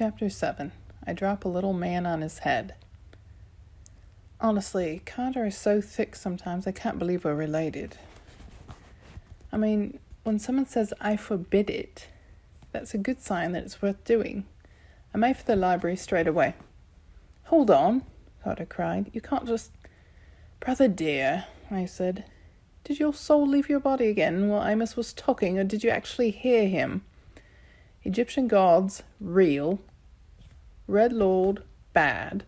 Chapter 7. I drop a little man on his head. Honestly, Carter is so thick sometimes I can't believe we're related. I mean, when someone says, "I forbid it," that's a good sign that it's worth doing. I made for the library straight away. "Hold on," Carter cried. "You can't just—" "Brother dear," I said. "Did your soul leave your body again while Amos was talking, or did you actually hear him? Egyptian gods, real. Red Lord, bad.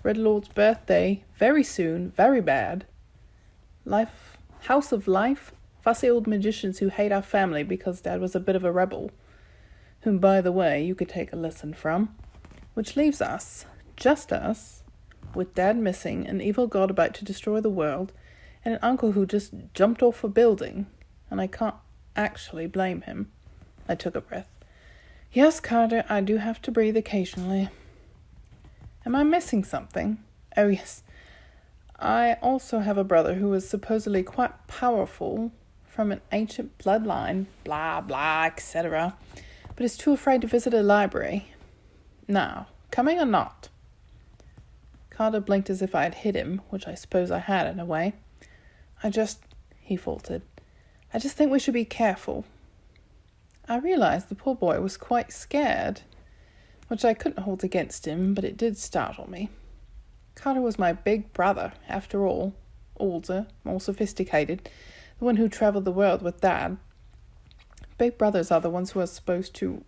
Red Lord's birthday, very soon, very bad. Life, House of Life, fussy old magicians who hate our family because Dad was a bit of a rebel, whom, by the way, you could take a lesson from. Which leaves us, just us, with Dad missing, an evil god about to destroy the world, and an uncle who just jumped off a building, and I can't actually blame him." I took a breath. "Yes, Carter, I do have to breathe occasionally." "Am I missing something?" "Oh, yes. I also have a brother who is supposedly quite powerful from an ancient bloodline, blah, blah, etc., but is too afraid to visit a library. Now, coming or not?" Carter blinked as if I had hit him, which I suppose I had in a way. He faltered. "I just think we should be careful." I realized the poor boy was quite scared, which I couldn't hold against him, but it did startle me. Carter was my big brother, after all, older, more sophisticated, the one who traveled the world with Dad. Big brothers are the ones who are supposed to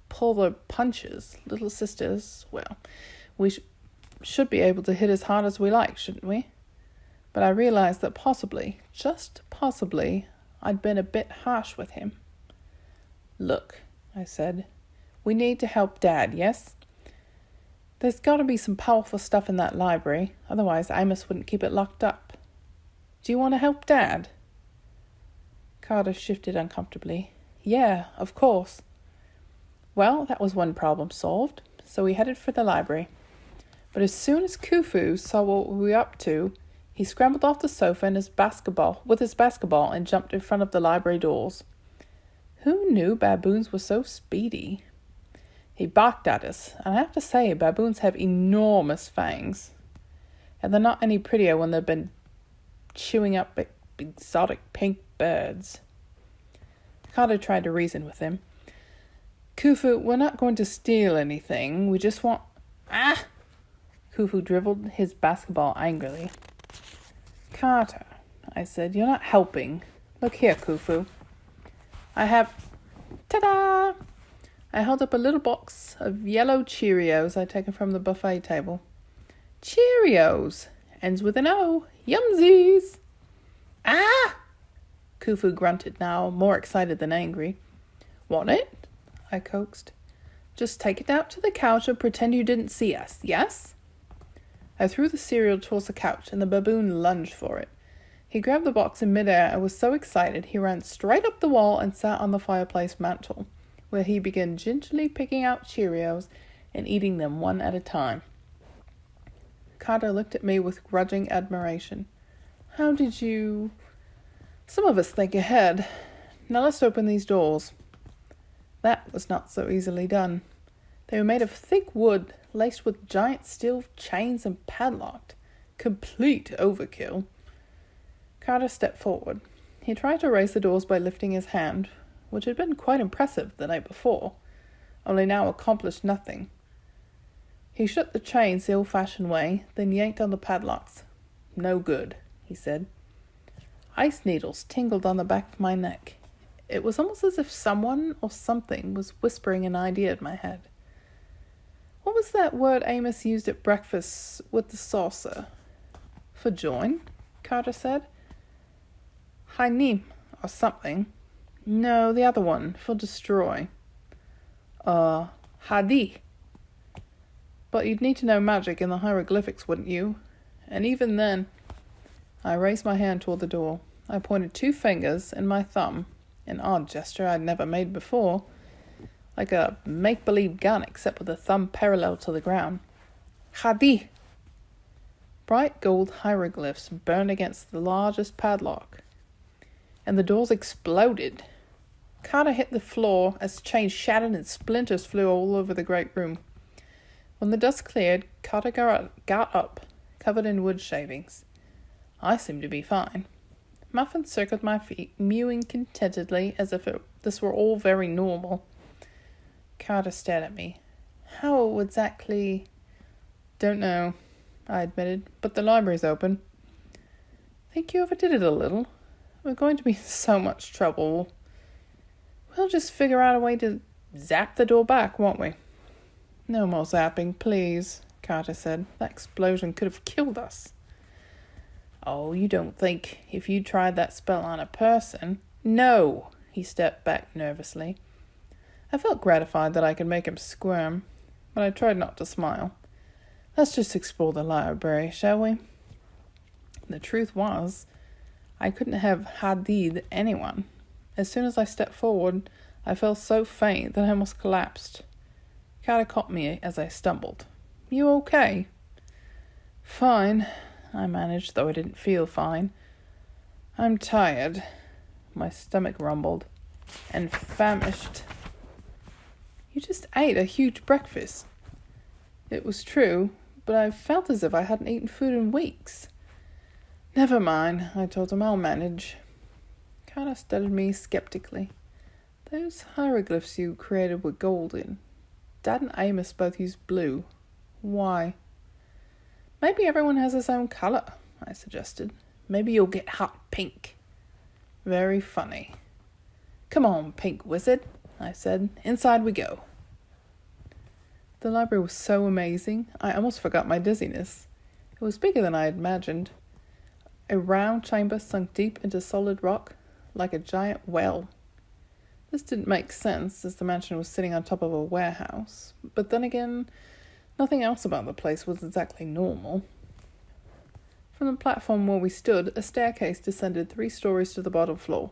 pull the punches. Little sisters, well, we should be able to hit as hard as we like, shouldn't we? But I realized that possibly, just possibly, I'd been a bit harsh with him. "Look," I said, "we need to help Dad, yes? There's got to be some powerful stuff in that library, otherwise Amos wouldn't keep it locked up. Do you want to help Dad?" Carter shifted uncomfortably. "Yeah, of course." Well, that was one problem solved, so we headed for the library. But as soon as Khufu saw what we were up to, he scrambled off the sofa with his basketball and jumped in front of the library doors. Who knew baboons were so speedy? He barked at us, and I have to say, baboons have enormous fangs. And they're not any prettier when they've been chewing up exotic pink birds. Carter tried to reason with him. "Khufu, we're not going to steal anything. We just want—" "Ah!" Khufu dribbled his basketball angrily. "Carter," I said, "you're not helping. Look here, Khufu. I have—" Ta-da! I held up a little box of yellow Cheerios I'd taken from the buffet table. "Cheerios! Ends with an O. Yumsies!" "Ah!" Khufu grunted now, more excited than angry. "Want it?" I coaxed. "Just take it out to the couch and pretend you didn't see us, yes?" I threw the cereal towards the couch, and the baboon lunged for it. He grabbed the box in midair and was so excited he ran straight up the wall and sat on the fireplace mantel, where he began gingerly picking out Cheerios and eating them one at a time. Carter looked at me with grudging admiration. "How did you—" "Some of us think ahead. Now let's open these doors." That was not so easily done. They were made of thick wood, laced with giant steel chains and padlocked. Complete overkill. Carter stepped forward. He tried to raise the doors by lifting his hand, which had been quite impressive the night before, only now accomplished nothing. He shut the chains the old-fashioned way, then yanked on the padlocks. "No good," he said. Ice needles tingled on the back of my neck. It was almost as if someone or something was whispering an idea in my head. "What was that word Amos used at breakfast with the saucer?" "For join?" Carter said. "Hanim, or something. No, the other one, for destroy." Hadi." "But you'd need to know magic in the hieroglyphics, wouldn't you? And even then—" I raised my hand toward the door. I pointed 2 fingers and my thumb, an odd gesture I'd never made before, like a make-believe gun except with the thumb parallel to the ground. "Hadi." Bright gold hieroglyphs burned against the largest padlock, and the doors exploded. Carter hit the floor as the chain shattered and splinters flew all over the great room. When the dust cleared, Carter got up, covered in wood shavings. I seemed to be fine. Muffin circled my feet, mewing contentedly as if this were all very normal. Carter stared at me. How exactly? Don't know, I admitted, but the library's open. Think you overdid it a little? We're going to be in so much trouble. We'll just figure out a way to zap the door back, won't we? No more zapping, please, Carter said. That explosion could have killed us. Oh, you don't think if you tried that spell on a person? No, he stepped back nervously. I felt gratified that I could make him squirm, but I tried not to smile. Let's just explore the library, shall we? The truth was, I couldn't have hadid anyone. As soon as I stepped forward, I felt so faint that I almost collapsed. Carter caught me as I stumbled. You okay? Fine, I managed, though I didn't feel fine. I'm tired. My stomach rumbled, and famished. You just ate a huge breakfast. It was true, but I felt as if I hadn't eaten food in weeks. Never mind, I told him, I'll manage. Carter studied me skeptically. Those hieroglyphs you created were golden. Dad and Amos both used blue. Why? Maybe everyone has his own colour, I suggested. Maybe you'll get hot pink. Very funny. Come on, pink wizard, I said. Inside we go. The library was so amazing, I almost forgot my dizziness. It was bigger than I had imagined. A round chamber sunk deep into solid rock, like a giant well. This didn't make sense, as the mansion was sitting on top of a warehouse. But then again, nothing else about the place was exactly normal. From the platform where we stood, a staircase descended 3 stories to the bottom floor.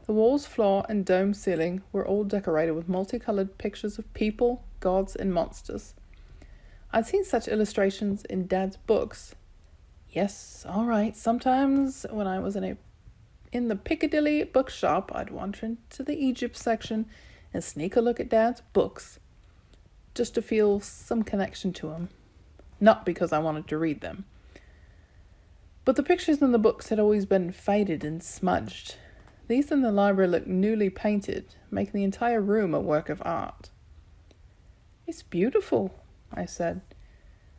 The walls, floor, and dome ceiling were all decorated with multicolored pictures of people, gods, and monsters. I'd seen such illustrations in Dad's books. Yes, all right, sometimes when I was in the Piccadilly bookshop, I'd wander into the Egypt section and sneak a look at Dad's books, just to feel some connection to him, not because I wanted to read them. But the pictures in the books had always been faded and smudged. These in the library looked newly painted, making the entire room a work of art. It's beautiful, I said.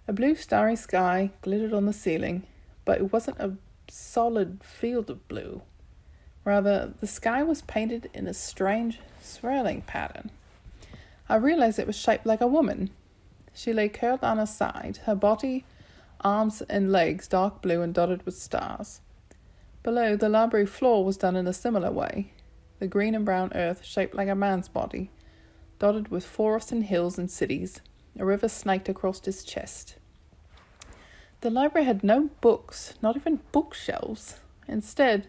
A blue starry sky glittered on the ceiling, but it wasn't a solid field of blue. Rather, the sky was painted in a strange, swirling pattern. I realized it was shaped like a woman. She lay curled on her side, her body, arms and legs dark blue and dotted with stars. Below, the library floor was done in a similar way, the green and brown earth shaped like a man's body, dotted with forests and hills and cities. A river snaked across his chest. The library had no books, not even bookshelves. Instead,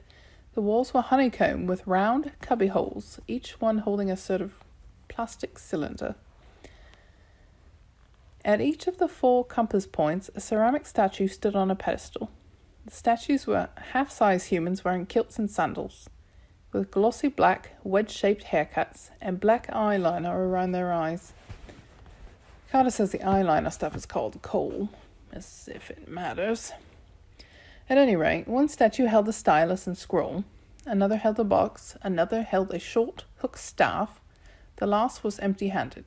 the walls were honeycombed with round cubby holes, each one holding a sort of plastic cylinder. At each of the 4 compass points, a ceramic statue stood on a pedestal. The statues were half-size humans wearing kilts and sandals, with glossy black, wedge-shaped haircuts and black eyeliner around their eyes. Carter says the eyeliner stuff is called kohl, as if it matters. At any rate, one statue held a stylus and scroll, another held a box, another held a short, hooked staff, the last was empty-handed.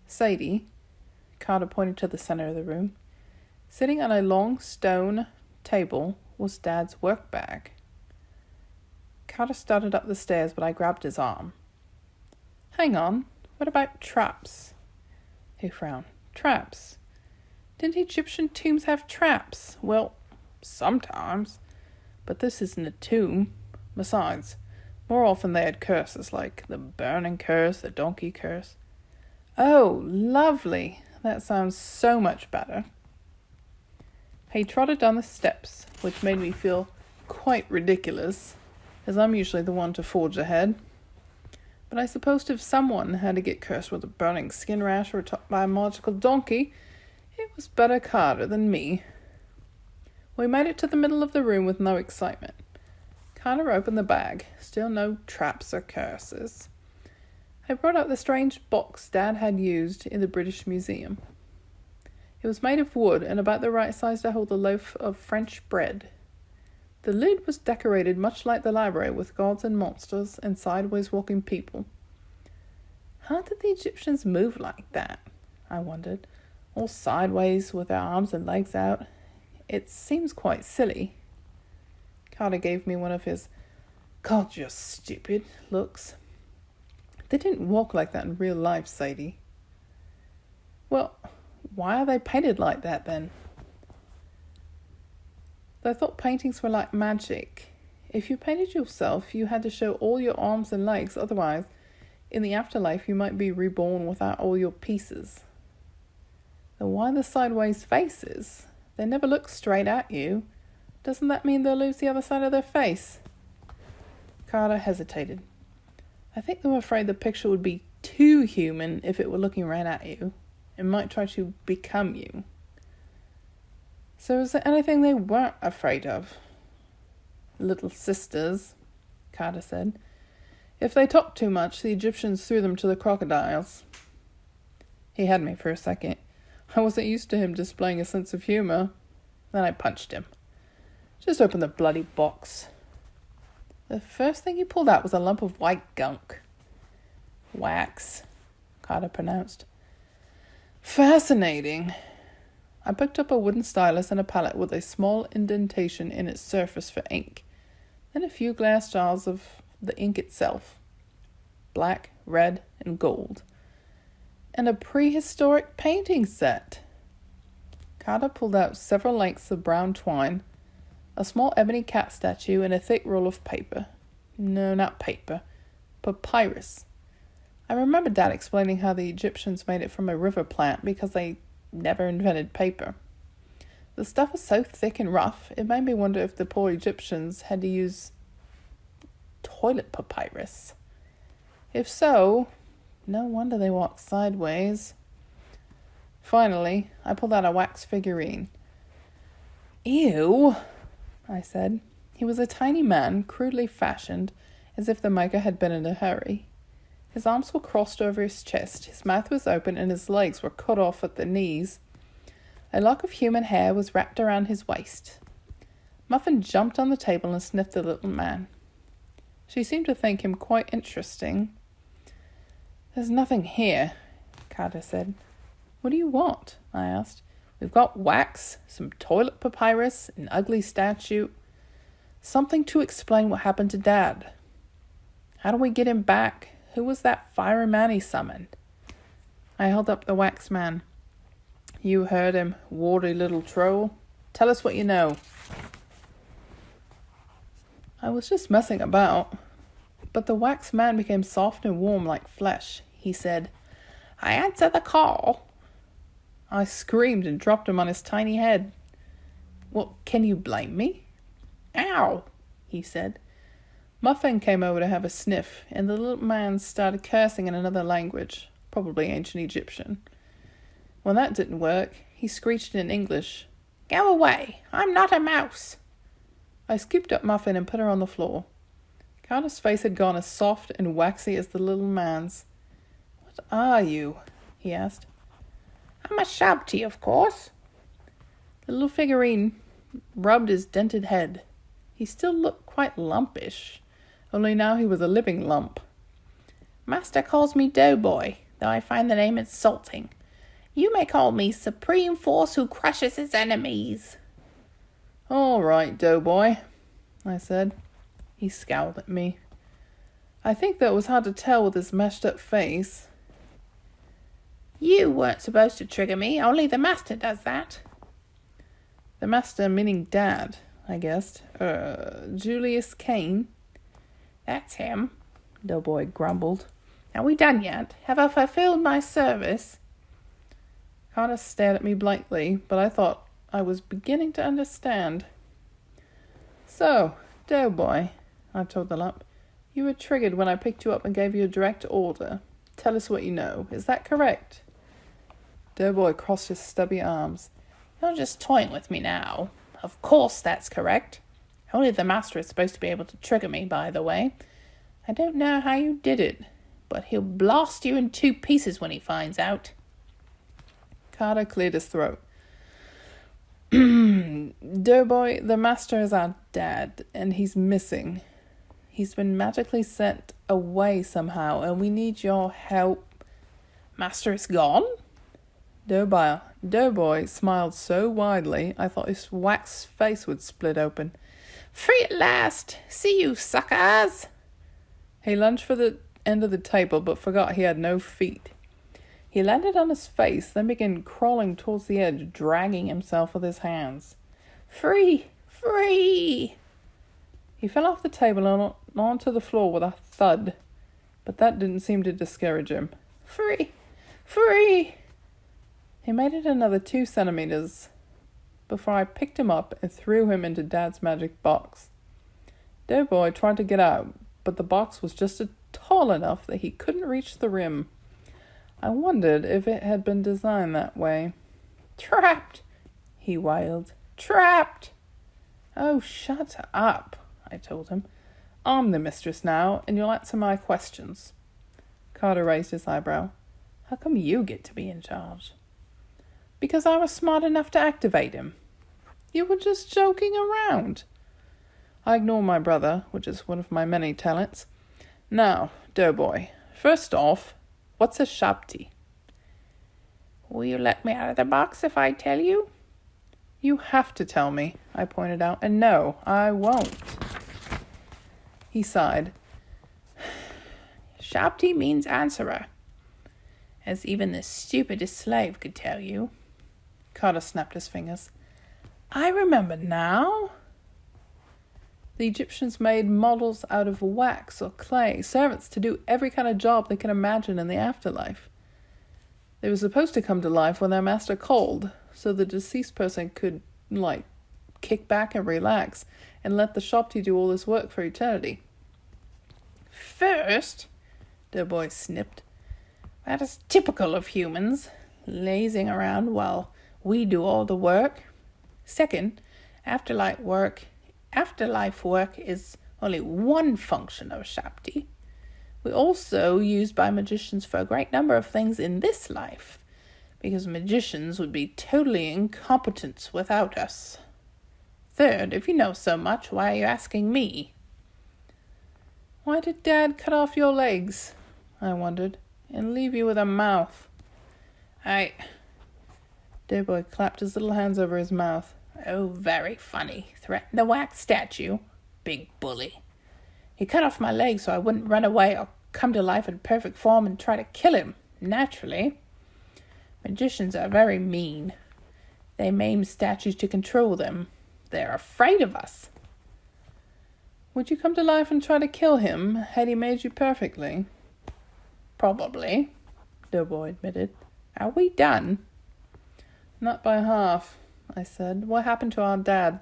Sadie, Carter pointed to the center of the room, sitting on a long stone table was Dad's work bag. Carter started up the stairs, but I grabbed his arm. Hang on, what about traps? He frowned. Traps? Didn't Egyptian tombs have traps? Well, sometimes. But this isn't a tomb. Besides, more often they had curses, like the burning curse, the donkey curse. Oh, lovely. That sounds so much better. He trotted down the steps, which made me feel quite ridiculous, as I'm usually the one to forge ahead. But I supposed if someone had to get cursed with a burning skin rash or attacked by a magical donkey, it was better Carter than me. We made it to the middle of the room with no excitement. Carter opened the bag. Still no traps or curses. I brought out the strange box Dad had used in the British Museum. It was made of wood and about the right size to hold a loaf of French bread. The lid was decorated much like the library, with gods and monsters and sideways walking people. How did the Egyptians move like that? I wondered. All sideways with their arms and legs out. It seems quite silly. Carter gave me one of his "God, you're stupid" looks. They didn't walk like that in real life, Sadie. Well, why are they painted like that then? I thought paintings were like magic. If you painted yourself, you had to show all your arms and legs, otherwise, in the afterlife, you might be reborn without all your pieces. Then why the sideways faces? They never look straight at you. Doesn't that mean they'll lose the other side of their face? Carter hesitated. I think they were afraid the picture would be too human if it were looking right at you. It might try to become you. So is there anything they weren't afraid of? Little sisters, Carter said. If they talked too much, the Egyptians threw them to the crocodiles. He had me for a second. I wasn't used to him displaying a sense of humor. Then I punched him. Just open the bloody box. The first thing he pulled out was a lump of white gunk. Wax, Carter pronounced. Fascinating. I picked up a wooden stylus and a palette with a small indentation in its surface for ink, then a few glass jars of the ink itself, black, red, and gold, and a prehistoric painting set. Carter pulled out several lengths of brown twine, a small ebony cat statue, and a thick roll of paper. No, not paper. Papyrus. I remember Dad explaining how the Egyptians made it from a river plant because they never invented paper. The stuff was so thick and rough, it made me wonder if the poor Egyptians had to use toilet papyrus. If so, no wonder they walked sideways. Finally, I pulled out a wax figurine. Ew, I said. He was a tiny man, crudely fashioned, as if the maker had been in a hurry. His arms were crossed over his chest, his mouth was open, and his legs were cut off at the knees. A lock of human hair was wrapped around his waist. Muffin jumped on the table and sniffed the little man. She seemed to think him quite interesting. There's nothing here, Carter said. What do you want? I asked. We've got wax, some toilet papyrus, an ugly statue. Something to explain what happened to Dad. How do we get him back? Who was that fiery man he summoned? I held up the wax man. You heard him, warty little troll. Tell us what you know. I was just messing about. But the wax man became soft and warm like flesh. He said, I answer the call. I screamed and dropped him on his tiny head. Well, can you blame me? Ow, he said. Muffin came over to have a sniff, and the little man started cursing in another language, probably ancient Egyptian. When that didn't work, he screeched in English, Go away, I'm not a mouse. I scooped up Muffin and put her on the floor. Carter's face had gone as soft and waxy as the little man's. What are you? He asked. I'm a shabti, of course. The little figurine rubbed his dented head. He still looked quite lumpish, only now he was a living lump. Master calls me Doughboy, though I find the name insulting. You may call me Supreme Force who crushes his enemies. All right, Doughboy, I said. He scowled at me. I think that was hard to tell with his mashed up face. You weren't supposed to trigger me, only the master does that. The master meaning Dad, I guessed. Julius Cain. That's him, Doughboy grumbled. Are we done yet? Have I fulfilled my service? Carter stared at me blankly, but I thought I was beginning to understand. So, Doughboy, I told the lump, you were triggered when I picked you up and gave you a direct order. Tell us what you know. Is that correct? Doughboy crossed his stubby arms. You're just toying with me now. Of course that's correct. Only the master is supposed to be able to trigger me, by the way. I don't know how you did it, but he'll blast you in 2 pieces when he finds out. Carter cleared his throat. Doughboy, the master is our dad, and he's missing. He's been magically sent away somehow, and we need your help. Master is gone? Doughboy smiled so widely, I thought his wax face would split open. Free at last! See you, suckers! He lunged for the end of the table, but forgot he had no feet. He landed on his face, then began crawling towards the edge, dragging himself with his hands. Free! Free! He fell off the table and onto the floor with a thud, but that didn't seem to discourage him. Free! Free! He made it another 2 centimeters before I picked him up and threw him into Dad's magic box. Doughboy tried to get out, but the box was just tall enough that he couldn't reach the rim. I wondered if it had been designed that way. Trapped! He wailed. Trapped! Oh, shut up, I told him. I'm the mistress now, and you'll answer my questions. Carter raised his eyebrow. How come you get to be in charge? Because I was smart enough to activate him. You were just joking around. I ignore my brother, which is one of my many talents. Now, Doughboy, first off, what's a Shabti? Will you let me out of the box if I tell you? You have to tell me, I pointed out, and no, I won't. He sighed. Shabti means answerer, as even the stupidest slave could tell you. Carter snapped his fingers. I remember now. The Egyptians made models out of wax or clay, servants to do every kind of job they can imagine in the afterlife. They were supposed to come to life when their master called, so the deceased person could, kick back and relax and let the Shabti do all this work for eternity. First, Doughboy snipped, that is typical of humans, lazing around while we do all the work. Second, afterlife work is only one function of Shabti. We also used by magicians for a great number of things in this life, because magicians would be totally incompetent without us. Third, if you know so much, why are you asking me? Why did Dad cut off your legs, I wondered, and leave you with a mouth? Doughboy clapped his little hands over his mouth. Oh, very funny. Threatened the wax statue. Big bully. He cut off my legs so I wouldn't run away or come to life in perfect form and try to kill him, naturally. Magicians are very mean. They maim statues to control them. They're afraid of us. Would you come to life and try to kill him had he made you perfectly? Probably, Doughboy admitted. Are we done? Not by half, I said. What happened to our dad?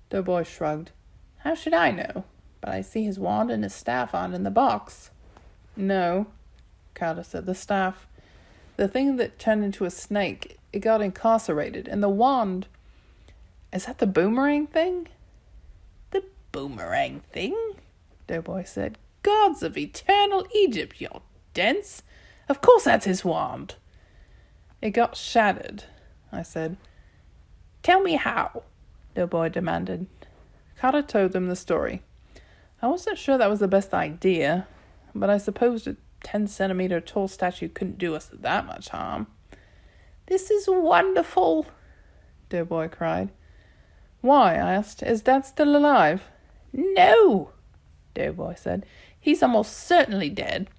Doughboy shrugged. How should I know? But I see his wand and his staff aren't in the box. No, Carter said. The staff, the thing that turned into a snake, it got incarcerated. And the wand, is that the boomerang thing? The boomerang thing? Doughboy said. Gods of eternal Egypt, you're dense. Of course that's his wand. It got shattered, I said. Tell me how, Doughboy demanded. Carter told them the story. I wasn't sure that was the best idea, but I supposed a 10-centimeter tall statue couldn't do us that much harm. This is wonderful, Doughboy cried. Why? I asked. Is Dad still alive? No, Doughboy said. He's almost certainly dead.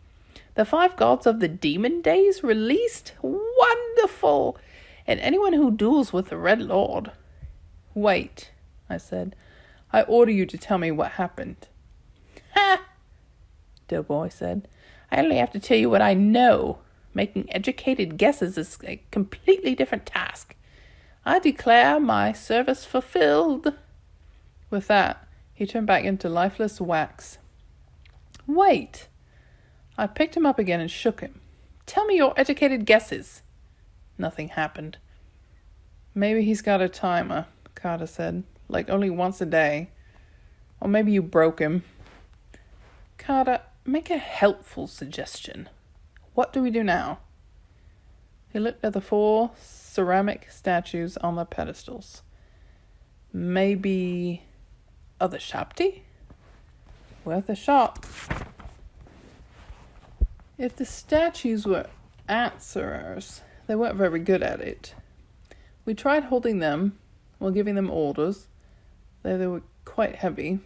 The 5 gods of the demon days released? Wonderful! And anyone who duels with the Red Lord. Wait, I said. I order you to tell me what happened. Ha! Doughboy said. I only have to tell you what I know. Making educated guesses is a completely different task. I declare my service fulfilled. With that, he turned back into lifeless wax. Wait! I picked him up again and shook him. Tell me your educated guesses. Nothing happened. Maybe he's got a timer, Carter said, like only once a day. Or maybe you broke him. Carter, make a helpful suggestion. What do we do now? He looked at the 4 ceramic statues on the pedestals. Maybe other Shapti? Worth a shot. If the statues were answerers, they weren't very good at it. We tried holding them while giving them orders, though they were quite heavy.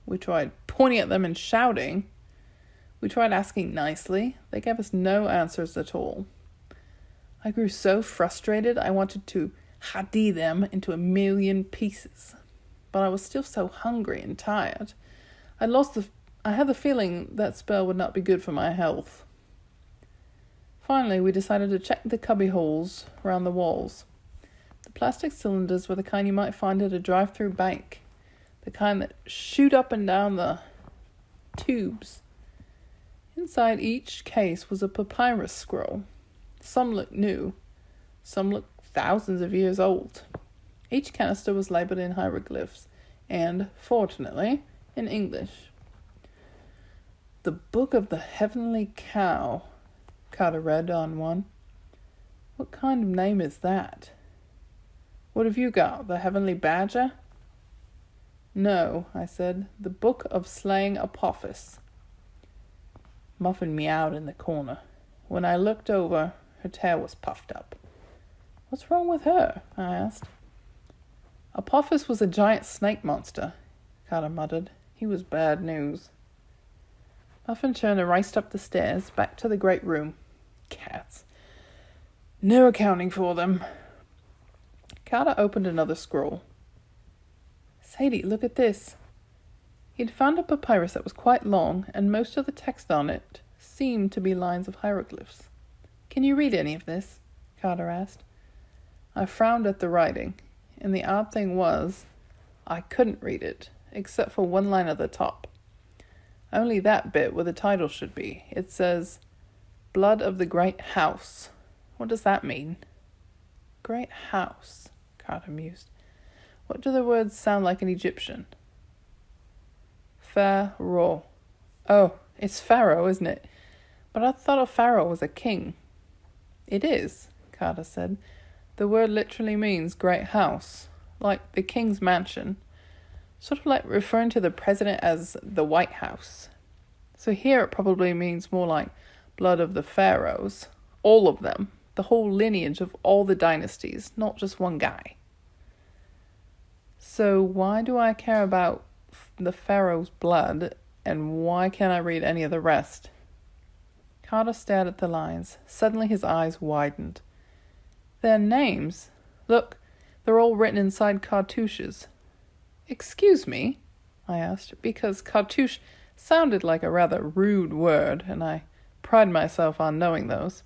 We tried pointing at them and shouting. We tried asking nicely. They gave us no answers at all. I grew so frustrated I wanted to hadi them into a million pieces. But I was still so hungry and tired. I had the feeling that spell would not be good for my health. Finally, we decided to check the cubby holes around the walls. The plastic cylinders were the kind you might find at a drive-through bank. The kind that shoot up and down the tubes. Inside each case was a papyrus scroll. Some looked new. Some looked thousands of years old. Each canister was labelled in hieroglyphs and, fortunately, in English. The Book of the Heavenly Cow, Carter read on one. What kind of name is that? What have you got, the Heavenly Badger? No, I said, the Book of Slaying Apophis. Muffin meowed in the corner. When I looked over, her tail was puffed up. What's wrong with her? I asked. Apophis was a giant snake monster, Carter muttered. He was bad news. Muffin turned and raced up the stairs, back to the great room. Cats. No accounting for them. Carter opened another scroll. Sadie, look at this. He'd found a papyrus that was quite long, and most of the text on it seemed to be lines of hieroglyphs. Can you read any of this? Carter asked. I frowned at the writing, and the odd thing was, I couldn't read it, except for one line at the top. Only that bit where the title should be. It says, Blood of the Great House. What does that mean? Great House, Carter mused. What do the words sound like in Egyptian? Pharaoh. Oh, it's Pharaoh, isn't it? But I thought a pharaoh was a king. It is, Carter said. The word literally means great house, like the king's mansion, sort of like referring to the president as the White House. So here it probably means more like blood of the pharaohs, all of them, the whole lineage of all the dynasties, not just one guy. So why do I care about the pharaoh's blood, and why can't I read any of the rest? Carter stared at the lines. Suddenly his eyes widened. Their names. Look, they're all written inside cartouches. Excuse me, I asked, because cartouche sounded like a rather rude word, and I pride myself on knowing those.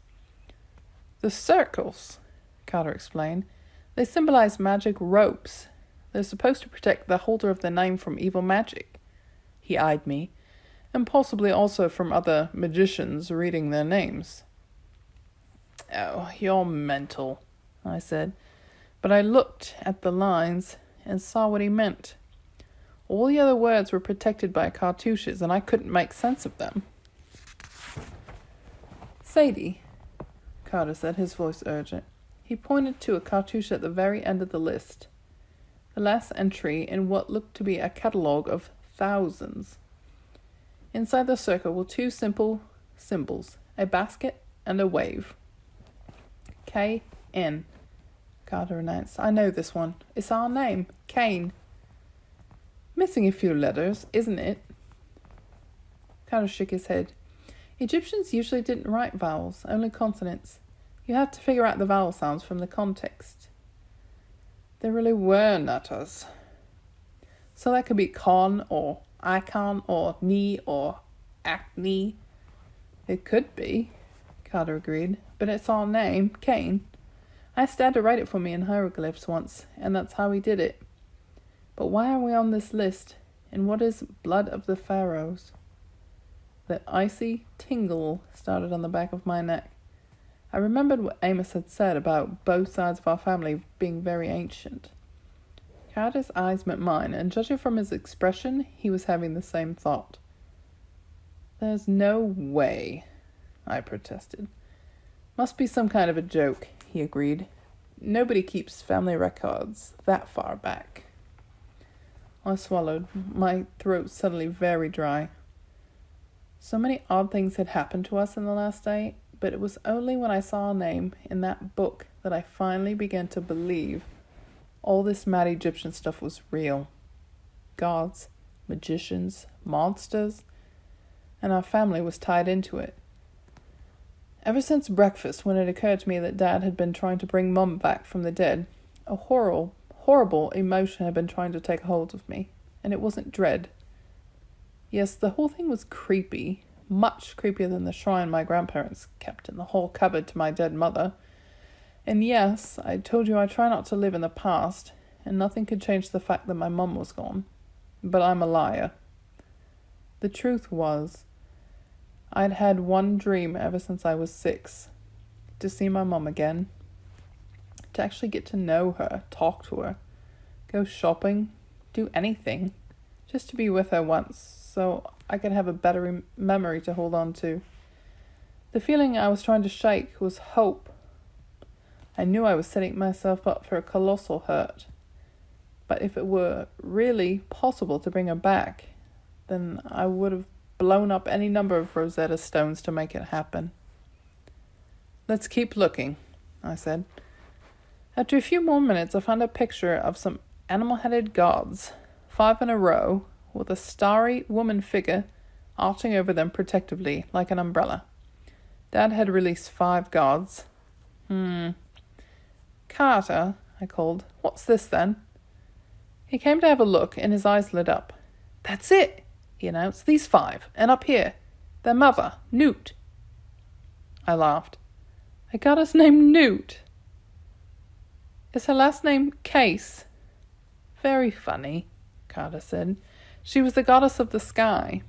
The circles, Carter explained. They symbolize magic ropes. They're supposed to protect the holder of the name from evil magic. He eyed me, and possibly also from other magicians reading their names. Oh, you're mental, I said, but I looked at the lines and saw what he meant. All the other words were protected by cartouches, and I couldn't make sense of them. Sadie, Carter said, his voice urgent. He pointed to a cartouche at the very end of the list. The last entry in what looked to be a catalogue of thousands. Inside the circle were 2 simple symbols, a basket and a wave. K-N, Carter announced. I know this one. It's our name, Cain. Missing a few letters, isn't it? Carter shook his head. Egyptians usually didn't write vowels, only consonants. You have to figure out the vowel sounds from the context. There really were nutters. So that could be con or icon or knee or acne. It could be, Carter agreed, but it's our name, Cain. I asked Dad to write it for me in hieroglyphs once, and that's how he did it. But why are we on this list, and what is blood of the pharaohs? The icy tingle started on the back of my neck. I remembered what Amos had said about both sides of our family being very ancient. Carter's eyes met mine, and judging from his expression, he was having the same thought. "There's no way," I protested. "Must be some kind of a joke," he agreed. "Nobody keeps family records that far back." I swallowed, my throat suddenly very dry. So many odd things had happened to us in the last day, but it was only when I saw a name in that book that I finally began to believe all this mad Egyptian stuff was real. Gods, magicians, monsters, and our family was tied into it. Ever since breakfast, when it occurred to me that Dad had been trying to bring Mum back from the dead, a horrible emotion had been trying to take hold of me, and it wasn't dread. Yes, the whole thing was creepy, much creepier than the shrine my grandparents kept in the hall cupboard to my dead mother. And yes, I told you I try not to live in the past, and nothing could change the fact that my mum was gone. But I'm a liar. The truth was, I'd had one dream ever since I was 6. To see my mum again. To actually get to know her, talk to her, go shopping, do anything. Just to be with her once, so I could have a better memory to hold on to. The feeling I was trying to shake was hope. I knew I was setting myself up for a colossal hurt. But if it were really possible to bring her back, then I would have blown up any number of Rosetta Stones to make it happen. "Let's keep looking," I said. After a few more minutes, I found a picture of some animal-headed gods, 5 in a row, with a starry woman figure arching over them protectively, like an umbrella. Dad had released 5 gods. "Carter," I called. "What's this, then?" He came to have a look, and his eyes lit up. "That's it," he announced. "These 5, and up here, their mother, Newt." I laughed. "A goddess named Newt? Is her last name Case?" "Very funny," Carter said. "She was the goddess of the sky."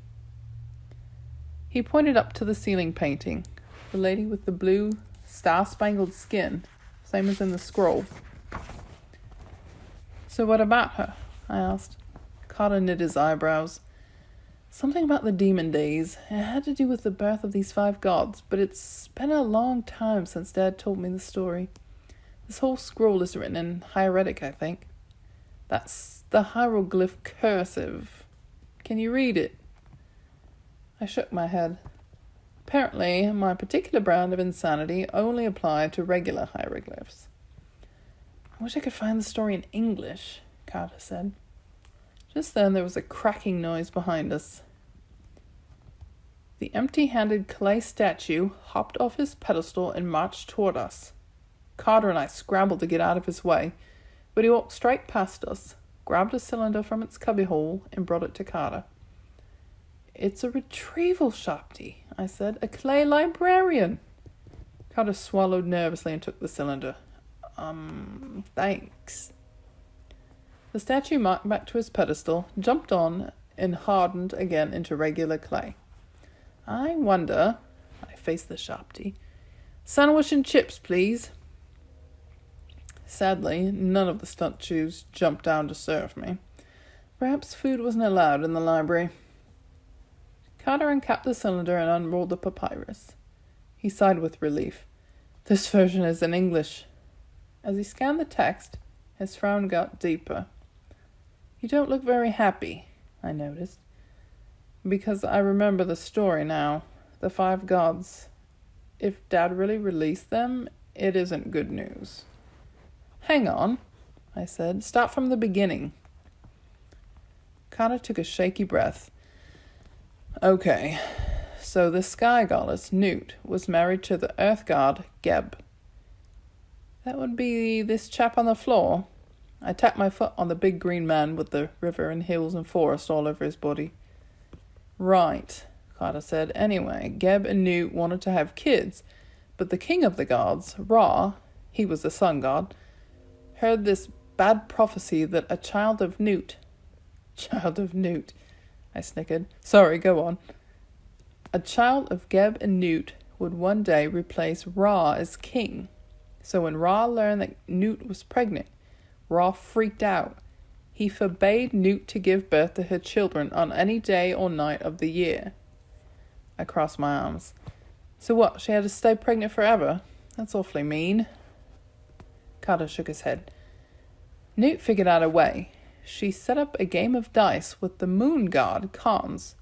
He pointed up to the ceiling painting, the lady with the blue, star-spangled skin, same as in the scroll. "So what about her?" I asked. Carter knit his eyebrows. "Something about the demon days. It had to do with the birth of these 5 gods, but it's been a long time since Dad told me the story. This whole scroll is written in hieratic, I think. That's the hieroglyph cursive. Can you read it?" I shook my head. Apparently, my particular brand of insanity only applied to regular hieroglyphs. "I wish I could find the story in English," Carter said. Just then there was a cracking noise behind us. The empty-handed clay statue hopped off his pedestal and marched toward us. Carter and I scrambled to get out of his way, but he walked straight past us, grabbed a cylinder from its cubbyhole, and brought it to Carter. "It's a retrieval Shakti," I said. "A clay librarian." Carter swallowed nervously and took the cylinder. Thanks." The statue marched back to his pedestal, jumped on, and hardened again into regular clay. "I wonder," I faced the Shakti. "Sandwich and chips, please." Sadly, none of the statues jumped down to serve me. Perhaps food wasn't allowed in the library. Carter uncapped the cylinder and unrolled the papyrus. He sighed with relief. "This version is in English." As he scanned the text, his frown got deeper. "You don't look very happy," I noticed. "Because I remember the story now. The 5 gods. If Dad really released them, it isn't good news." "Hang on," I said. "Start from the beginning." Carter took a shaky breath. "Okay, so the sky goddess, Newt, was married to the earth god, Geb. That would be this chap on the floor." I tapped my foot on the big green man with the river and hills and forest all over his body. "Right," Carter said. "Anyway, Geb and Newt wanted to have kids, but the king of the gods, Ra, he was the sun god, heard this bad prophecy that a child of Newt..." "Child of Newt," I snickered. "Sorry, go on." "A child of Geb and Newt would one day replace Ra as king. So when Ra learned that Newt was pregnant, Ra freaked out. He forbade Newt to give birth to her children on any day or night of the year. I crossed my arms. So what, she had to stay pregnant forever? That's awfully mean. Carter shook his head. Newt figured out a way. She set up a game of dice with the moon god, Khans.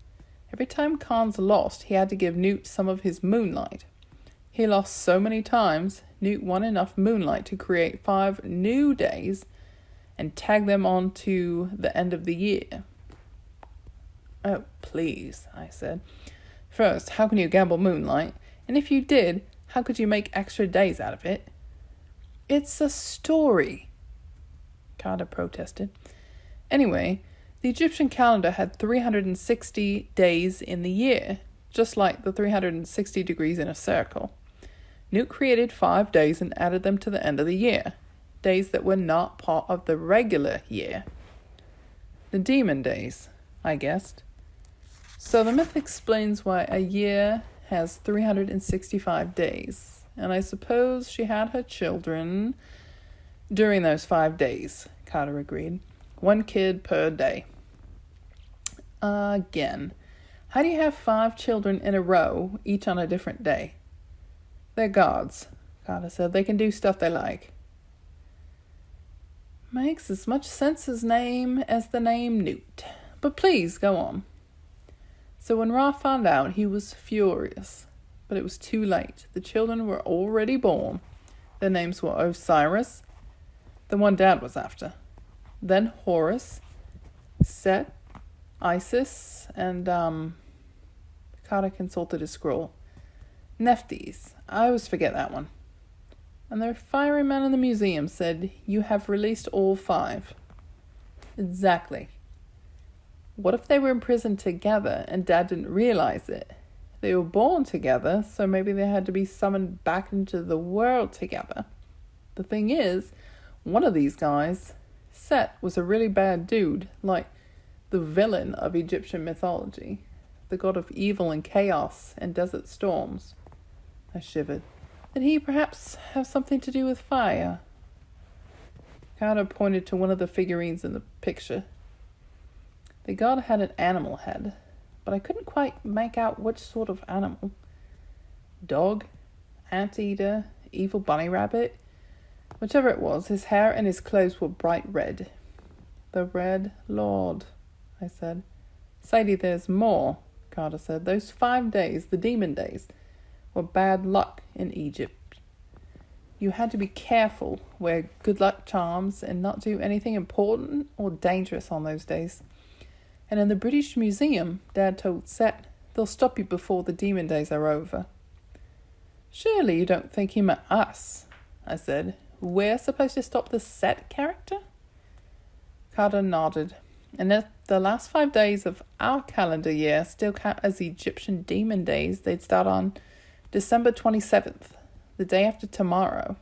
Every time Khans lost, he had to give Newt some of his moonlight. He lost so many times, Newt won enough moonlight to create 5 new days and tag them on to the end of the year. Oh, please, I said. First, how can you gamble moonlight? And if you did, how could you make extra days out of it? It's a story, Carter protested. Anyway, the Egyptian calendar had 360 days in the year, just like the 360 degrees in a circle. Newt created 5 days and added them to the end of the year, days that were not part of the regular year. The demon days, I guessed. So the myth explains why a year has 365 days, and I suppose she had her children during those 5 days, Carter agreed. 1 kid per day. Again, how do you have 5 children in a row, each on a different day? They're gods, Carter said. They can do stuff they like. Makes as much sense as the name Newt. But please, go on. So when Ra found out, he was furious. But it was too late. The children were already born. Their names were Osiris, the one Dad was after. Then Horus, Set, Isis, and, Carter consulted his scroll. Nephthys. I always forget that one. And the fiery man in the museum said, you have released all 5. Exactly. What if they were imprisoned together and Dad didn't realize it? They were born together, so maybe they had to be summoned back into the world together. The thing is, one of these guys, Set, was a really bad dude, like the villain of Egyptian mythology, the god of evil and chaos and desert storms. I shivered. Did he perhaps have something to do with fire? Carter pointed to one of the figurines in the picture. The god had an animal head, but I couldn't quite make out which sort of animal. Dog, anteater, evil bunny rabbit. Whichever it was, his hair and his clothes were bright red. The Red Lord, I said. Sadie, there's more, Carter said. Those 5 days, the demon days, were bad luck in Egypt. You had to be careful, wear good luck charms, and not do anything important or dangerous on those days. And in the British Museum, Dad told Set, they'll stop you before the demon days are over. Surely you don't think he meant us, I said. We're supposed to stop the Set character? Carter nodded. And if the last 5 days of our calendar year still count as Egyptian demon days, they'd start on December 27th, the day after tomorrow.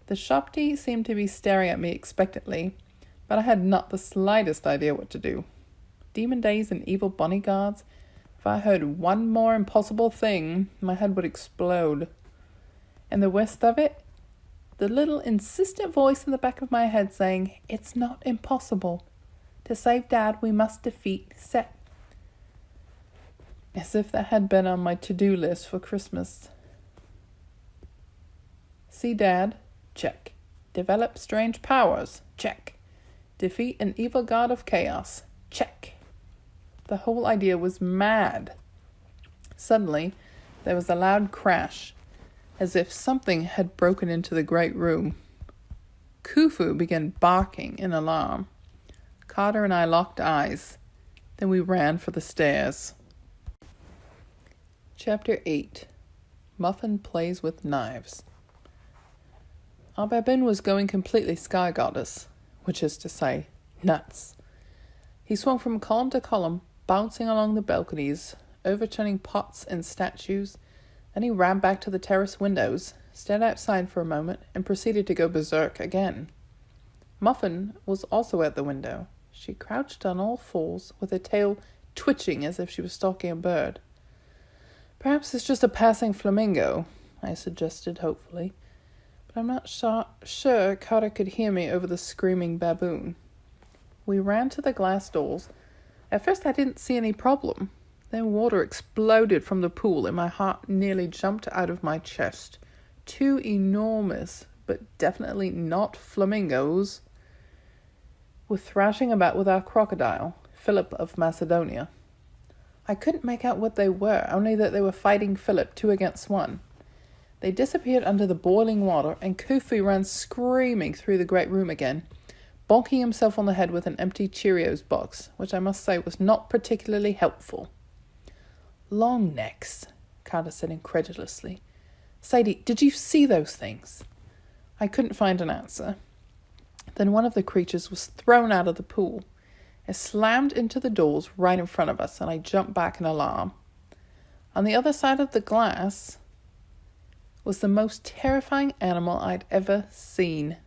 The Shopti seemed to be staring at me expectantly, but I had not the slightest idea what to do. Demon days and evil bunny guards. If I heard one more impossible thing, my head would explode. And the worst of it, the little insistent voice in the back of my head saying, it's not impossible. To save Dad, we must defeat Set. As if that had been on my to-do list for Christmas. See Dad? Check. Develop strange powers? Check. Defeat an evil god of chaos? Check. The whole idea was mad. Suddenly, there was a loud crash, as if something had broken into the great room. Khufu began barking in alarm. Carter and I locked eyes. Then we ran for the stairs. Chapter 8. Muffin Plays with Knives. Our baboon was going completely sky goddess, which is to say, nuts. He swung from column to column, bouncing along the balconies, overturning pots and statues. Then he ran back to the terrace windows, stared outside for a moment, and proceeded to go berserk again. Muffin was also at the window. She crouched on all fours, with her tail twitching as if she was stalking a bird. Perhaps it's just a passing flamingo, I suggested hopefully, but I'm not sure Carter could hear me over the screaming baboon. We ran to the glass doors. At first I didn't see any problem. Then water exploded from the pool and my heart nearly jumped out of my chest. 2 enormous, but definitely not flamingos, were thrashing about with our crocodile, Philip of Macedonia. I couldn't make out what they were, only that they were fighting Philip 2 against 1. They disappeared under the boiling water, and Khufu ran screaming through the great room again, bonking himself on the head with an empty Cheerios box, which I must say was not particularly helpful. Long necks, Carter said incredulously. Sadie, did you see those things? I couldn't find an answer. Then one of the creatures was thrown out of the pool. It slammed into the doors right in front of us, and I jumped back in alarm. On the other side of the glass was the most terrifying animal I'd ever seen.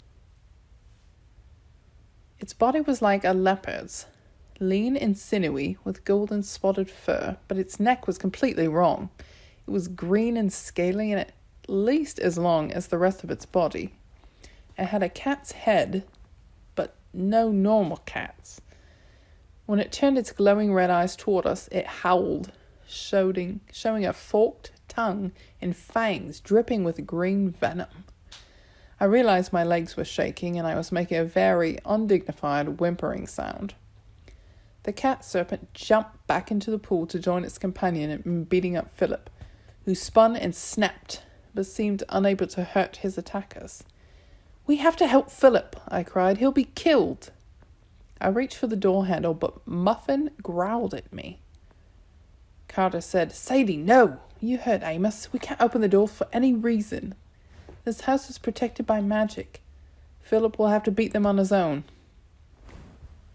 Its body was like a leopard's, lean and sinewy with golden spotted fur, but its neck was completely wrong. It was green and scaly and at least as long as the rest of its body. It had a cat's head, but no normal cat's. When it turned its glowing red eyes toward us, it howled, showing a forked tongue and fangs dripping with green venom. I realized my legs were shaking and I was making a very undignified whimpering sound. The cat serpent jumped back into the pool to join its companion in beating up Philip, who spun and snapped, but seemed unable to hurt his attackers. We have to help Philip, I cried. He'll be killed. I reached for the door handle, but Muffin growled at me. Carter said, Sadie, no! You heard Amos. We can't open the door for any reason. This house is protected by magic. Philip will have to beat them on his own.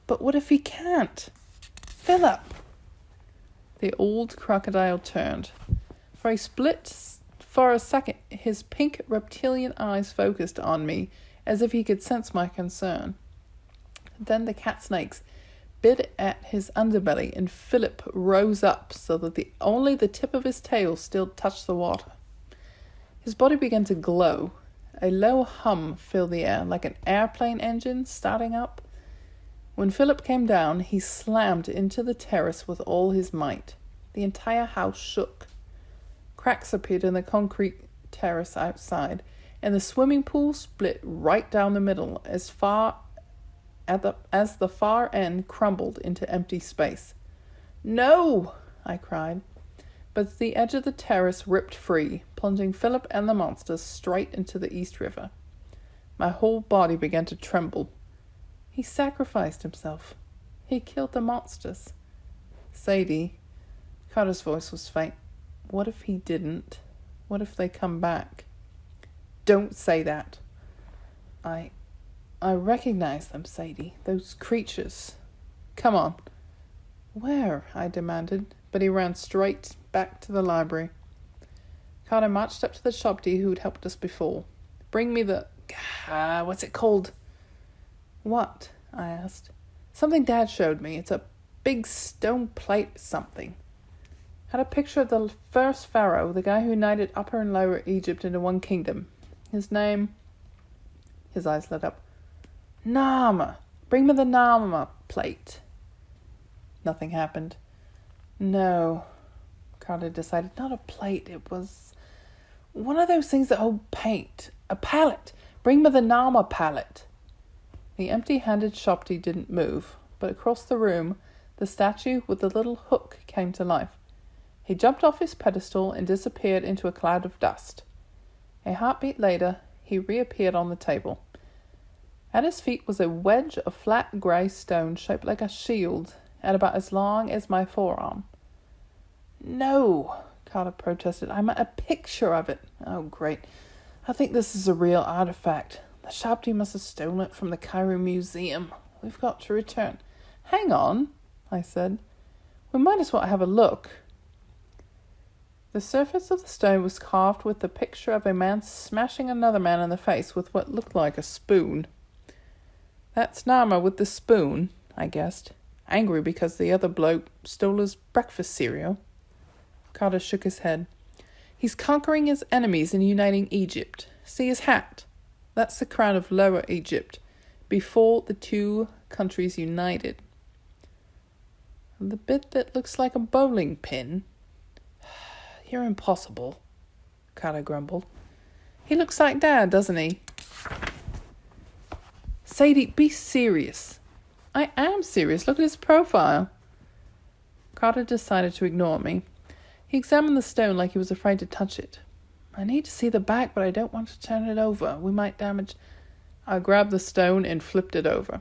But what if he can't? Philip! The old crocodile turned. For a second, his pink reptilian eyes focused on me, as if he could sense my concern. Then the cat snakes bit at his underbelly, and Philip rose up so that only the tip of his tail still touched the water. His body began to glow. A low hum filled the air, like an airplane engine starting up. When Philip came down, he slammed into the terrace with all his might. The entire house shook. Cracks appeared in the concrete terrace outside, and the swimming pool split right down the middle as the far end crumbled into empty space. No! I cried. But the edge of the terrace ripped free, plunging Philip and the monsters straight into the East River. My whole body began to tremble. He sacrificed himself. He killed the monsters. Sadie, Carter's voice was faint. What if he didn't? What if they come back? Don't say that. I recognize them, Sadie. Those creatures. Come on. Where? I demanded, but he ran straight back to the library. Carter marched up to the shopty who'd helped us before. Bring me the... what's it called? What? I asked. Something Dad showed me. It's a big stone plate something. Had a picture of the first pharaoh, the guy who united Upper and Lower Egypt into one kingdom. His name... His eyes lit up. Nama! Bring me the Nama plate. Nothing happened. No, Carter decided. Not a plate. It was one of those things that hold paint. A palette. Bring me the Nama palette. The empty-handed shopty didn't move, but across the room, the statue with the little hook came to life. He jumped off his pedestal and disappeared into a cloud of dust. A heartbeat later, he reappeared on the table. At his feet was a wedge of flat grey stone shaped like a shield and about as long as my forearm. No, Carter protested. I meant a picture of it. Oh, great. I think this is a real artifact. The shopty must have stolen it from the Cairo Museum. We've got to return. Hang on, I said. We might as well have a look. The surface of the stone was carved with the picture of a man smashing another man in the face with what looked like a spoon. That's Nama with the spoon, I guessed, angry because the other bloke stole his breakfast cereal. Carter shook his head. He's conquering his enemies and uniting Egypt. See his hat? That's the crown of Lower Egypt, before the 2 countries united. The bit that looks like a bowling pin? You're impossible, Carter grumbled. He looks like Dad, doesn't he? Sadie, be serious. I am serious. Look at his profile. Carter decided to ignore me. He examined the stone like he was afraid to touch it. I need to see the back, but I don't want to turn it over. We might damage... I grabbed the stone and flipped it over.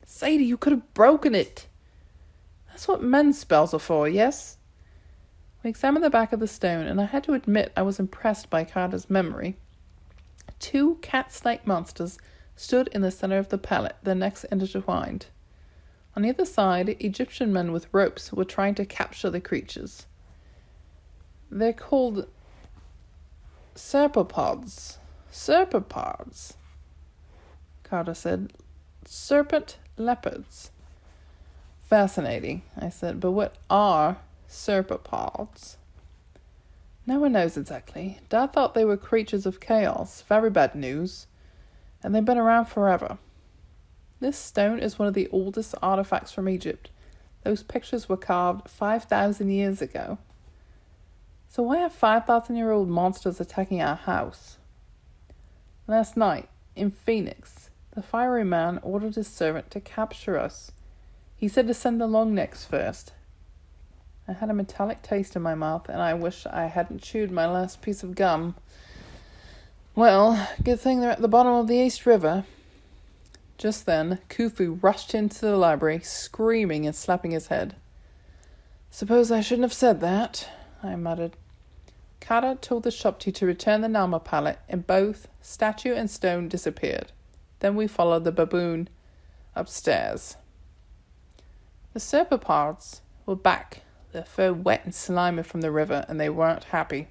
Sadie, you could have broken it. That's what men's spells are for, yes? We examined the back of the stone, and I had to admit I was impressed by Carter's memory. 2 cat-snake monsters stood in the center of the pallet, their necks intertwined. On either side, Egyptian men with ropes were trying to capture the creatures. They're called serpopods. Serpopods, Carter said. Serpent leopards. Fascinating, I said, but what are serpopods? No one knows exactly. Dad thought they were creatures of chaos. Very bad news. And they've been around forever. This stone is one of the oldest artifacts from Egypt. Those pictures were carved 5,000 years ago. So why are 5,000-year-old monsters attacking our house? Last night, in Phoenix, the fiery man ordered his servant to capture us. He said to send the long necks first. I had a metallic taste in my mouth, and I wish I hadn't chewed my last piece of gum. Well, good thing they're at the bottom of the East River. Just then, Khufu rushed into the library, screaming and slapping his head. Suppose I shouldn't have said that, I muttered. Carter told the shopkeeper to return the Nama pallet, and both statue and stone disappeared. Then we followed the baboon upstairs. The serpopods were back, their fur wet and slimy from the river, and they weren't happy.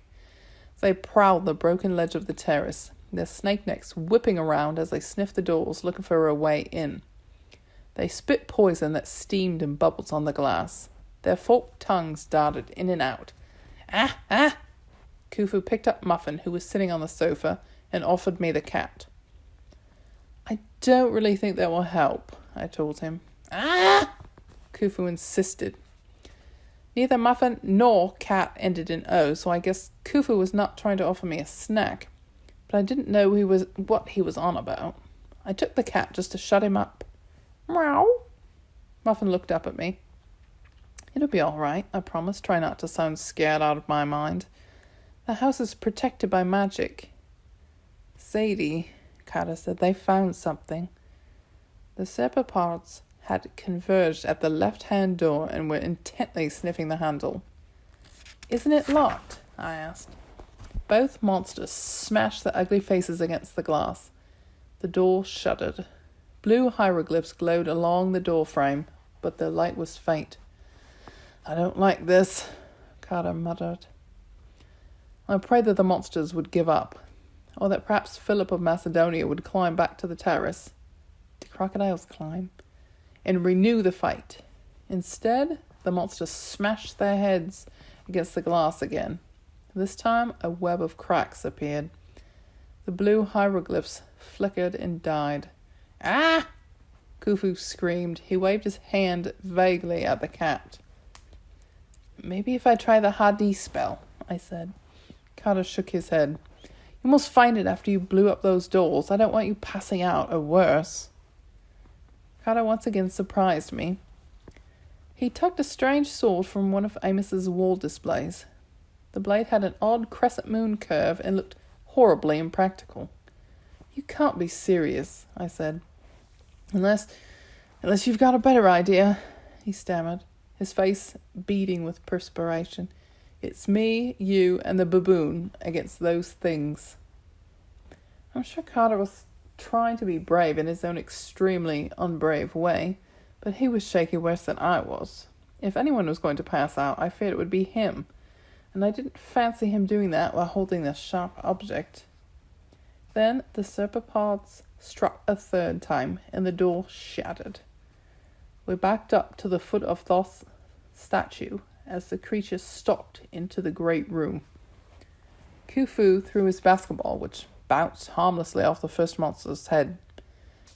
They prowled the broken ledge of the terrace, their snake necks whipping around as they sniffed the doors, looking for a way in. They spit poison that steamed and bubbled on the glass. Their forked tongues darted in and out. Ah, ah! Khufu picked up Muffin, who was sitting on the sofa, and offered me the cat. I don't really think that will help, I told him. Ah! Khufu insisted. Neither Muffin nor cat ended in O, so I guess Khufu was not trying to offer me a snack. But I didn't know what he was on about. I took the cat just to shut him up. Meow. Muffin looked up at me. It'll be all right, I promised, trying not to sound scared out of my mind. The house is protected by magic. Sadie, Carter said, they found something. The serpopods had converged at the left-hand door and were intently sniffing the handle. Isn't it locked? I asked. Both monsters smashed their ugly faces against the glass. The door shuddered. Blue hieroglyphs glowed along the door frame, but the light was faint. I don't like this, Carter muttered. I prayed that the monsters would give up, or that perhaps Philip of Macedonia would climb back to the terrace. Do crocodiles climb? And renew the fight. Instead, the monsters smashed their heads against the glass again. This time, a web of cracks appeared. The blue hieroglyphs flickered and died. Ah! Khufu screamed. He waved his hand vaguely at the cat. Maybe if I try the Hadi spell, I said. Carter shook his head. You must find it after you blew up those doors. I don't want you passing out, or worse. Carter once again surprised me. He tugged a strange sword from one of Amos's wall displays. The blade had an odd crescent moon curve and looked horribly impractical. You can't be serious, I said. Unless you've got a better idea, he stammered, his face beading with perspiration. It's me, you, and the baboon against those things. I'm sure Carter was trying to be brave in his own extremely unbrave way, but he was shaky worse than I was. If anyone was going to pass out, I feared it would be him, and I didn't fancy him doing that while holding this sharp object. Then the serpopods struck a third time, and the door shattered. We backed up to the foot of Thoth's statue as the creature stalked into the great room. Khufu threw his basketball, which bounced harmlessly off the first monster's head.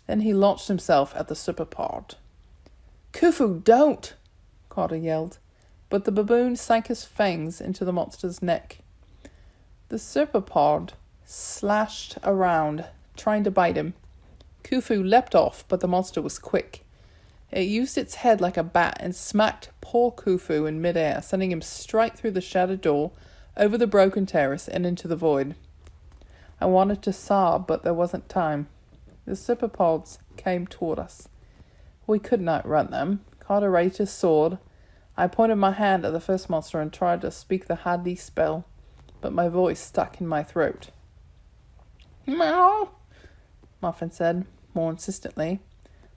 Then he launched himself at the serpopod. "Khufu, don't!" Carter yelled, but the baboon sank his fangs into the monster's neck. The serpapod slashed around, trying to bite him. Khufu leapt off, but the monster was quick. It used its head like a bat and smacked poor Khufu in midair, sending him straight through the shattered door, over the broken terrace, and into the void. I wanted to sob, but there wasn't time. The serpapods came toward us. We could outrun them. Carter raised his sword. I pointed my hand at the first monster and tried to speak the Hadi spell, but my voice stuck in my throat. "Meow," Muffin said, more insistently.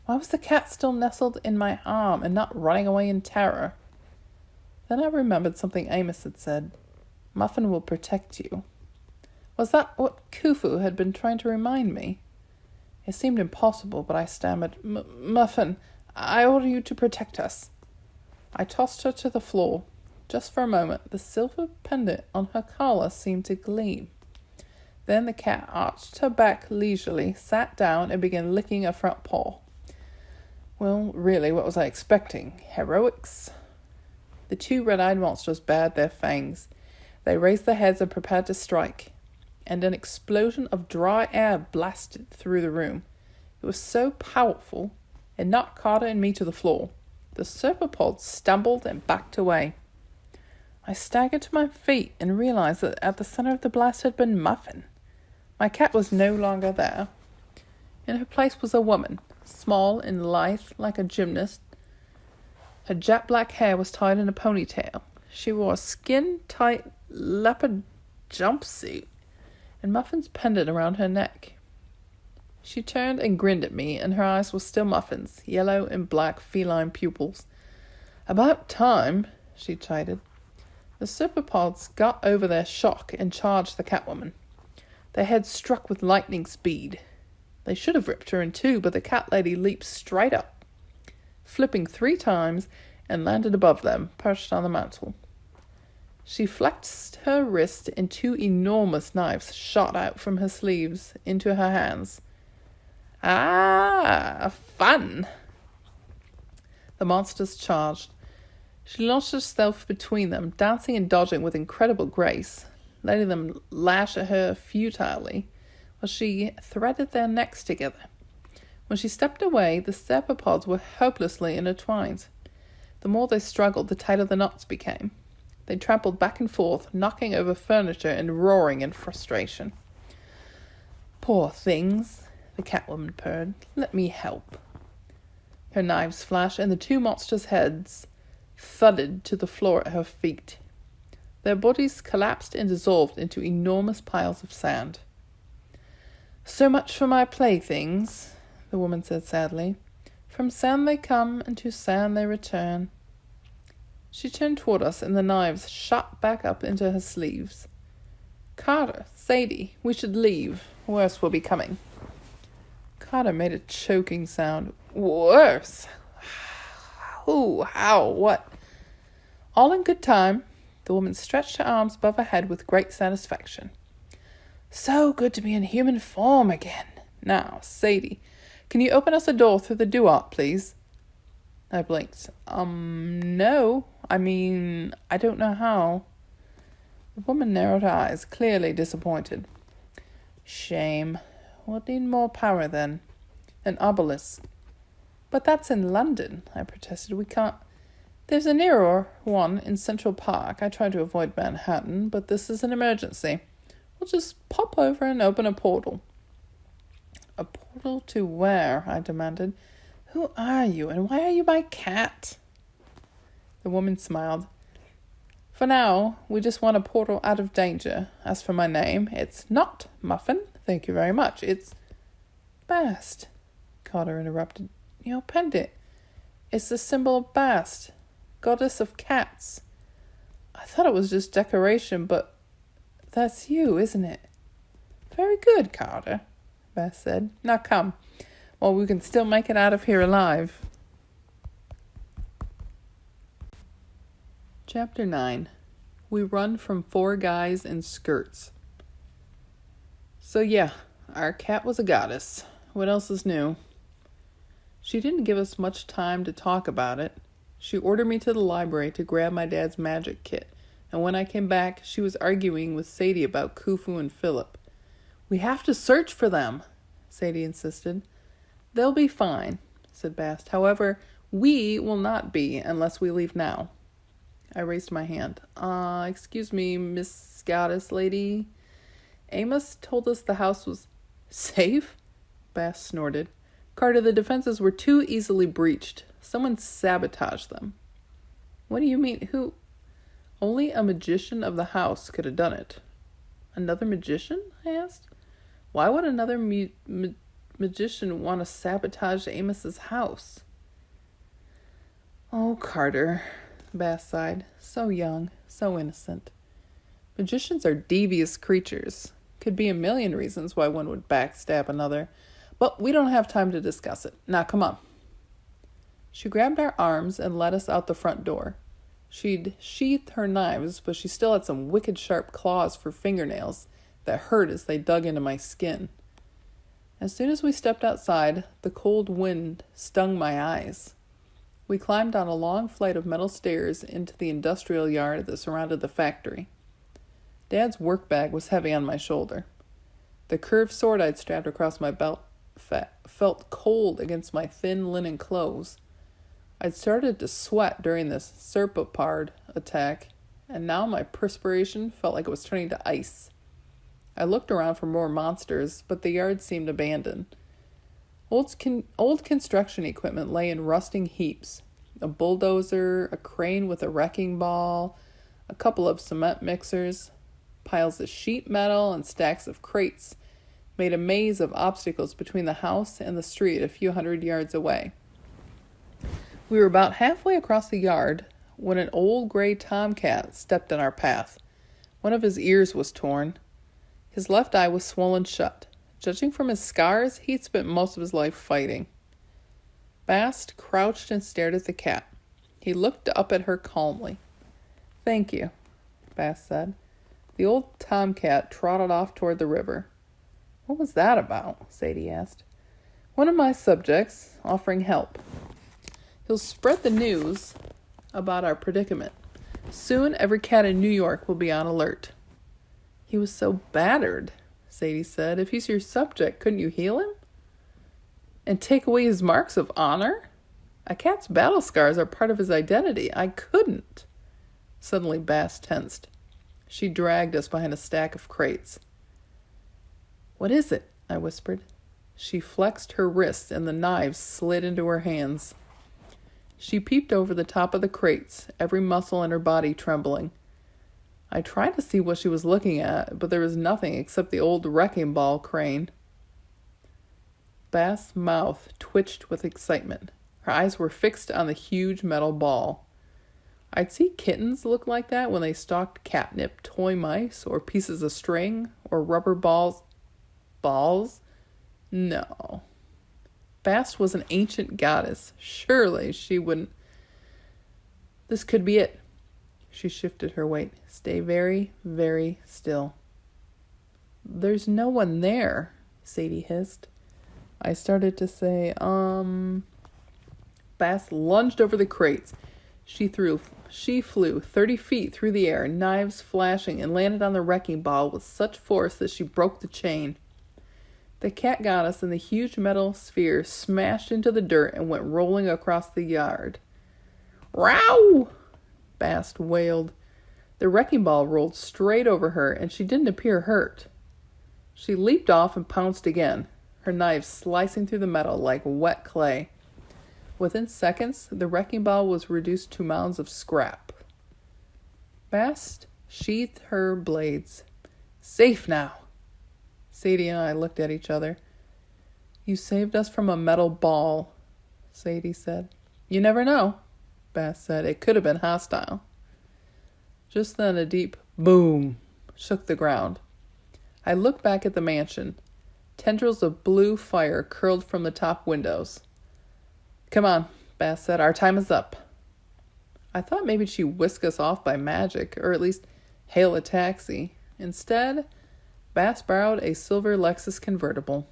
Why was the cat still nestled in my arm and not running away in terror? Then I remembered something Amos had said. Muffin will protect you. Was that what Khufu had been trying to remind me? It seemed impossible, but I stammered, "Muffin, I order you to protect us." I tossed her to the floor. Just for a moment, the silver pendant on her collar seemed to gleam. Then the cat arched her back leisurely, sat down, and began licking her front paw. Well, really, what was I expecting? Heroics? The two red-eyed monsters bared their fangs. They raised their heads and prepared to strike, and an explosion of dry air blasted through the room. It was so powerful, it knocked Carter and me to the floor. The serpapods stumbled and backed away. I staggered to my feet and realized that at the center of the blast had been Muffin. My cat was no longer there. In her place was a woman, small and lithe like a gymnast. Her jet black hair was tied in a ponytail. She wore a skin-tight leopard jumpsuit and Muffin's pendant around her neck. She turned and grinned at me, and her eyes were still Muffin's, yellow and black feline pupils. "About time," she chided. The serpapods got over their shock and charged the Catwoman. Their heads struck with lightning speed. They should have ripped her in two, but the cat lady leaped straight up, flipping 3 times, and landed above them, perched on the mantel. She flexed her wrist, and 2 enormous knives shot out from her sleeves into her hands. "Ah, fun!" The monsters charged. She launched herself between them, dancing and dodging with incredible grace, letting them lash at her futilely while she threaded their necks together. When she stepped away, the serpapods were hopelessly intertwined. The more they struggled, the tighter the knots became. They trampled back and forth, knocking over furniture and roaring in frustration. "Poor things," the Catwoman purred. "Let me help." Her knives flashed, and the 2 monsters' heads thudded to the floor at her feet. Their bodies collapsed and dissolved into enormous piles of sand. "So much for my playthings," the woman said sadly. "From sand they come, and to sand they return." She turned toward us, and the knives shot back up into her sleeves. "Carter, Sadie, we should leave. Worse will be coming." Carter made a choking sound. "Worse? Who? How? What?" "All in good time." The woman stretched her arms above her head with great satisfaction. "So good to be in human form again. Now, Sadie, can you open us a door through the doo-wop, please?" I blinked. No. I don't know how." The woman narrowed her eyes, clearly disappointed. "Shame. We'll need more power then. An obelisk." "But that's in London," I protested. "We can't." "There's a nearer one in Central Park. I try to avoid Manhattan, but this is an emergency. We'll just pop over and open a portal." "A portal to where?" I demanded. "Who are you, and why are you my cat?" The woman smiled. "For now, we just want a portal out of danger. As for my name, it's not Muffin. Thank you very much. It's Bast," Carter interrupted. "Your pendant. It's the symbol of Bast, goddess of cats. I thought it was just decoration, but that's you, isn't it?" "Very good, Carter," Bast said. "Now come, while we can still make it out of here alive." Chapter 9. We run from 4 guys in skirts. So yeah, our cat was a goddess. What else is new? She didn't give us much time to talk about it. She ordered me to the library to grab my dad's magic kit, and when I came back, she was arguing with Sadie about Khufu and Philip. "We have to search for them," Sadie insisted. "They'll be fine," said Bast. "However, we will not be unless we leave now." I raised my hand. Excuse me, Miss Goddess Lady. Amos told us the house was safe?" Bast snorted. "Carter, the defenses were too easily breached. Someone sabotaged them." "What do you mean? Who?" "Only a magician of the house could have done it." "Another magician?" I asked. "Why would another magician want to sabotage Amos's house?" "Oh, Carter," Bast sighed. "So young, so innocent. Magicians are devious creatures. Could be a million reasons why one would backstab another. But we don't have time to discuss it. Now, come on." She grabbed our arms and led us out the front door. She'd sheathed her knives, but she still had some wicked sharp claws for fingernails that hurt as they dug into my skin. As soon as we stepped outside, the cold wind stung my eyes. We climbed down a long flight of metal stairs into the industrial yard that surrounded the factory. Dad's work bag was heavy on my shoulder. The curved sword I'd strapped across my belt felt cold against my thin linen clothes. I'd started to sweat during this Serpapard attack, and now my perspiration felt like it was turning to ice. I looked around for more monsters, but the yard seemed abandoned. Old construction equipment lay in rusting heaps. A bulldozer, a crane with a wrecking ball, a couple of cement mixers, piles of sheet metal and stacks of crates made a maze of obstacles between the house and the street a few hundred yards away. We were about halfway across the yard when an old gray tomcat stepped in our path. One of his ears was torn. His left eye was swollen shut. Judging from his scars, he'd spent most of his life fighting. Bast crouched and stared at the cat. He looked up at her calmly. "Thank you," Bast said. The old tomcat trotted off toward the river. "What was that about?" Sadie asked. "One of my subjects, offering help. He'll spread the news about our predicament. Soon every cat in New York will be on alert." "He was so battered," Sadie said. "If he's your subject, couldn't you heal him? And take away his marks of honor? A cat's battle scars are part of his identity. I couldn't." Suddenly Bast tensed. She dragged us behind a stack of crates. "What is it?" I whispered. She flexed her wrists and the knives slid into her hands. She peeped over the top of the crates, every muscle in her body trembling. I tried to see what she was looking at, but there was nothing except the old wrecking ball crane. Bast's mouth twitched with excitement. Her eyes were fixed on the huge metal ball. I'd see kittens look like that when they stalked catnip toy mice or pieces of string or rubber balls. Balls? No. Bast was an ancient goddess. Surely she wouldn't. This could be it. She shifted her weight. "Stay very, very still." "There's no one there," Sadie hissed. I started to say, Bast lunged over the crates. She flew 30 feet through the air, knives flashing, and landed on the wrecking ball with such force that she broke the chain. The cat goddess and the huge metal sphere smashed into the dirt and went rolling across the yard. "Row!" Bast wailed. The wrecking ball rolled straight over her, and she didn't appear hurt. She leaped off and pounced again, her knives slicing through the metal like wet clay. Within seconds, the wrecking ball was reduced to mounds of scrap. Bast sheathed her blades. "Safe now." Sadie and I looked at each other. "You saved us from a metal ball," Sadie said. "You never know," Bast said. "It could have been hostile." Just then a deep boom shook the ground. I looked back at the mansion. Tendrils of blue fire curled from the top windows. "Come on," Bast said. "Our time is up." I thought maybe she'd whisk us off by magic, or at least hail a taxi. Instead, Bast borrowed a silver Lexus convertible.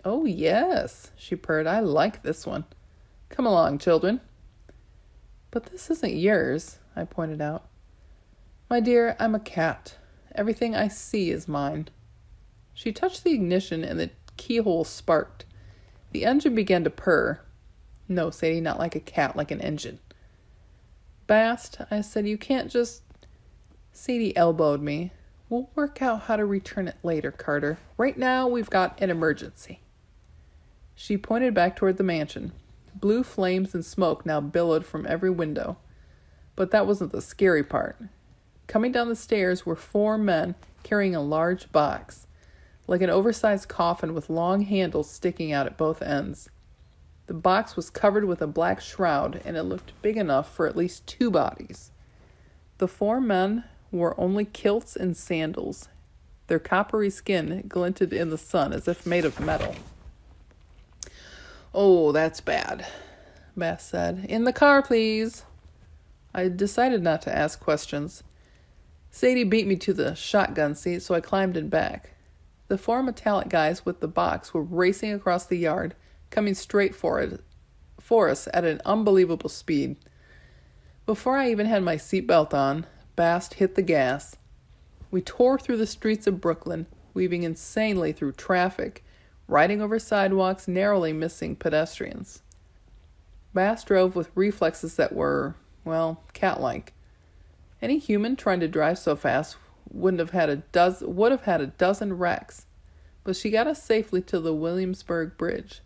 Oh, yes, she purred. I like this one. Come along, children. But this isn't yours, I pointed out. My dear, I'm a cat. Everything I see is mine. She touched the ignition and the keyhole sparked. The engine began to purr. No, Sadie, not like a cat, like an engine. Bast, I said, you can't just... Sadie elbowed me. We'll work out how to return it later, Carter. Right now, we've got an emergency. She pointed back toward the mansion. Blue flames and smoke now billowed from every window. But that wasn't the scary part. Coming down the stairs were 4 men carrying a large box, like an oversized coffin with long handles sticking out at both ends. The box was covered with a black shroud, and it looked big enough for at least 2 bodies. The 4 men wore only kilts and sandals. Their coppery skin glinted in the sun as if made of metal. Oh, that's bad, Bast said. In the car, please. I decided not to ask questions. Sadie beat me to the shotgun seat, so I climbed in back. The 4 metallic guys with the box were racing across the yard, coming straight for us at an unbelievable speed. Before I even had my seatbelt on, Bast hit the gas. We tore through the streets of Brooklyn, weaving insanely through traffic, riding over sidewalks, narrowly missing pedestrians. Bast drove with reflexes that were, well, cat-like. Any human trying to drive so fast would have had a dozen wrecks, but she got us safely to the Williamsburg Bridge.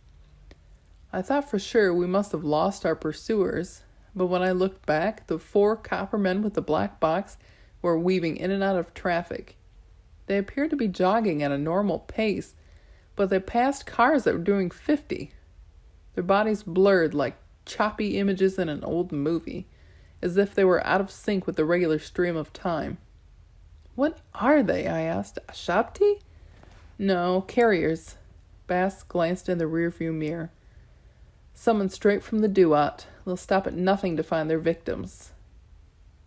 I thought for sure we must have lost our pursuers, but when I looked back, the 4 copper men with the black box were weaving in and out of traffic. They appeared to be jogging at a normal pace, but they passed cars that were doing 50. Their bodies blurred like choppy images in an old movie, as if they were out of sync with the regular stream of time. What are they? I asked. Ashabti? No, carriers. Bast glanced in the rearview mirror. Summoned straight from the Duat. They'll stop at nothing to find their victims.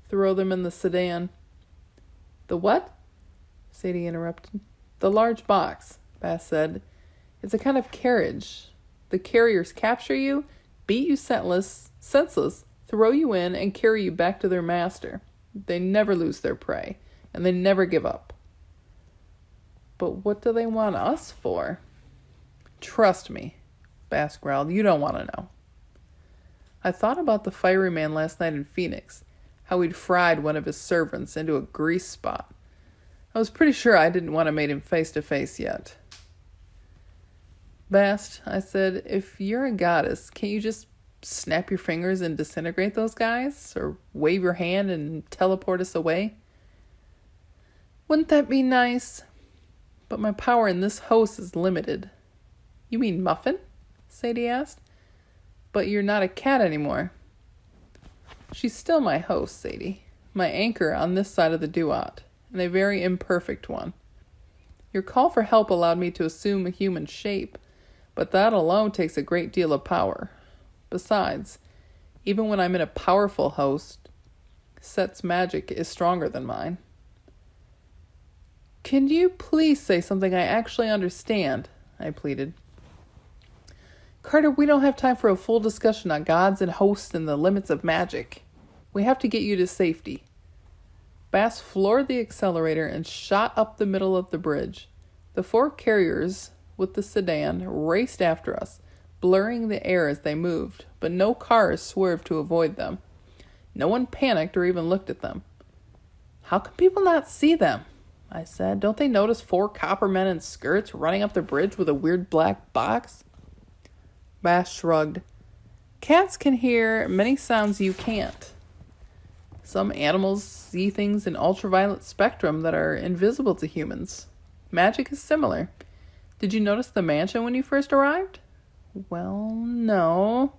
Throw them in the sedan. The what? Sadie interrupted. The large box, Bast said. It's a kind of carriage. The carriers capture you, beat you senseless, throw you in, and carry you back to their master. They never lose their prey, and they never give up. But what do they want us for? Trust me, Bast growled. You don't want to know. I thought about the fiery man last night in Phoenix, how he'd fried one of his servants into a grease spot. I was pretty sure I didn't want to meet him face to face yet. Bast, I said, if you're a goddess, can't you just snap your fingers and disintegrate those guys? Or wave your hand and teleport us away? Wouldn't that be nice? But my power in this house is limited. You mean Muffin? Sadie asked. But you're not a cat anymore. She's still my host, Sadie. My anchor on this side of the Duat, and a very imperfect one. Your call for help allowed me to assume a human shape, but that alone takes a great deal of power. Besides, even when I'm in a powerful host, Set's magic is stronger than mine. Can you please say something I actually understand? I pleaded. Carter, we don't have time for a full discussion on gods and hosts and the limits of magic. We have to get you to safety. Bast floored the accelerator and shot up the middle of the bridge. The 4 carriers with the sedan raced after us, blurring the air as they moved, but no cars swerved to avoid them. No one panicked or even looked at them. How can people not see them? I said. Don't they notice 4 copper men in skirts running up the bridge with a weird black box? Bast shrugged. Cats can hear many sounds you can't. Some animals see things in ultraviolet spectrum that are invisible to humans. Magic is similar. Did you notice the mansion when you first arrived? Well, no.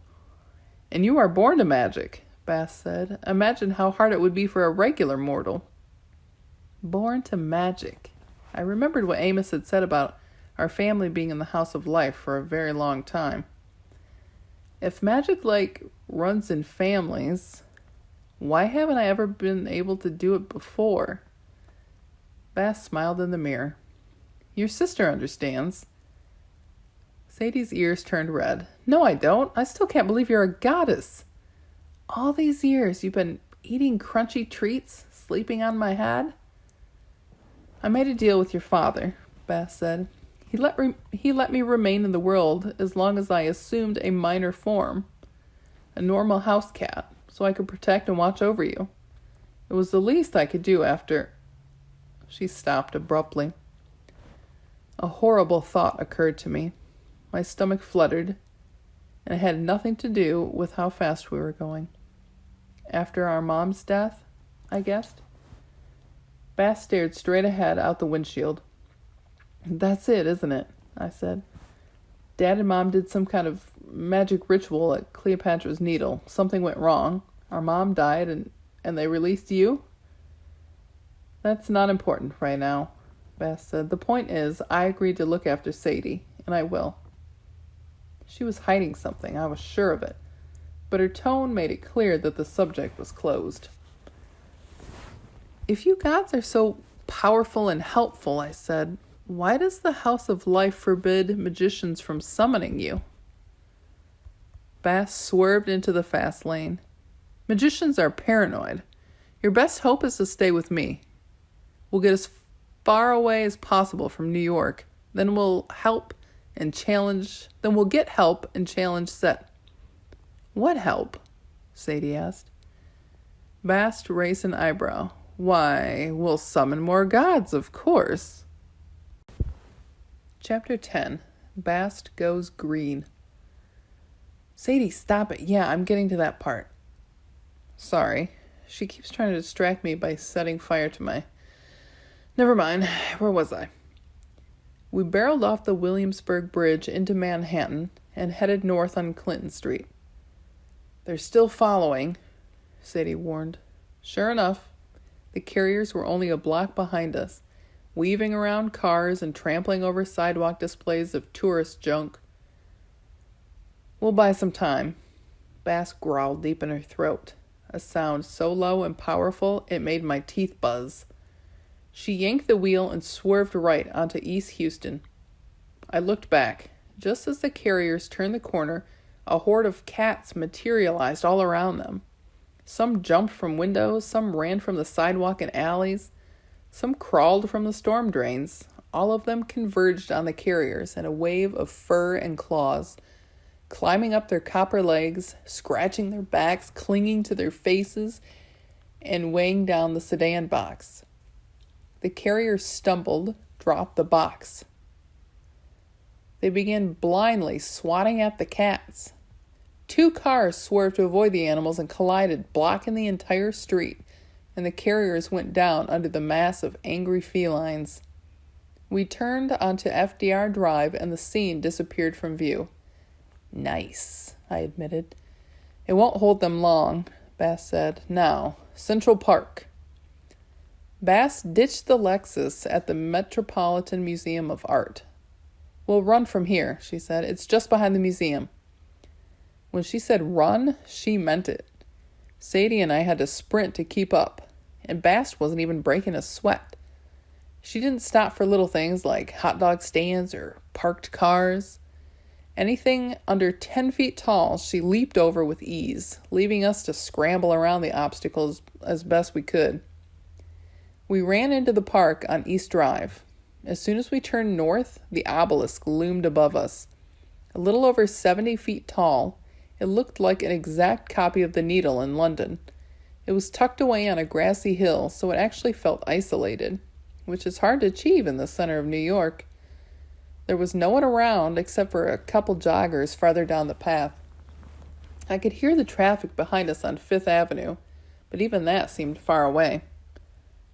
And you are born to magic, Bast said. Imagine how hard it would be for a regular mortal. Born to magic. I remembered what Amos had said about our family being in the house of life for a very long time. If magic, runs in families, why haven't I ever been able to do it before? Bast smiled in the mirror. Your sister understands. Sadie's ears turned red. No, I don't. I still can't believe you're a goddess. All these years you've been eating crunchy treats, sleeping on my head? I made a deal with your father, Bast said. He let me remain in the world as long as I assumed a minor form, a normal house cat, so I could protect and watch over you. It was the least I could do after... She stopped abruptly. A horrible thought occurred to me. My stomach fluttered, and it had nothing to do with how fast we were going. After our mom's death, I guessed. Bast stared straight ahead out the windshield. That's it, isn't it? I said. Dad and Mom did some kind of magic ritual at Cleopatra's Needle. Something went wrong. Our mom died and they released you? That's not important right now, Bast said. The point is, I agreed to look after Sadie, and I will. She was hiding something, I was sure of it, but her tone made it clear that the subject was closed. If you gods are so powerful and helpful, I said, why does the House of Life forbid magicians from summoning you? Bast swerved into the fast lane. Magicians are paranoid. Your best hope is to stay with me. We'll get as far away as possible from New York. Then we'll get help and challenge Set. What help? Sadie asked. Bast raised an eyebrow. Why, we'll summon more gods, of course. Chapter 10. Bast Goes Green. Sadie, stop it. Yeah, I'm getting to that part. Sorry. She keeps trying to distract me by setting fire to my... Never mind. Where was I? We barreled off the Williamsburg Bridge into Manhattan and headed north on Clinton Street. They're still following, Sadie warned. Sure enough, the carriers were only a block behind us, weaving around cars and trampling over sidewalk displays of tourist junk. We'll buy some time, Bast growled deep in her throat, a sound so low and powerful it made my teeth buzz. She yanked the wheel and swerved right onto East Houston. I looked back. Just as the carriers turned the corner, a horde of cats materialized all around them. Some jumped from windows, some ran from the sidewalk and alleys, some crawled from the storm drains. All of them converged on the carriers in a wave of fur and claws, climbing up their copper legs, scratching their backs, clinging to their faces, and weighing down the sedan box. The carriers stumbled, dropped the box. They began blindly swatting at the cats. 2 cars swerved to avoid the animals and collided, blocking the entire street, and the carriers went down under the mass of angry felines. We turned onto FDR Drive and the scene disappeared from view. Nice, I admitted. It won't hold them long, Bast said. Now, Central Park. Bast ditched the Lexus at the Metropolitan Museum of Art. We'll run from here, she said. It's just behind the museum. When she said run, she meant it. Sadie and I had to sprint to keep up, and Bast wasn't even breaking a sweat. She didn't stop for little things like hot dog stands or parked cars. Anything under 10 feet tall, she leaped over with ease, leaving us to scramble around the obstacles as best we could. We ran into the park on East Drive. As soon as we turned north, the obelisk loomed above us. A little over 70 feet tall, it looked like an exact copy of the Needle in London. It was tucked away on a grassy hill, so it actually felt isolated, which is hard to achieve in the center of New York. There was no one around except for a couple joggers farther down the path. I could hear the traffic behind us on Fifth Avenue, but even that seemed far away.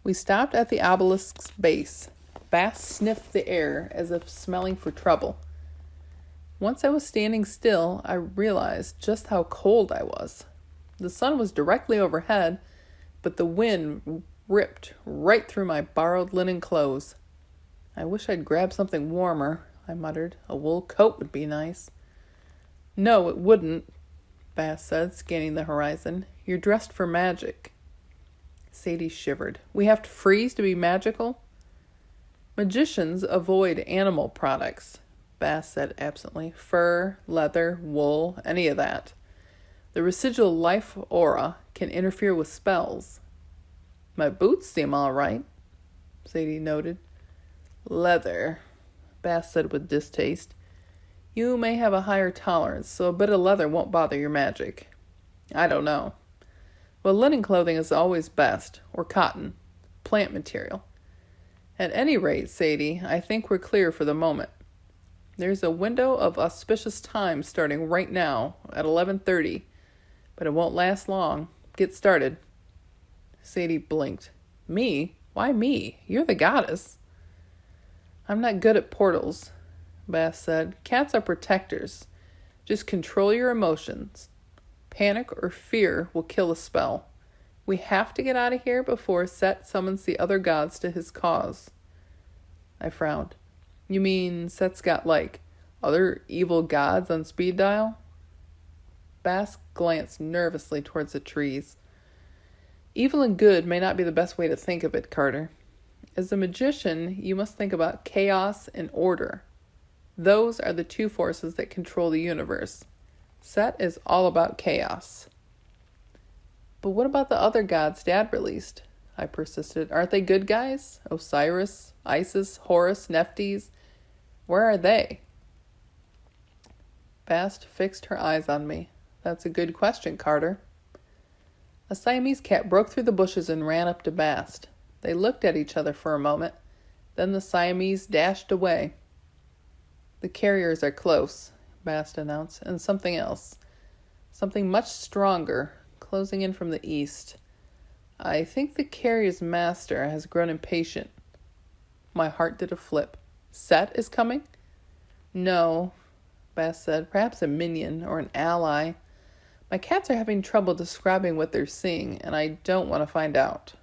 We stopped at the obelisk's base. Bast sniffed the air as if smelling for trouble. Once I was standing still, I realized just how cold I was. The sun was directly overhead, but the wind ripped right through my borrowed linen clothes. I wish I'd grabbed something warmer, I muttered. A wool coat would be nice. No, it wouldn't, Bast said, scanning the horizon. You're dressed for magic. Sadie shivered. We have to freeze to be magical? Magicians avoid animal products, Bast said absently. Fur, leather, wool, any of that. The residual life aura can interfere with spells. My boots seem all right, Sadie noted. Leather, Bast said with distaste. You may have a higher tolerance, so a bit of leather won't bother your magic. I don't know. Well, linen clothing is always best, or cotton, plant material. At any rate, Sadie, I think we're clear for the moment. There's a window of auspicious time starting right now at 11:30, but it won't last long. Get started. Sadie blinked. Me? Why me? You're the goddess. I'm not good at portals, Bast said. Cats are protectors. Just control your emotions. Panic or fear will kill a spell. We have to get out of here before Set summons the other gods to his cause. I frowned. You mean Set's got, other evil gods on speed dial? Bast glanced nervously towards the trees. Evil and good may not be the best way to think of it, Carter. As a magician, you must think about chaos and order. Those are the two forces that control the universe. Set is all about chaos. But what about the other gods Dad released? I persisted. Aren't they good guys? Osiris, Isis, Horus, Nephthys? Where are they? Bast fixed her eyes on me. That's a good question, Carter. A Siamese cat broke through the bushes and ran up to Bast. They looked at each other for a moment. Then the Siamese dashed away. The carriers are close, Bast announced, and something else. Something much stronger, closing in from the east. I think the carrier's master has grown impatient. My heart did a flip. Set is coming? No, Bast said. Perhaps a minion or an ally. My cats are having trouble describing what they're seeing, and I don't want to find out.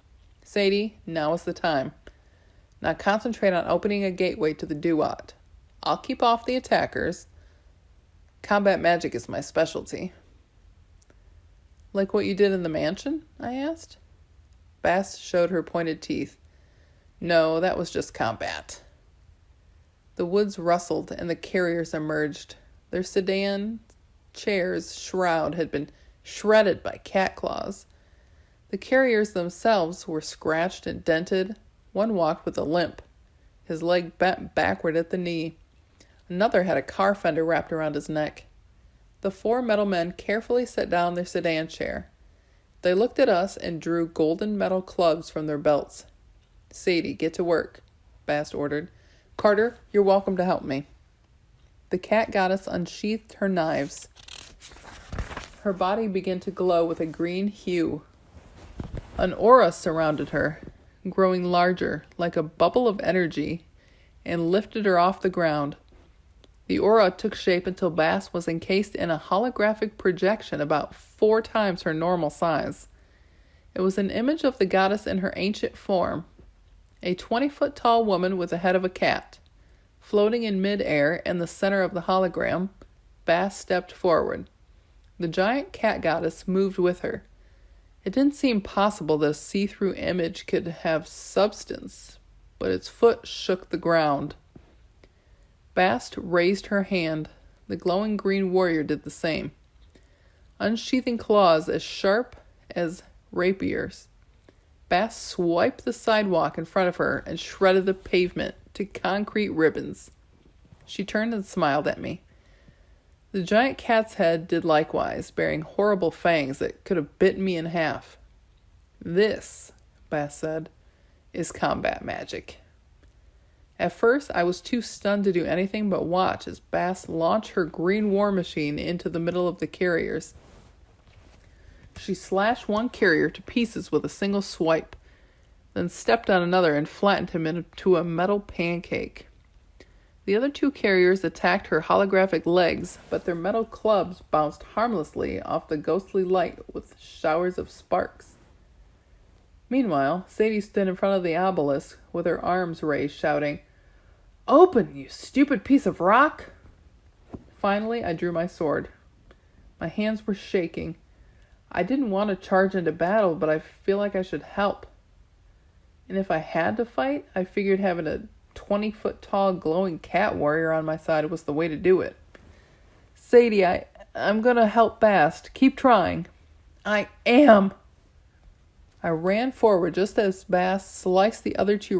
Sadie, now is the time. Now concentrate on opening a gateway to the Duat. I'll keep off the attackers. Combat magic is my specialty. Like what you did in the mansion? I asked. Bast showed her pointed teeth. No, that was just combat. The woods rustled and the carriers emerged. Their sedan chair's shroud had been shredded by cat claws. The carriers themselves were scratched and dented. One walked with a limp, his leg bent backward at the knee. Another had a car fender wrapped around his neck. The four metal men carefully set down their sedan chair. They looked at us and drew golden metal clubs from their belts. Sadie, get to work, Bast ordered. Carter, you're welcome to help me. The cat goddess unsheathed her knives. Her body began to glow with a green hue. An aura surrounded her, growing larger, like a bubble of energy, and lifted her off the ground. The aura took shape until Bast was encased in a holographic projection about 4 times her normal size. It was an image of the goddess in her ancient form, a 20-foot-tall woman with the head of a cat. Floating in mid-air in the center of the hologram, Bast stepped forward. The giant cat goddess moved with her. It didn't seem possible that a see-through image could have substance, but its foot shook the ground. Bast raised her hand. The glowing green warrior did the same, unsheathing claws as sharp as rapiers. Bast swiped the sidewalk in front of her and shredded the pavement to concrete ribbons. She turned and smiled at me. The giant cat's head did likewise, bearing horrible fangs that could have bitten me in half. This, Bast said, is combat magic. At first, I was too stunned to do anything but watch as Bast launched her green war machine into the middle of the carriers. She slashed one carrier to pieces with a single swipe, then stepped on another and flattened him into a metal pancake. The other 2 carriers attacked her holographic legs, but their metal clubs bounced harmlessly off the ghostly light with showers of sparks. Meanwhile, Sadie stood in front of the obelisk with her arms raised, shouting, "Open, you stupid piece of rock!" Finally, I drew my sword. My hands were shaking. I didn't want to charge into battle, but I feel like I should help. And if I had to fight, I figured having a 20-foot-tall glowing cat warrior on my side was the way to do it. Sadie, I'm gonna help Bast. Keep trying. I am. I ran forward just as Bast sliced the other two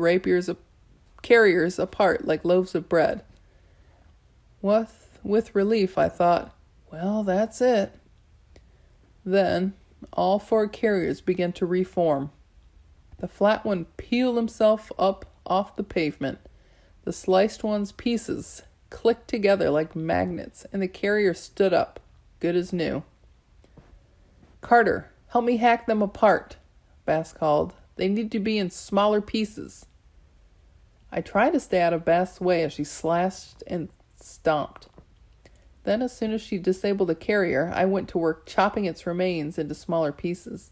carriers apart like loaves of bread. With relief, I thought, well, that's it. Then, all 4 carriers began to reform. The flat one peeled himself up off the pavement. The sliced one's pieces clicked together like magnets, and the carrier stood up, good as new. Carter, help me hack them apart, Bast called. They need to be in smaller pieces. I tried to stay out of Bast's way as she slashed and stomped. Then, as soon as she disabled the carrier, I went to work chopping its remains into smaller pieces.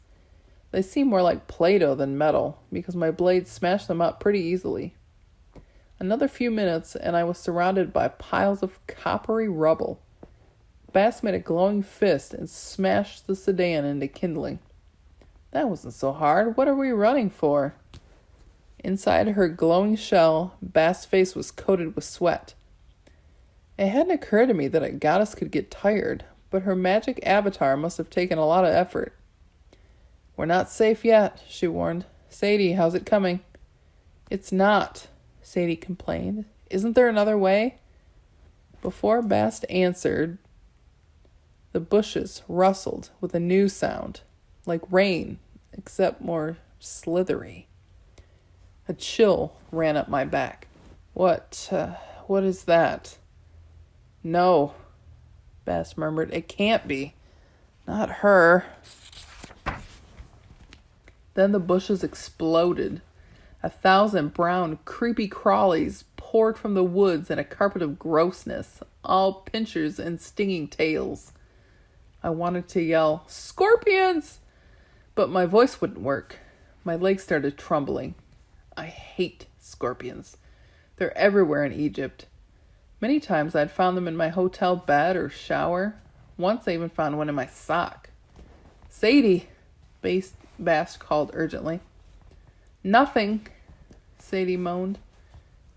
They seemed more like Play-Doh than metal, because my blades smashed them up pretty easily. Another few minutes, and I was surrounded by piles of coppery rubble. Bast made a glowing fist and smashed the sedan into kindling. That wasn't so hard. What are we running for? Inside her glowing shell, Bast's face was coated with sweat. It hadn't occurred to me that a goddess could get tired, but her magic avatar must have taken a lot of effort. We're not safe yet, she warned. Sadie, how's it coming? It's not, Sadie complained. Isn't there another way? Before Bast answered, the bushes rustled with a new sound, like rain, except more slithery. A chill ran up my back. What is that? No, Bast murmured. It can't be. Not her. Then the bushes exploded. 1,000 brown, creepy crawlies poured from the woods in a carpet of grossness, all pinchers and stinging tails. I wanted to yell, "Scorpions!" but my voice wouldn't work. My legs started trembling. I hate scorpions. They're everywhere in Egypt. Many times I'd found them in my hotel bed or shower. Once I even found one in my sock. Sadie, Bast called urgently. Nothing, Sadie moaned.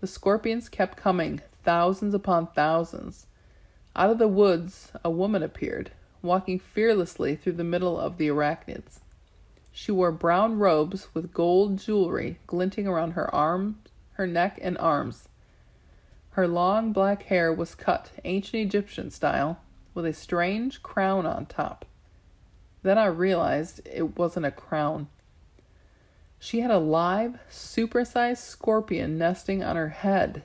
The scorpions kept coming, thousands upon thousands. Out of the woods, a woman appeared, walking fearlessly through the middle of the arachnids. She wore brown robes with gold jewelry glinting around her arms, her neck and arms. Her long black hair was cut ancient Egyptian style, with a strange crown on top. Then I realized it wasn't a crown. She had a live, supersized scorpion nesting on her head.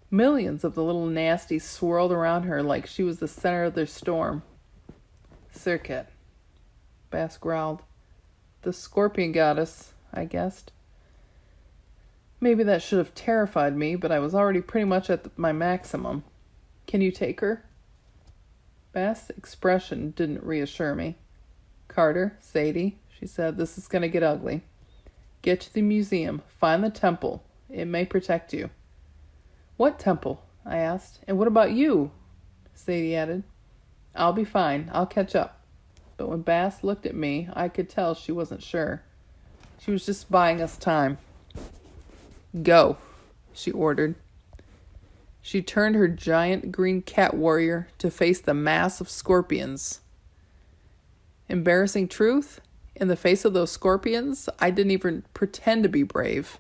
Millions of the little nasties swirled around her like she was the center of their storm. Serket, Bast growled. The scorpion goddess, I guessed. Maybe that should have terrified me, but I was already pretty much at my maximum. Can you take her? Bast's expression didn't reassure me. Carter, Sadie, she said, this is going to get ugly. Get to the museum. Find the temple. It may protect you. What temple? I asked. And what about you? Sadie added. I'll be fine. I'll catch up. But when Bast looked at me, I could tell she wasn't sure. She was just buying us time. Go, she ordered. She turned her giant green cat warrior to face the mass of scorpions. Embarrassing truth? In the face of those scorpions, I didn't even pretend to be brave.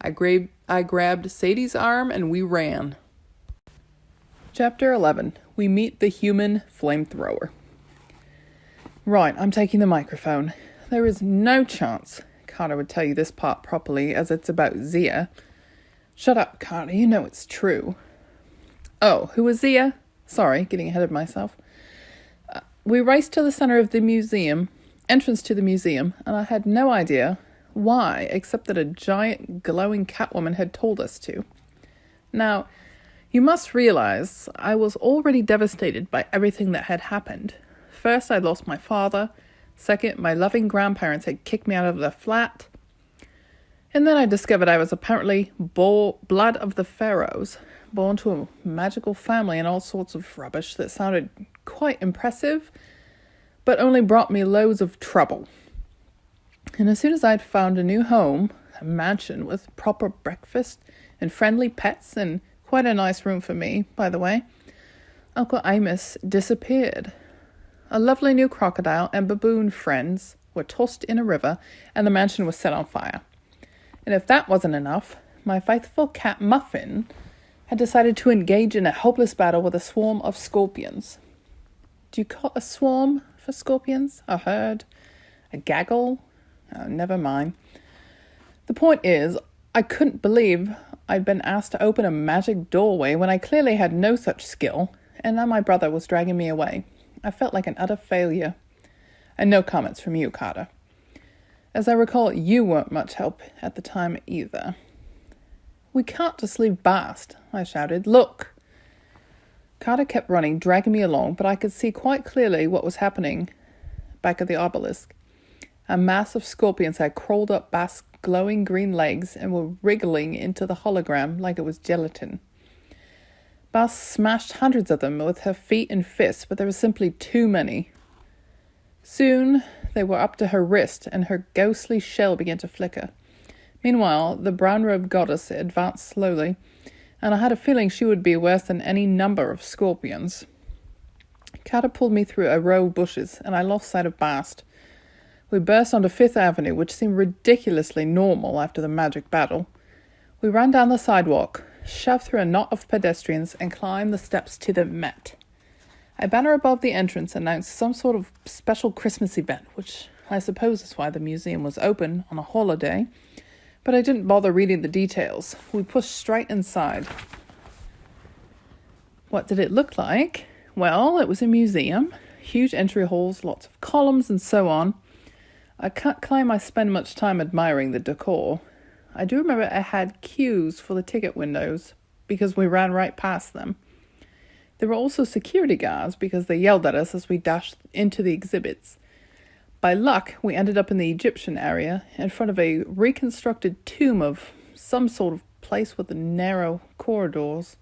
I grabbed Sadie's arm and we ran. Chapter 11. We meet the human flamethrower. Right, I'm taking the microphone. There is no chance Carter would tell you this part properly, as it's about Zia. Shut up, Carter, you know it's true. Oh, who was Zia? Sorry, getting ahead of myself. We raced to the center of the entrance to the museum, and I had no idea why, except that a giant glowing catwoman had told us to. Now, you must realize I was already devastated by everything that had happened. First, I lost my father. Second, my loving grandparents had kicked me out of their flat. And then I discovered I was apparently blood of the pharaohs, born to a magical family and all sorts of rubbish that sounded quite impressive, but only brought me loads of trouble. And as soon as I'd found a new home, a mansion with proper breakfast and friendly pets and quite a nice room for me, by the way, Uncle Amos disappeared. A lovely new crocodile and baboon friends were tossed in a river, and the mansion was set on fire. And if that wasn't enough, my faithful cat Muffin had decided to engage in a hopeless battle with a swarm of scorpions. Do you call a swarm for scorpions? A herd? A gaggle? Oh, never mind. The point is, I couldn't believe I'd been asked to open a magic doorway when I clearly had no such skill, and now my brother was dragging me away. I felt like an utter failure. And no comments from you, Carter. As I recall, you weren't much help at the time either. We can't just leave Bast, I shouted. Look! Carter kept running, dragging me along, but I could see quite clearly what was happening back at the obelisk. A mass of scorpions had crawled up Bast's glowing green legs and were wriggling into the hologram like it was gelatin. Bast smashed hundreds of them with her feet and fists, but there were simply too many. Soon they were up to her wrist, and her ghostly shell began to flicker. Meanwhile, the brown-robed goddess advanced slowly, and I had a feeling she would be worse than any number of scorpions. Carter pulled me through a row of bushes, and I lost sight of Bast. We burst onto Fifth Avenue, which seemed ridiculously normal after the magic battle. We ran down the sidewalk, shoved through a knot of pedestrians, and climbed the steps to the Met. A banner above the entrance announced some sort of special Christmas event, which I suppose is why the museum was open on a holiday, but I didn't bother reading the details. We pushed straight inside. What did it look like? Well, it was a museum, huge entry halls, lots of columns, and so on. I can't claim I spend much time admiring the decor. I do remember it had queues for the ticket windows because we ran right past them. There were also security guards because they yelled at us as we dashed into the exhibits. By luck, we ended up in the Egyptian area in front of a reconstructed tomb of some sort of place with the narrow corridors.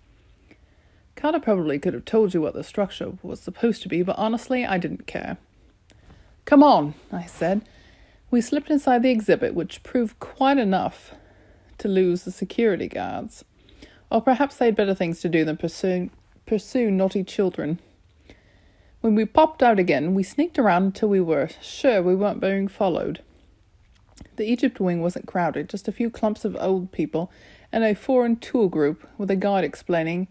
Carter probably could have told you what the structure was supposed to be, but honestly, I didn't care. Come on, I said. We slipped inside the exhibit, which proved quite enough to lose the security guards. Or perhaps they had better things to do than pursue naughty children. When we popped out again, we sneaked around until we were sure we weren't being followed. The Egypt wing wasn't crowded, just a few clumps of old people and a foreign tour group with a guide explaining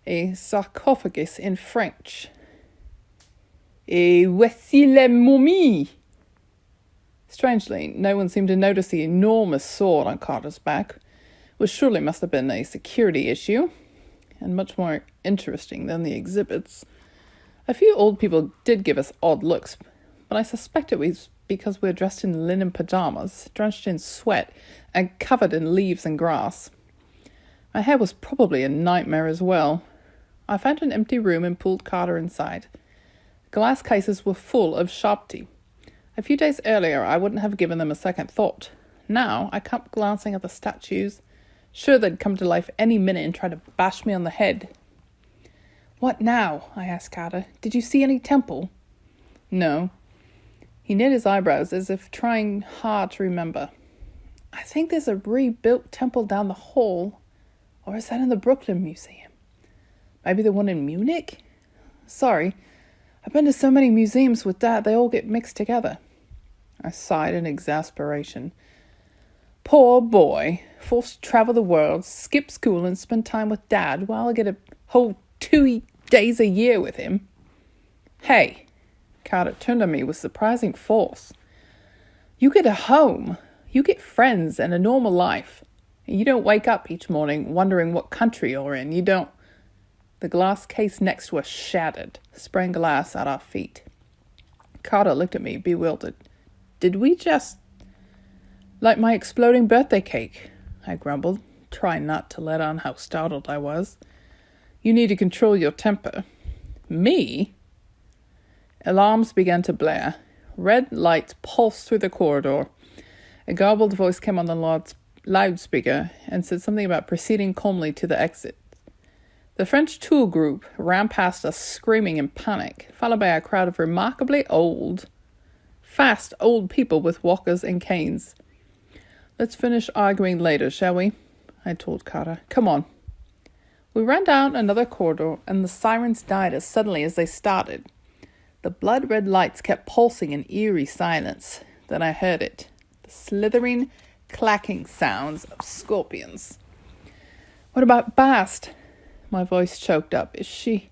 a sarcophagus in French. Et voici la momie! Strangely, no one seemed to notice the enormous sword on Carter's back, which surely must have been a security issue, and much more interesting than the exhibits. A few old people did give us odd looks, but I suspect it was because we were dressed in linen pajamas, drenched in sweat, and covered in leaves and grass. My hair was probably a nightmare as well. I found an empty room and pulled Carter inside. Glass cases were full of sharp tea. A few days earlier, I wouldn't have given them a second thought. Now, I kept glancing at the statues, sure they'd come to life any minute and try to bash me on the head. What now? I asked Carter. Did you see any temple? No. He knit his eyebrows as if trying hard to remember. I think there's a rebuilt temple down the hall. Or is that in the Brooklyn Museum? Maybe the one in Munich? Sorry. I've been to so many museums with Dad, they all get mixed together. I sighed in exasperation. Poor boy, forced to travel the world, skip school and spend time with Dad while I get a whole 2 days a year with him. Hey, Carter turned on me with surprising force. You get a home, you get friends and a normal life. You don't wake up each morning wondering what country you're in. You don't. The glass case next to us shattered, spraying glass at our feet. Carter looked at me, bewildered. Did we just... Like my exploding birthday cake, I grumbled, trying not to let on how startled I was. You need to control your temper. Me? Alarms began to blare. Red lights pulsed through the corridor. A garbled voice came on the loudspeaker and said something about proceeding calmly to the exit. The French tour group ran past us screaming in panic, followed by a crowd of remarkably fast old people with walkers and canes. Let's finish arguing later, shall we? I told Carter. Come on. We ran down another corridor, and the sirens died as suddenly as they started. The blood-red lights kept pulsing in eerie silence. Then I heard it. The slithering, clacking sounds of scorpions. What about Bast? My voice choked up. Is she...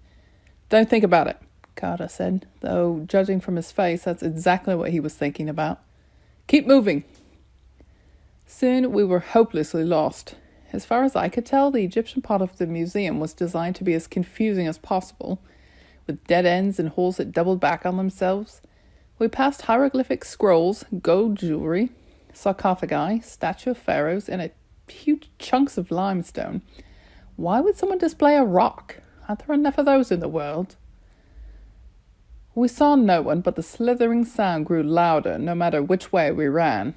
Don't think about it, Carter said, though, judging from his face, that's exactly what he was thinking about. Keep moving. Soon we were hopelessly lost. As far as I could tell, the Egyptian part of the museum was designed to be as confusing as possible, with dead ends and halls that doubled back on themselves. We passed hieroglyphic scrolls, gold jewelry, sarcophagi, statue of pharaohs, and huge chunks of limestone. Why would someone display a rock? Aren't there enough of those in the world? We saw no one, but the slithering sound grew louder no matter which way we ran.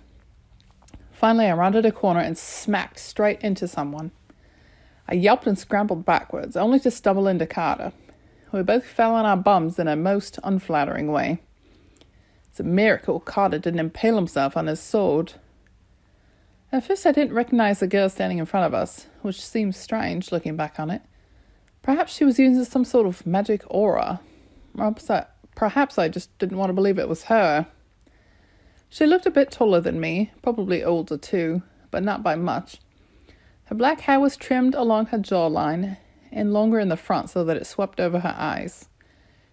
Finally, I rounded a corner and smacked straight into someone. I yelped and scrambled backwards, only to stumble into Carter. We both fell on our bums in a most unflattering way. It's a miracle Carter didn't impale himself on his sword. At first I didn't recognize the girl standing in front of us, which seems strange looking back on it. Perhaps she was using some sort of magic aura. Perhaps I just didn't want to believe it was her. She looked a bit taller than me, probably older too, but not by much. Her black hair was trimmed along her jawline and longer in the front so that it swept over her eyes.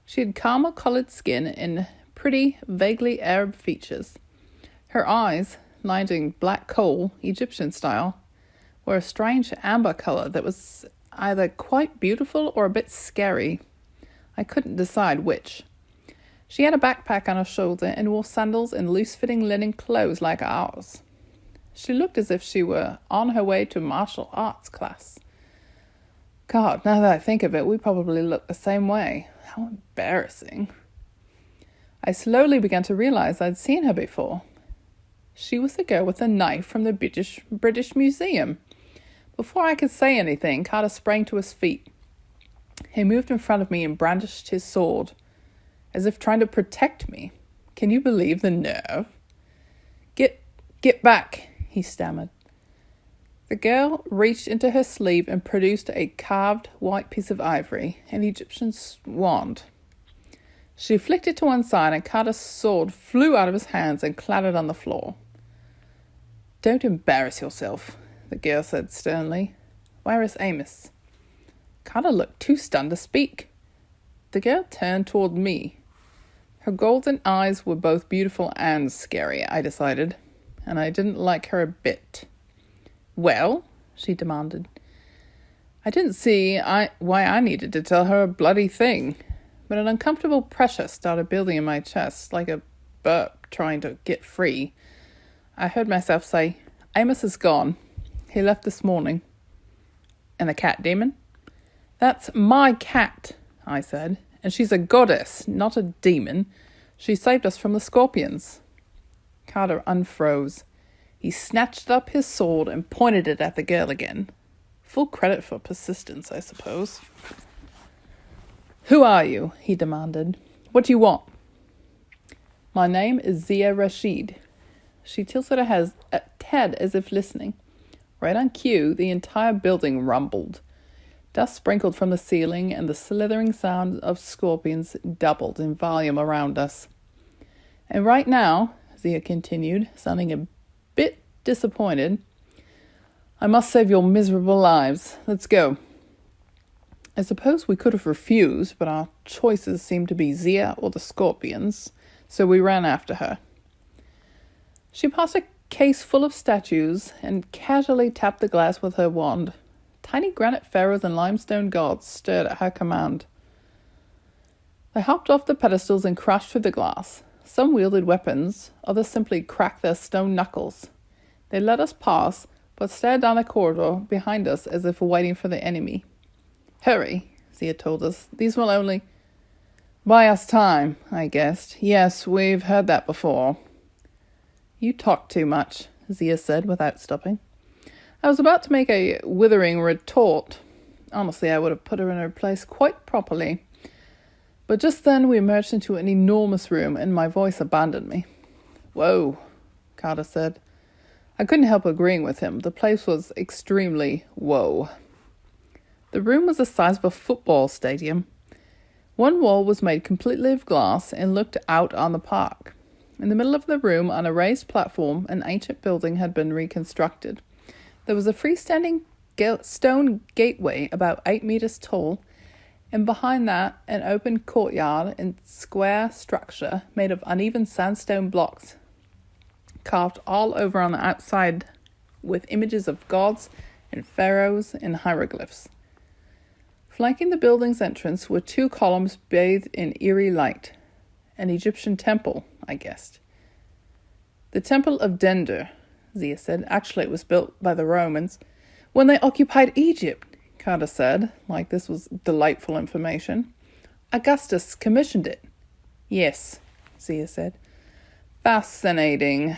She had caramel-colored skin and pretty, vaguely Arab features. Her eyes, lined in black coal, Egyptian style, were a strange amber color that was either quite beautiful or a bit scary. I couldn't decide which. She had a backpack on her shoulder and wore sandals and loose-fitting linen clothes like ours. She looked as if she were on her way to martial arts class. God, now that I think of it, we probably look the same way. How embarrassing. I slowly began to realize I'd seen her before. She was the girl with the knife from the British Museum. Before I could say anything, Carter sprang to his feet. He moved in front of me and brandished his sword, as if trying to protect me. Can you believe the nerve? Get back, he stammered. The girl reached into her sleeve and produced a carved white piece of ivory, an Egyptian wand. She flicked it to one side and Carter's sword flew out of his hands and clattered on the floor. Don't embarrass yourself, the girl said sternly. Where is Amos? Carter looked too stunned to speak. The girl turned toward me. Her golden eyes were both beautiful and scary, I decided, and I didn't like her a bit. Well, she demanded. I didn't see why I needed to tell her a bloody thing, but an uncomfortable pressure started building in my chest, like a burp trying to get free. I heard myself say, Amos is gone. He left this morning. And the cat demon? That's my cat, I said. And she's a goddess, not a demon. She saved us from the scorpions. Carter unfroze. He snatched up his sword and pointed it at the girl again. Full credit for persistence, I suppose. Who are you? He demanded. What do you want? My name is Zia Rashid. She tilted her head as if listening. Right on cue, the entire building rumbled. Dust sprinkled from the ceiling, and the slithering sound of scorpions doubled in volume around us. And right now, Zia continued, sounding a bit disappointed, I must save your miserable lives. Let's go. I suppose we could have refused, but our choices seemed to be Zia or the scorpions, so we ran after her. She passed a case full of statues and casually tapped the glass with her wand. Tiny granite pharaohs and limestone gods stirred at her command. They hopped off the pedestals and crashed through the glass. Some wielded weapons, others simply cracked their stone knuckles. They let us pass, but stared down a corridor behind us as if waiting for the enemy. Hurry, Zia told us. These will only buy us time, I guessed. Yes, we've heard that before. You talk too much, Zia said without stopping. I was about to make a withering retort. Honestly, I would have put her in her place quite properly. But just then we emerged into an enormous room and my voice abandoned me. Whoa, Carter said. I couldn't help agreeing with him. The place was extremely whoa. The room was the size of a football stadium. One wall was made completely of glass and looked out on the park. In the middle of the room, on a raised platform, an ancient building had been reconstructed. There was a freestanding stone gateway about 8 meters tall, and behind that, an open courtyard and square structure made of uneven sandstone blocks, carved all over on the outside with images of gods and pharaohs and hieroglyphs. Flanking the building's entrance were 2 columns bathed in eerie light. An Egyptian temple, I guessed. The Temple of Dender, Zia said. Actually, it was built by the Romans when they occupied Egypt, Carter said, like this was delightful information. Augustus commissioned it. Yes, Zia said. Fascinating,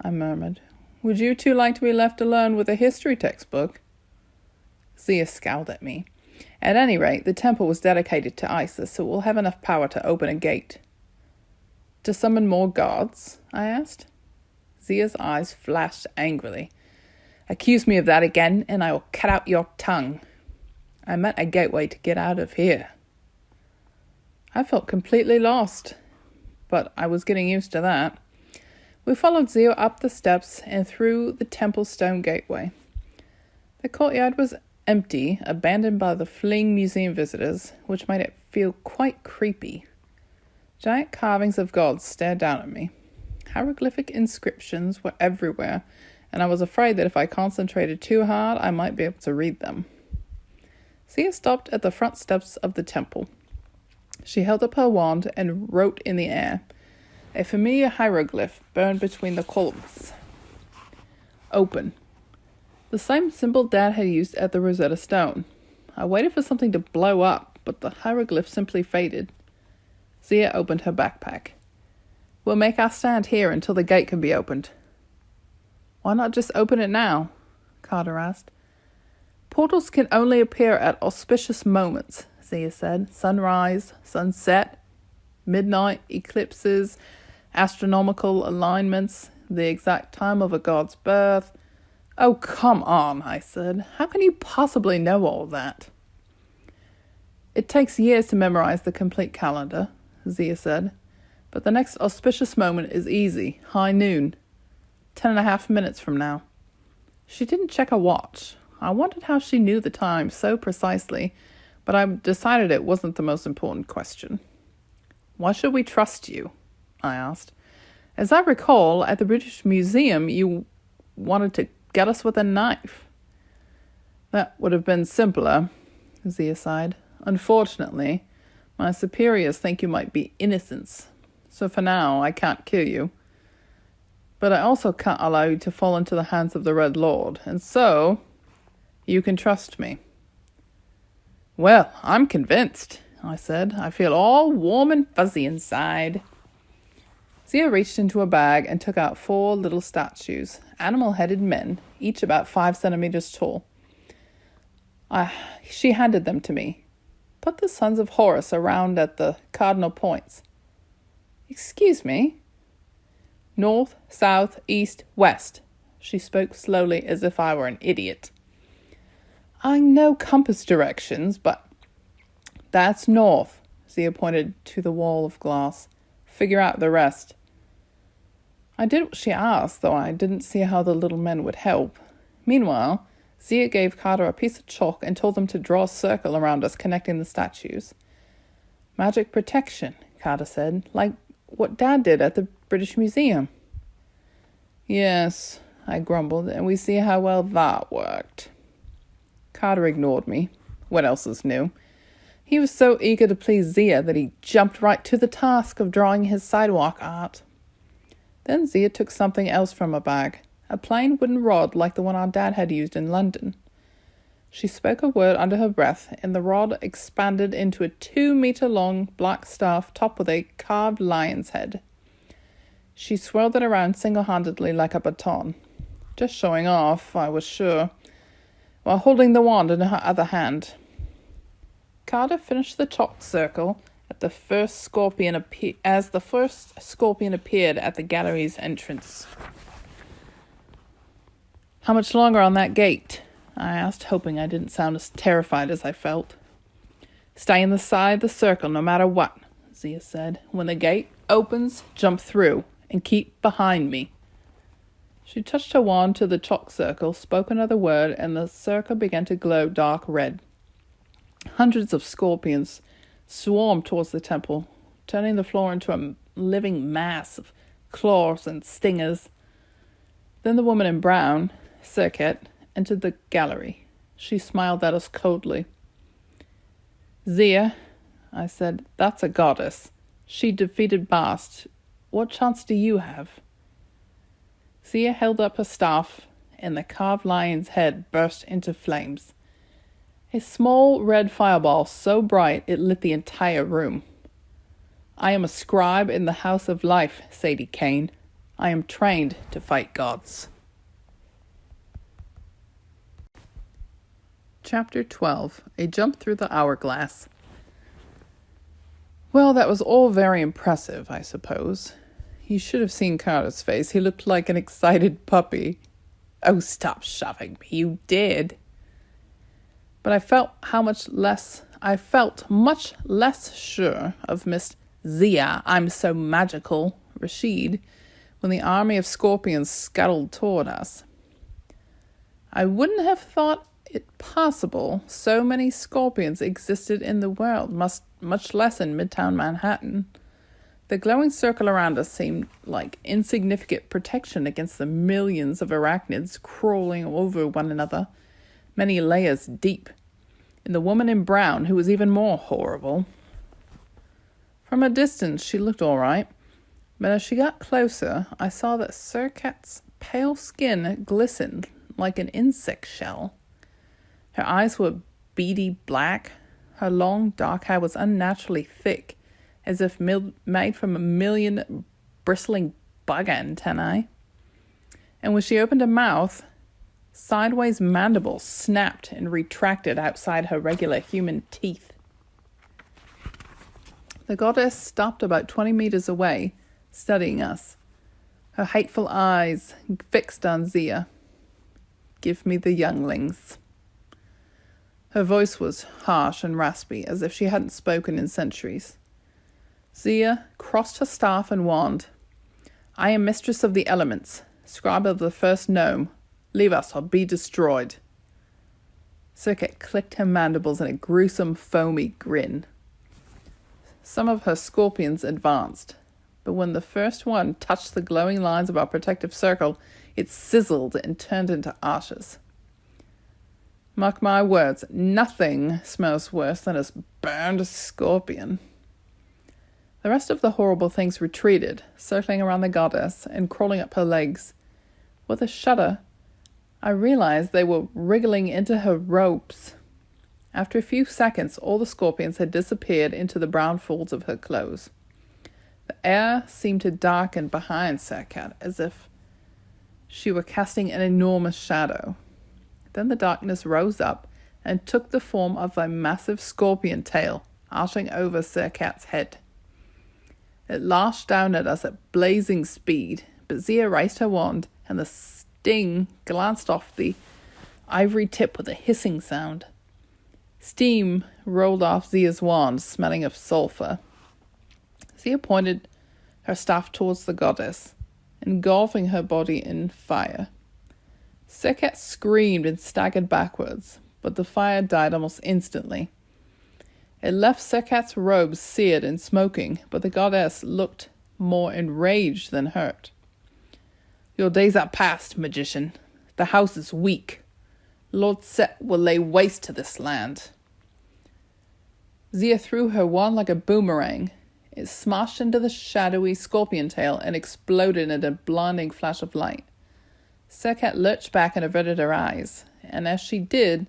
I murmured. Would you two like to be left alone with a history textbook? Zia scowled at me. At any rate, the temple was dedicated to Isis, so it will have enough power to open a gate. To summon more gods? I asked. Zia's eyes flashed angrily. Accuse me of that again, and I will cut out your tongue. I meant a gateway to get out of here. I felt completely lost, but I was getting used to that. We followed Zia up the steps and through the temple stone gateway. The courtyard was empty, abandoned by the fleeing museum visitors, which made it feel quite creepy. Giant carvings of gods stared down at me. Hieroglyphic inscriptions were everywhere, and I was afraid that if I concentrated too hard, I might be able to read them. Zia stopped at the front steps of the temple. She held up her wand and wrote in the air. A familiar hieroglyph burned between the columns. Open. The same symbol Dad had used at the Rosetta Stone. I waited for something to blow up, but the hieroglyph simply faded. Zia opened her backpack. We'll make our stand here until the gate can be opened. Why not just open it now? Carter asked. Portals can only appear at auspicious moments, Zia said. Sunrise, sunset, midnight, eclipses, astronomical alignments, the exact time of a god's birth. Oh, come on, I said. How can you possibly know all that? It takes years to memorize the complete calendar, Zia said. But the next auspicious moment is easy, high noon, 10.5 minutes from now. She didn't check her watch. I wondered how she knew the time so precisely, but I decided it wasn't the most important question. Why should we trust you? I asked. As I recall, at the British Museum, you wanted to get us with a knife. That would have been simpler, Zia sighed. Unfortunately, my superiors think you might be innocents, so for now I can't kill you. But I also can't allow you to fall into the hands of the Red Lord, and so you can trust me. Well, I'm convinced, I said. I feel all warm and fuzzy inside. Zia reached into a bag and took out 4 little statues, animal-headed men, each about 5 centimeters tall. She handed them to me. Put the sons of Horus around at the cardinal points. Excuse me? North, south, east, west. She spoke slowly as if I were an idiot. I know compass directions, but that's north. Zia pointed to the wall of glass. Figure out the rest. I did what she asked, though I didn't see how the little men would help. Meanwhile, Zia gave Carter a piece of chalk and told them to draw a circle around us connecting the statues. Magic protection, Carter said, like what Dad did at the British Museum. Yes, I grumbled, and we see how well that worked. Carter ignored me. What else is new? He was so eager to please Zia that he jumped right to the task of drawing his sidewalk art. Then Zia took something else from her bag, a plain wooden rod like the one our dad had used in London. She spoke a word under her breath, and the rod expanded into a 2-meter-long black staff topped with a carved lion's head. She swirled it around single-handedly like a baton. Just showing off, I was sure, while holding the wand in her other hand. Carter finished the chalk circle as the first scorpion appeared at the gallery's entrance. How much longer on that gate? I asked, hoping I didn't sound as terrified as I felt. Stay inside the circle no matter what, Zia said. When the gate opens, jump through, and keep behind me. She touched her wand to the chalk circle, spoke another word, and the circle began to glow dark red. Hundreds of scorpions swarmed towards the temple, turning the floor into a living mass of claws and stingers. Then the woman in brown, Serket, entered the gallery. She smiled at us coldly. Zia, I said, that's a goddess. She defeated Bast. What chance do you have? Zia held up her staff, and the carved lion's head burst into flames. A small red fireball so bright it lit the entire room. I am a scribe in the House of Life, Sadie Kane. I am trained to fight gods. Chapter 12. A Jump Through the Hourglass. Well, that was all very impressive, I suppose. You should have seen Carter's face. He looked like an excited puppy. Oh, stop shoving me. You did. But I felt much less sure of Miss Zia, I'm so magical, Rashid, when the army of scorpions scuttled toward us. I wouldn't have thought it possible so many scorpions existed in the world, much less in Midtown Manhattan. The glowing circle around us seemed like insignificant protection against the millions of arachnids crawling over one another, many layers deep, and the woman in brown, who was even more horrible. From a distance, she looked all right, but as she got closer, I saw that Serket's pale skin glistened like an insect shell. Her eyes were beady black. Her long, dark hair was unnaturally thick, as if made from a million bristling bug antennae. And when she opened her mouth, sideways mandibles snapped and retracted outside her regular human teeth. The goddess stopped about 20 meters away, studying us, her hateful eyes fixed on Zia. Give me the younglings. Her voice was harsh and raspy, as if she hadn't spoken in centuries. Zia crossed her staff and wand. I am mistress of the elements, scribe of the first gnome. Leave us or be destroyed. Serket clicked her mandibles in a gruesome, foamy grin. Some of her scorpions advanced, but when the first one touched the glowing lines of our protective circle, it sizzled and turned into ashes. Mark my words, nothing smells worse than a burned scorpion. The rest of the horrible things retreated, circling around the goddess and crawling up her legs. With a shudder, I realized they were wriggling into her ropes. After a few seconds, all the scorpions had disappeared into the brown folds of her clothes. The air seemed to darken behind Serket, as if she were casting an enormous shadow. Then the darkness rose up and took the form of a massive scorpion tail arching over Serket's head. It lashed down at us at blazing speed, but Zia raised her wand, and the sting glanced off the ivory tip with a hissing sound. Steam rolled off Zia's wand, smelling of sulfur. Zia pointed her staff towards the goddess, engulfing her body in fire. Serket screamed and staggered backwards, but the fire died almost instantly. It left Serket's robes seared and smoking, but the goddess looked more enraged than hurt. Your days are past, magician. The house is weak. Lord Set will lay waste to this land. Zia threw her wand like a boomerang. It smashed into the shadowy scorpion tail and exploded in a blinding flash of light. Serket lurched back and averted her eyes, and as she did,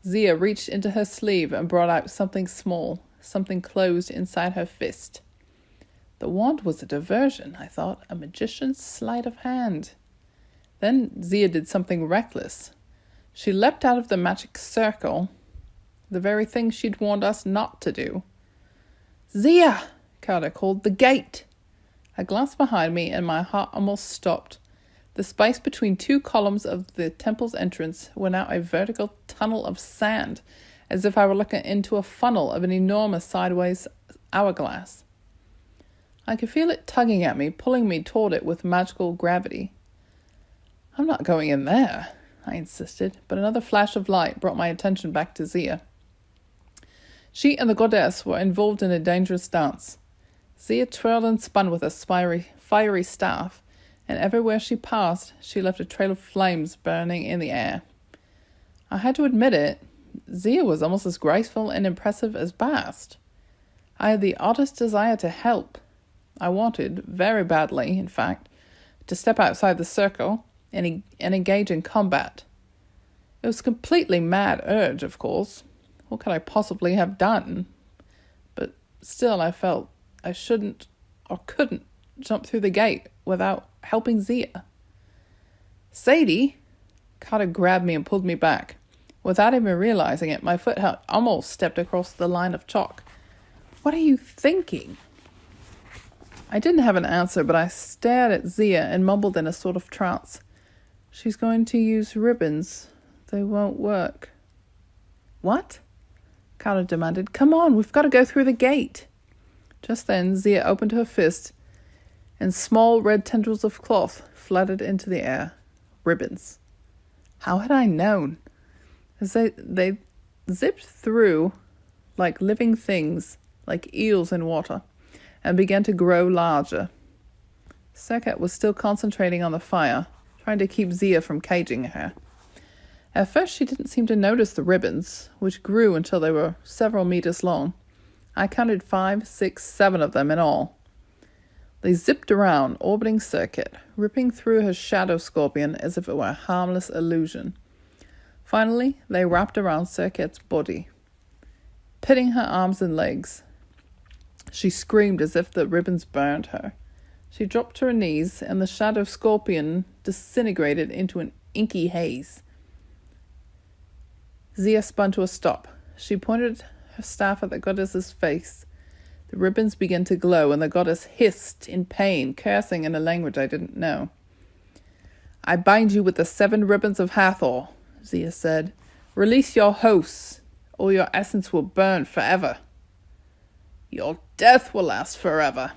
Zia reached into her sleeve and brought out something small, something closed inside her fist. The wand was a diversion, I thought, a magician's sleight of hand. Then Zia did something reckless. She leapt out of the magic circle, the very thing she'd warned us not to do. Zia! Carter called. The gate! I glanced behind me and my heart almost stopped. The space between two columns of the temple's entrance were now a vertical tunnel of sand, as if I were looking into a funnel of an enormous sideways hourglass. I could feel it tugging at me, pulling me toward it with magical gravity. "I'm not going in there," I insisted, but another flash of light brought my attention back to Zia. She and the goddess were involved in a dangerous dance. Zia twirled and spun with a fiery staff, and everywhere she passed, she left a trail of flames burning in the air. I had to admit it, Zia was almost as graceful and impressive as Bast. I had the oddest desire to help. I wanted, very badly, in fact, to step outside the circle and engage in combat. It was a completely mad urge, of course. What could I possibly have done? But still I felt I shouldn't or couldn't jump through the gate without helping Zia. "Sadie!" Carter grabbed me and pulled me back. Without even realizing it, my foot had almost stepped across the line of chalk. "What are you thinking?" I didn't have an answer, but I stared at Zia and mumbled in a sort of trance. "She's going to use ribbons. They won't work." "What?" Carter demanded. "Come on, we've got to go through the gate." Just then, Zia opened her fist, and small red tendrils of cloth fluttered into the air. Ribbons. How had I known? As they zipped through like living things, like eels in water, and began to grow larger. Serket was still concentrating on the fire, trying to keep Zia from caging her. At first she didn't seem to notice the ribbons, which grew until they were several meters long. I counted 5, 6, 7 of them in all. They zipped around, orbiting Serket, ripping through her shadow scorpion as if it were a harmless illusion. Finally, they wrapped around Serket's body, pitting her arms and legs. She screamed as if the ribbons burned her. She dropped to her knees, and the shadow scorpion disintegrated into an inky haze. Zia spun to a stop. She pointed her staff at the goddess's face. The ribbons began to glow, and the goddess hissed in pain, cursing in a language I didn't know. "I bind you with the 7 ribbons of Hathor," Zia said. "Release your hosts, or your essence will burn forever." "Your death will last forever,"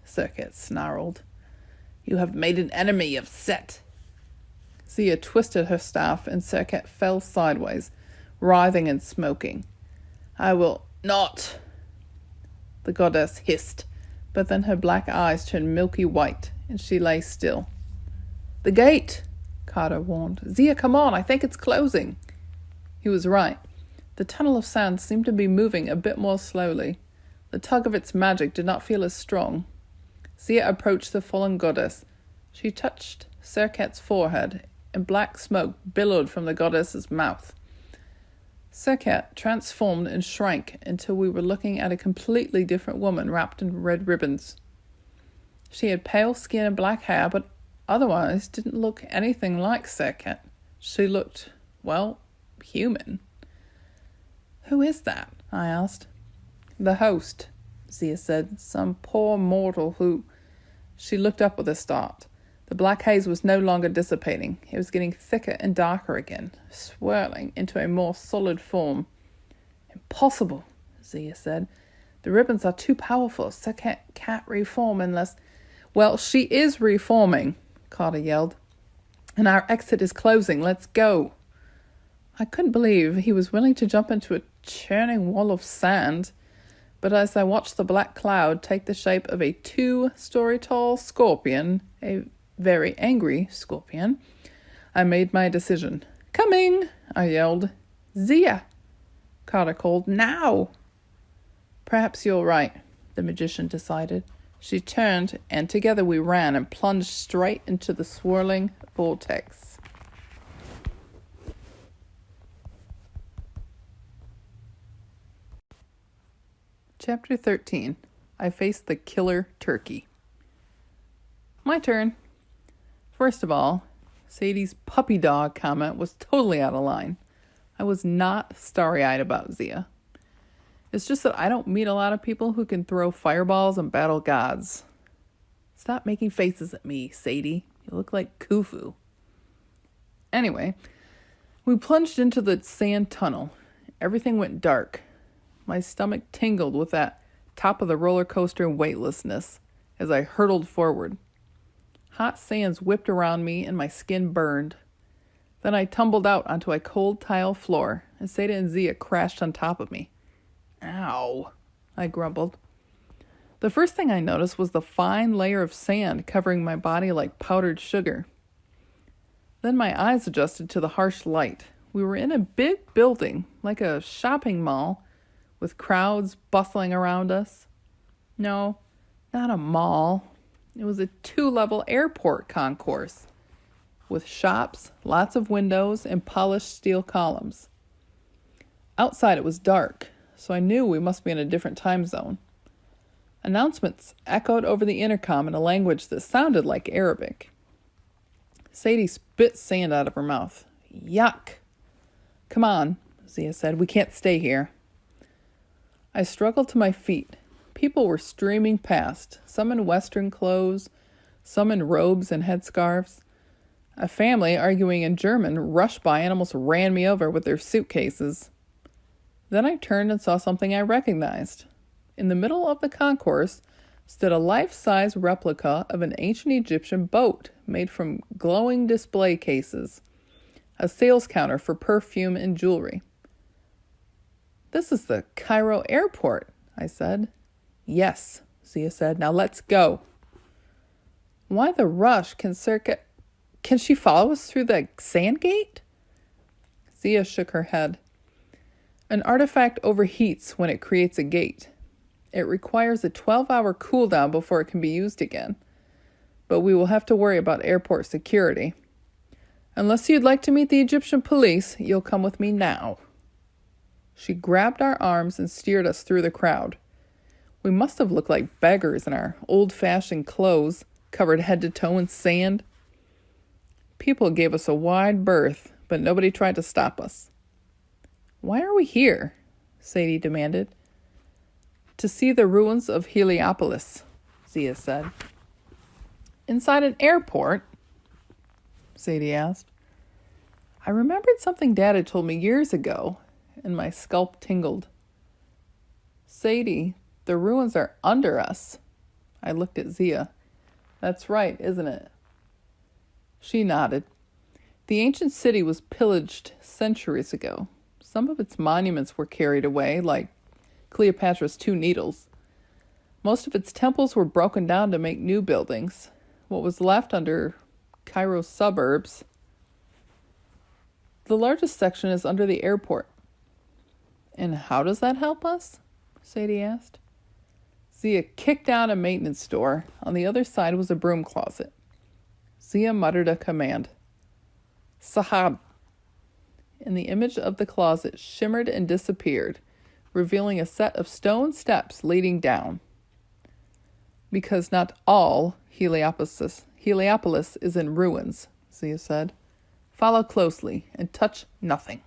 Serket snarled. "You have made an enemy of Set." Zia twisted her staff, and Serket fell sideways, writhing and smoking. "I will not," the goddess hissed, but then her black eyes turned milky white, and she lay still. "The gate," Carter warned. "Zia, come on, I think it's closing." He was right. The tunnel of sand seemed to be moving a bit more slowly. The tug of its magic did not feel as strong. Zia approached the fallen goddess. She touched Serket's forehead, and black smoke billowed from the goddess's mouth. Serket transformed and shrank until we were looking at a completely different woman wrapped in red ribbons. She had pale skin and black hair, but otherwise didn't look anything like Serket. She looked, well, human. "Who is that?" I asked. "The host," Zia said. "Some poor mortal who—" She looked up with a start. The black haze was no longer dissipating. It was getting thicker and darker again, swirling into a more solid form. "Impossible," Zia said. "The ribbons are too powerful. Serket can't reform unless—" "Well, she is reforming," Carter yelled. "And our exit is closing. Let's go." I couldn't believe he was willing to jump into a churning wall of sand. But as I watched the black cloud take the shape of a 2-story-tall scorpion, a very angry scorpion, I made my decision. "Coming!" I yelled. "Zia!" Carter called. "Now!" "Perhaps you're right," the magician decided. She turned, and together we ran and plunged straight into the swirling vortex. Chapter 13. I faced the killer turkey. My turn. First of all, Sadie's puppy dog comment was totally out of line. I was not starry-eyed about Zia. It's just that I don't meet a lot of people who can throw fireballs and battle gods. "Stop making faces at me, Sadie," You look like Khufu. Anyway, we plunged into the sand tunnel. Everything went dark. My stomach tingled with that top of the roller coaster weightlessness as I hurtled forward. Hot sands whipped around me and my skin burned. Then I tumbled out onto a cold tile floor, and Seda and Zia crashed on top of me. Ow, I grumbled. The first thing I noticed was the fine layer of sand covering my body like powdered sugar. Then my eyes adjusted to the harsh light. We were in a big building, like a shopping mall, with crowds bustling around us. No, not a mall. It was a 2-level airport concourse, with shops, lots of windows, and polished steel columns. Outside it was dark, so I knew we must be in a different time zone. Announcements echoed over the intercom in a language that sounded like Arabic. Sadie spit sand out of her mouth. Yuck! Come on, Zia said. We can't stay here. I struggled to my feet. People were streaming past, some in Western clothes, some in robes and headscarves. A family, arguing in German, rushed by and almost ran me over with their suitcases. Then I turned and saw something I recognized. In the middle of the concourse stood a life-size replica of an ancient Egyptian boat made from glowing display cases, a sales counter for perfume and jewelry. This is the Cairo airport, I said. Yes, Zia said. Now let's go. Why the rush? Can she follow us through the sand gate? Zia shook her head. An artifact overheats when it creates a gate. It requires a 12-hour cooldown before it can be used again. But we will have to worry about airport security. Unless you'd like to meet the Egyptian police, you'll come with me now. She grabbed our arms and steered us through the crowd. We must have looked like beggars in our old-fashioned clothes, covered head to toe in sand. People gave us a wide berth, but nobody tried to stop us. Why are we here? Sadie demanded. To see the ruins of Heliopolis, Zia said. Inside an airport? Sadie asked. I remembered something Dad had told me years ago, and my scalp tingled. Sadie, the ruins are under us. I looked at Zia. That's right, isn't it? She nodded. The ancient city was pillaged centuries ago. Some of its monuments were carried away, like Cleopatra's 2 needles. Most of its temples were broken down to make new buildings. What was left under Cairo's suburbs. The largest section is under the airport. And how does that help us? Sadie asked. Zia kicked down a maintenance door. On the other side was a broom closet. Zia muttered a command. Sahab. And the image of the closet shimmered and disappeared, revealing a set of stone steps leading down. Because not all Heliopolis is in ruins, Zia said. Follow closely and touch nothing.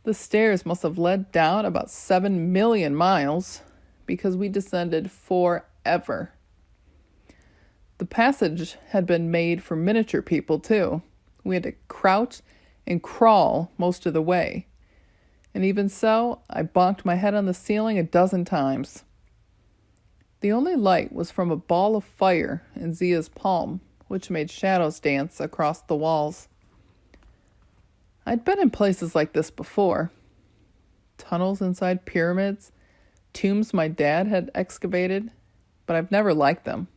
The stairs must have led down about 7 million miles, because we descended forever. The passage had been made for miniature people, too. We had to crouch and crawl most of the way. And even so, I bonked my head on the ceiling a dozen times. The only light was from a ball of fire in Zia's palm, which made shadows dance across the walls. I'd been in places like this before. Tunnels inside pyramids, tombs my dad had excavated, but I've never liked them.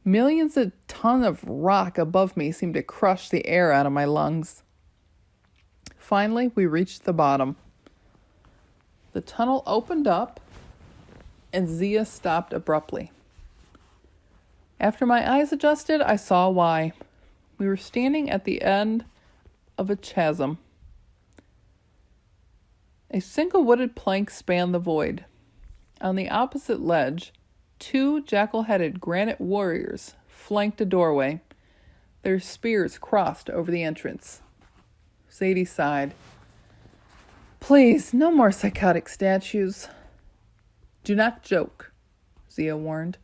Millions of tons of rock above me seemed to crush the air out of my lungs. Finally, we reached the bottom. The tunnel opened up, and Zia stopped abruptly. After my eyes adjusted, I saw why. We were standing at the end of a chasm. A single wooded plank spanned the void. On the opposite ledge, 2 jackal-headed granite warriors flanked a doorway. Their spears crossed over the entrance. Sadie sighed. Please, no more psychotic statues. Do not joke, Zia warned.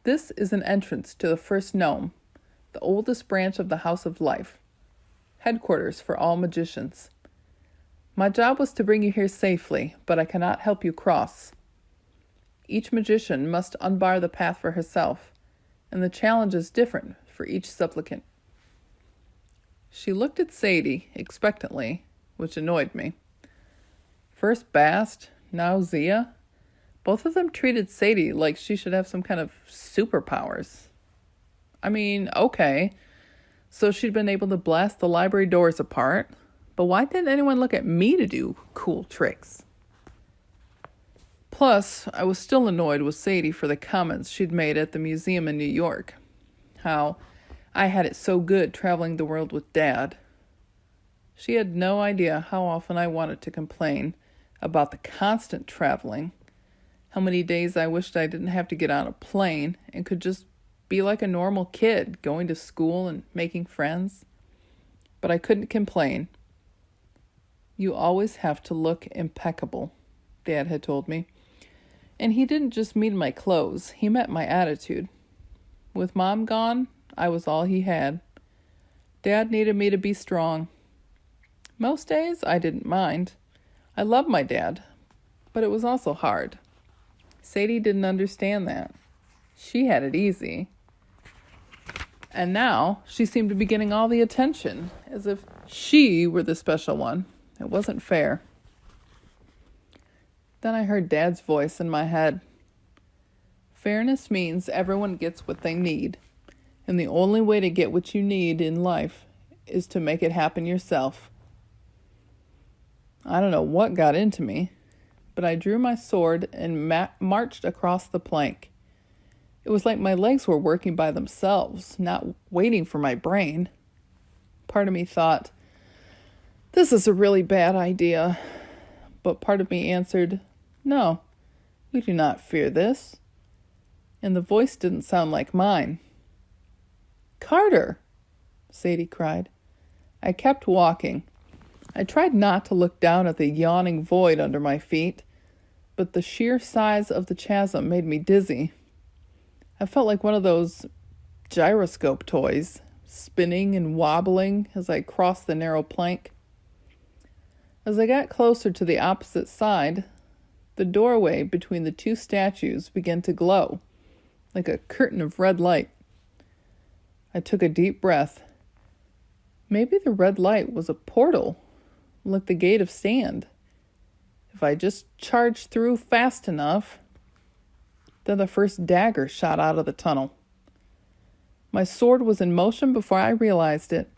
This is an entrance to the first gnome, the oldest branch of the House of Life, headquarters for all magicians. My job was to bring you here safely, but I cannot help you cross. Each magician must unbar the path for herself, and the challenge is different for each supplicant. She looked at Sadie expectantly, which annoyed me. First Bast, now Zia. Both of them treated Sadie like she should have some kind of superpowers. I mean, okay, so she'd been able to blast the library doors apart, but why didn't anyone look at me to do cool tricks? Plus, I was still annoyed with Sadie for the comments she'd made at the museum in New York. How I had it so good traveling the world with Dad. She had no idea how often I wanted to complain about the constant traveling, how many days I wished I didn't have to get on a plane and could just be like a normal kid, going to school and making friends. But I couldn't complain. You always have to look impeccable, Dad had told me. And he didn't just mean my clothes, he meant my attitude. With Mom gone, I was all he had. Dad needed me to be strong. Most days, I didn't mind. I loved my dad, but it was also hard. Sadie didn't understand that. She had it easy. And now, she seemed to be getting all the attention, as if she were the special one. It wasn't fair. Then I heard Dad's voice in my head. Fairness means everyone gets what they need, and the only way to get what you need in life is to make it happen yourself. I don't know what got into me, but I drew my sword and marched across the plank. It was like my legs were working by themselves, not waiting for my brain. Part of me thought, this is a really bad idea. But part of me answered, no, we do not fear this. And the voice didn't sound like mine. Carter, Sadie cried. I kept walking. I tried not to look down at the yawning void under my feet, but the sheer size of the chasm made me dizzy. I felt like one of those gyroscope toys, spinning and wobbling as I crossed the narrow plank. As I got closer to the opposite side, the doorway between the two statues began to glow, like a curtain of red light. I took a deep breath. Maybe the red light was a portal, like the gate of sand. If I just charged through fast enough. Then the first dagger shot out of the tunnel. My sword was in motion before I realized it.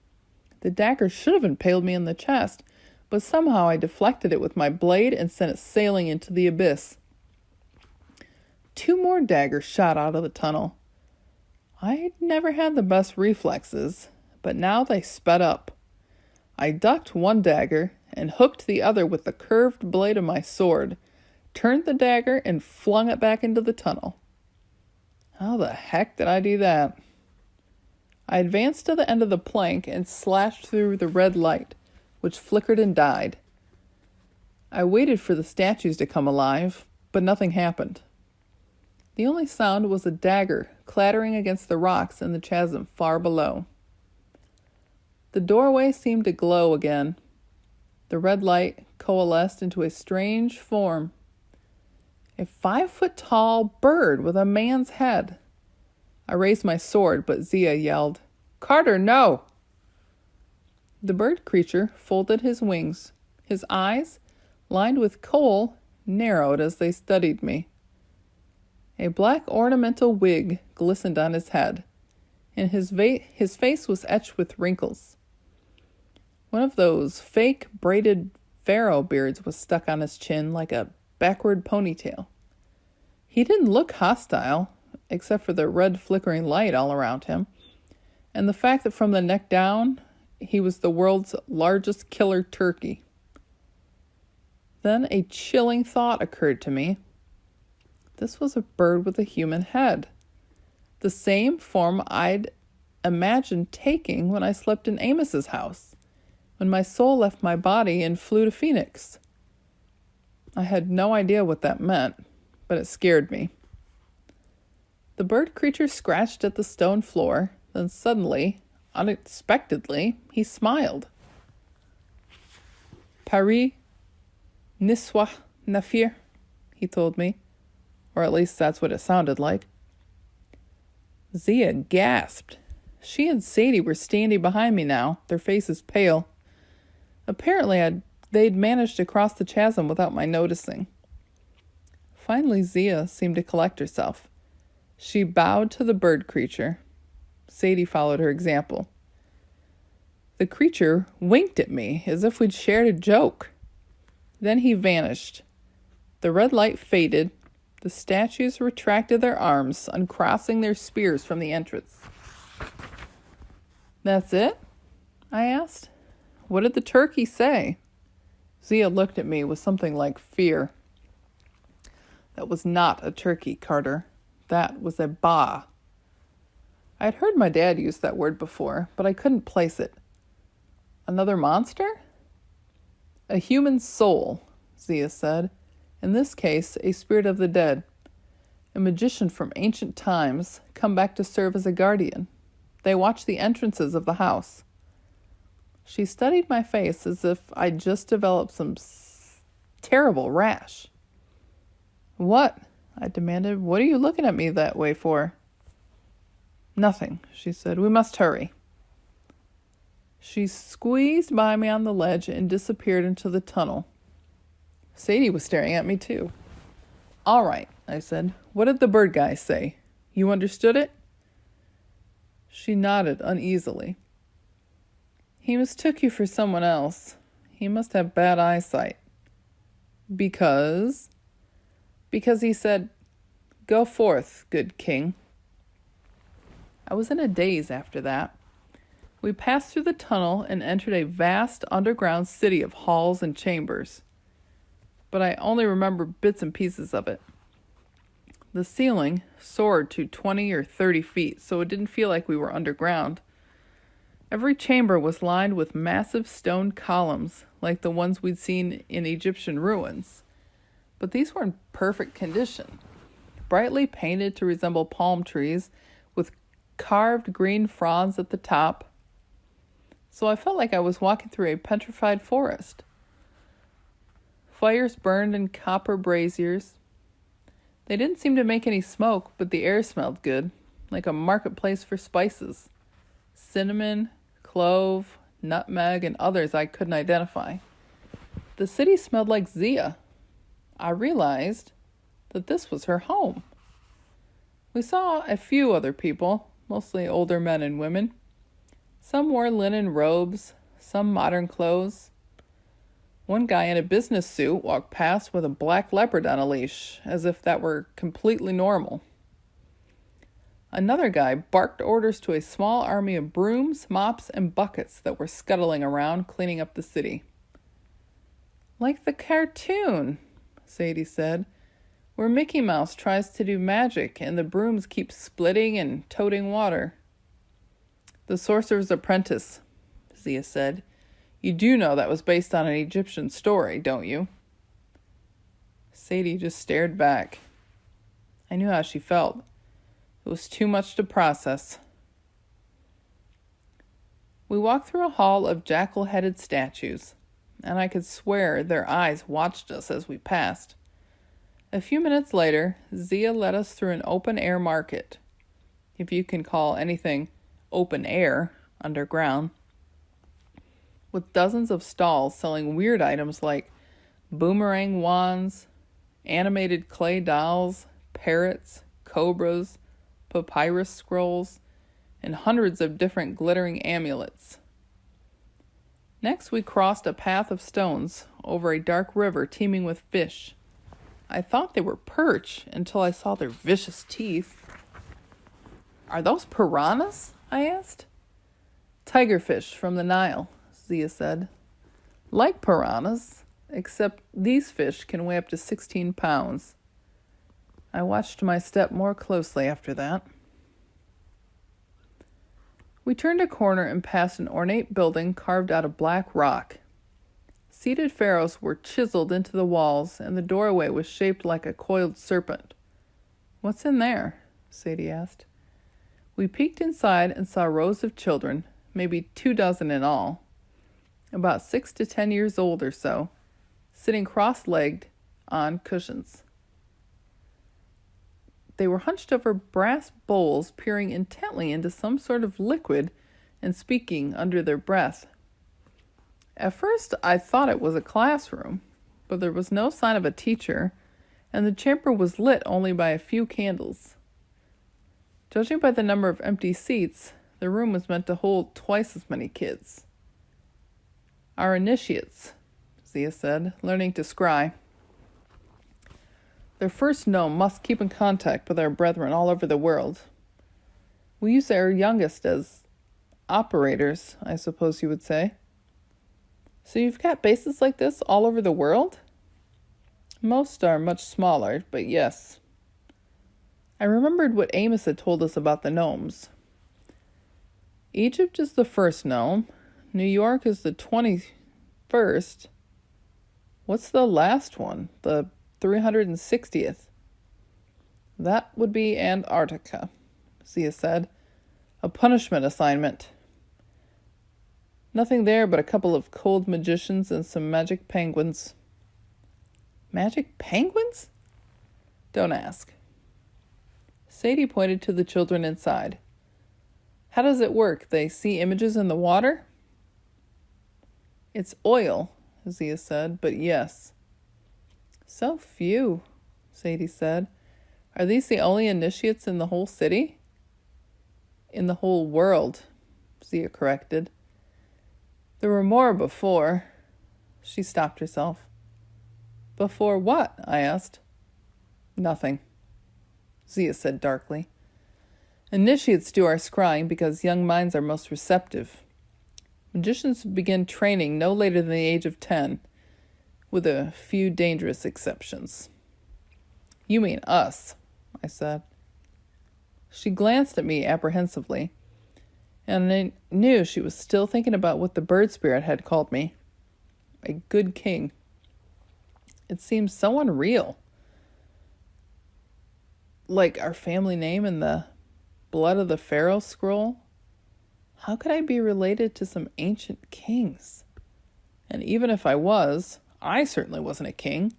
The dagger should have impaled me in the chest, but somehow I deflected it with my blade and sent it sailing into the abyss. 2 more daggers shot out of the tunnel. I'd never had the best reflexes, but now they sped up. I ducked one dagger and hooked the other with the curved blade of my sword, turned the dagger and flung it back into the tunnel. How the heck did I do that? I advanced to the end of the plank and slashed through the red light, which flickered and died. I waited for the statues to come alive, but nothing happened. The only sound was a dagger clattering against the rocks in the chasm far below. The doorway seemed to glow again. The red light coalesced into a strange form. A 5-foot-tall bird with a man's head. I raised my sword, but Zia yelled, "Carter, no!" The bird creature folded his wings. His eyes, lined with kohl, narrowed as they studied me. A black ornamental wig glistened on his head, and his face was etched with wrinkles. One of those fake braided pharaoh beards was stuck on his chin like a backward ponytail. He didn't look hostile, except for the red flickering light all around him, and the fact that from the neck down, he was the world's largest killer turkey. Then a chilling thought occurred to me. This was a bird with a human head, the same form I'd imagined taking when I slept in Amos's house, when my soul left my body and flew to Phoenix. I had no idea what that meant, but it scared me. The bird creature scratched at the stone floor, then suddenly, unexpectedly, he smiled. Paris, Niswa, Nafir, he told me, or at least that's what it sounded like. Zia gasped. She and Sadie were standing behind me now, their faces pale. Apparently, they'd managed to cross the chasm without my noticing. Finally, Zia seemed to collect herself. She bowed to the bird creature. Sadie followed her example. The creature winked at me as if we'd shared a joke. Then he vanished. The red light faded. The statues retracted their arms, uncrossing their spears from the entrance. That's it? I asked. What did the turkey say? Zia looked at me with something like fear. That was not a turkey, Carter. That was a ba. I'd heard my dad use that word before, but I couldn't place it. Another monster? A human soul, Zia said. In this case, a spirit of the dead. A magician from ancient times, come back to serve as a guardian. They watch the entrances of the house. She studied my face as if I'd just developed some terrible rash. What? I demanded. What are you looking at me that way for? Nothing, she said. We must hurry. She squeezed by me on the ledge and disappeared into the tunnel. Sadie was staring at me too. All right, I said. What did the bird guy say? You understood it? She nodded uneasily. He mistook you for someone else. He must have bad eyesight. Because he said, Go forth, good king. I was in a daze after that. We passed through the tunnel and entered a vast underground city of halls and chambers. But I only remember bits and pieces of it. The ceiling soared to 20 or 30 feet, so it didn't feel like we were underground. Every chamber was lined with massive stone columns, like the ones we'd seen in Egyptian ruins. But these were in perfect condition, brightly painted to resemble palm trees, with carved green fronds at the top. So I felt like I was walking through a petrified forest. Fires burned in copper braziers. They didn't seem to make any smoke, but the air smelled good, like a marketplace for spices. Cinnamon, clove, nutmeg, and others I couldn't identify. The city smelled like Zia. I realized that this was her home. We saw a few other people, mostly older men and women. Some wore linen robes, some modern clothes. One guy in a business suit walked past with a black leopard on a leash, as if that were completely normal. Another guy barked orders to a small army of brooms, mops, and buckets that were scuttling around, cleaning up the city. Like the cartoon, Sadie said, where Mickey Mouse tries to do magic and the brooms keep splitting and toting water. The Sorcerer's Apprentice, Zia said. You do know that was based on an Egyptian story, don't you? Sadie just stared back. I knew how she felt. It was too much to process. We walked through a hall of jackal-headed statues, and I could swear their eyes watched us as we passed. A few minutes later, Zia led us through an open-air market, if you can call anything open air underground, with dozens of stalls selling weird items like boomerang wands, animated clay dolls, parrots, cobras, papyrus scrolls, and hundreds of different glittering amulets. Next, we crossed a path of stones over a dark river teeming with fish. I thought they were perch until I saw their vicious teeth. Are those piranhas? I asked. Tigerfish from the Nile, Zia said. Like piranhas, except these fish can weigh up to 16 pounds. I watched my step more closely after that. We turned a corner and passed an ornate building carved out of black rock. Seated pharaohs were chiseled into the walls, and the doorway was shaped like a coiled serpent. What's in there? Sadie asked. We peeked inside and saw rows of children, maybe 24 in all, about 6 to 10 years old or so, sitting cross-legged on cushions. They were hunched over brass bowls, peering intently into some sort of liquid and speaking under their breath. At first, I thought it was a classroom, but there was no sign of a teacher, and the chamber was lit only by a few candles. Judging by the number of empty seats, the room was meant to hold twice as many kids. Our initiates, Zia said, learning to scry. Their first gnome must keep in contact with our brethren all over the world. We use our youngest as operators, I suppose you would say. So you've got bases like this all over the world? Most are much smaller, but yes. I remembered what Amos had told us about the gnomes. Egypt is the first gnome. New York is the 21st. What's the last one? The 360th. That would be Antarctica, Zia said. A punishment assignment. Nothing there but a couple of cold magicians and some magic penguins. Magic penguins? Don't ask. Sadie pointed to the children inside. How does it work? They see images in the water? It's oil, Zia said, but yes. So few, Sadie said. Are these the only initiates in the whole city? In the whole world, Zia corrected. There were more before. She stopped herself. Before what? I asked. Nothing, Zia said darkly. Initiates do our scrying because young minds are most receptive. Magicians begin training no later than the age of 10, with a few dangerous exceptions. You mean us, I said. She glanced at me apprehensively, and I knew she was still thinking about what the bird spirit had called me. A good king. It seemed so unreal. Like our family name in the Blood of the Pharaoh scroll. How could I be related to some ancient kings? And even if I was, I certainly wasn't a king.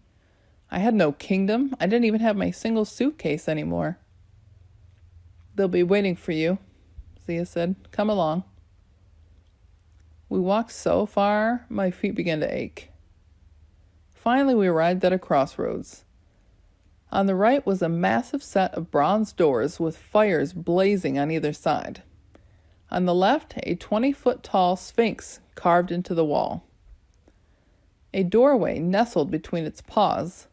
I had no kingdom. I didn't even have my single suitcase anymore. They'll be waiting for you, Zia said. Come along. We walked so far, my feet began to ache. Finally, we arrived at a crossroads. On the right was a massive set of bronze doors with fires blazing on either side. On the left, a 20-foot-tall sphinx carved into the wall. A doorway nestled between its paws,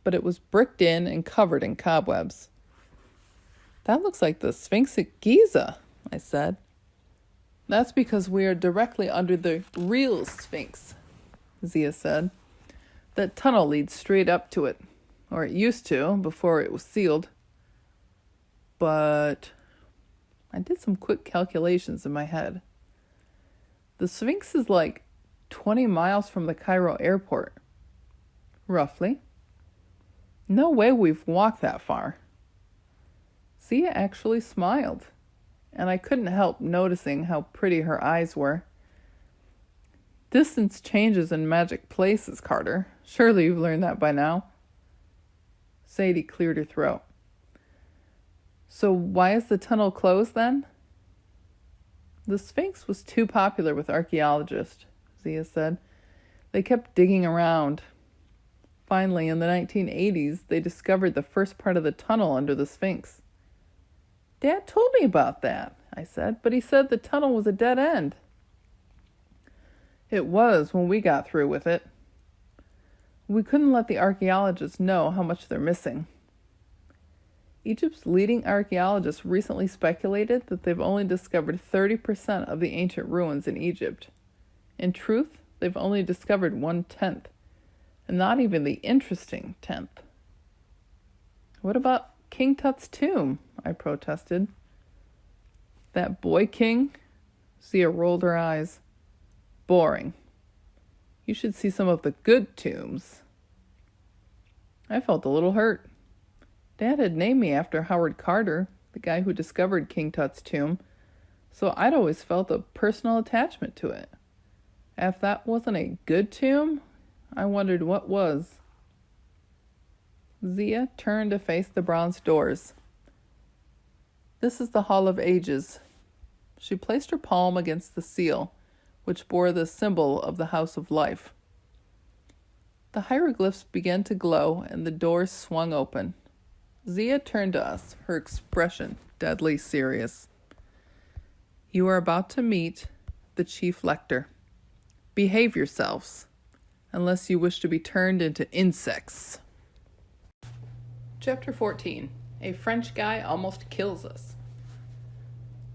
but it was bricked in and covered in cobwebs. That looks like the Sphinx at Giza, I said. That's because we are directly under the real Sphinx, Zia said. That tunnel leads straight up to it, or it used to before it was sealed. But I did some quick calculations in my head. The Sphinx is like 20 miles from the Cairo airport, roughly. No way we've walked that far. Zia actually smiled, and I couldn't help noticing how pretty her eyes were. Distance changes in magic places, Carter. Surely you've learned that by now. Sadie cleared her throat. So why is the tunnel closed then? The Sphinx was too popular with archaeologists, Zia said. They kept digging around. Finally, in the 1980s, they discovered the first part of the tunnel under the Sphinx. Dad told me about that, I said, but he said the tunnel was a dead end. It was when we got through with it. We couldn't let the archaeologists know how much they're missing. Egypt's leading archaeologists recently speculated that they've only discovered 30% of the ancient ruins in Egypt. In truth, they've only discovered 1/10, and not even the interesting 10th. What about King Tut's tomb? I protested. That boy king? Zia rolled her eyes. Boring. You should see some of the good tombs. I felt a little hurt. Dad had named me after Howard Carter, the guy who discovered King Tut's tomb, so I'd always felt a personal attachment to it. If that wasn't a good tomb, I wondered what was. Zia turned to face the bronze doors. This is the Hall of Ages. She placed her palm against the seal, which bore the symbol of the House of Life. The hieroglyphs began to glow and the doors swung open. Zia turned to us, her expression deadly serious. You are about to meet the Chief Lector. Behave yourselves, unless you wish to be turned into insects. Chapter 14. A French guy almost kills us.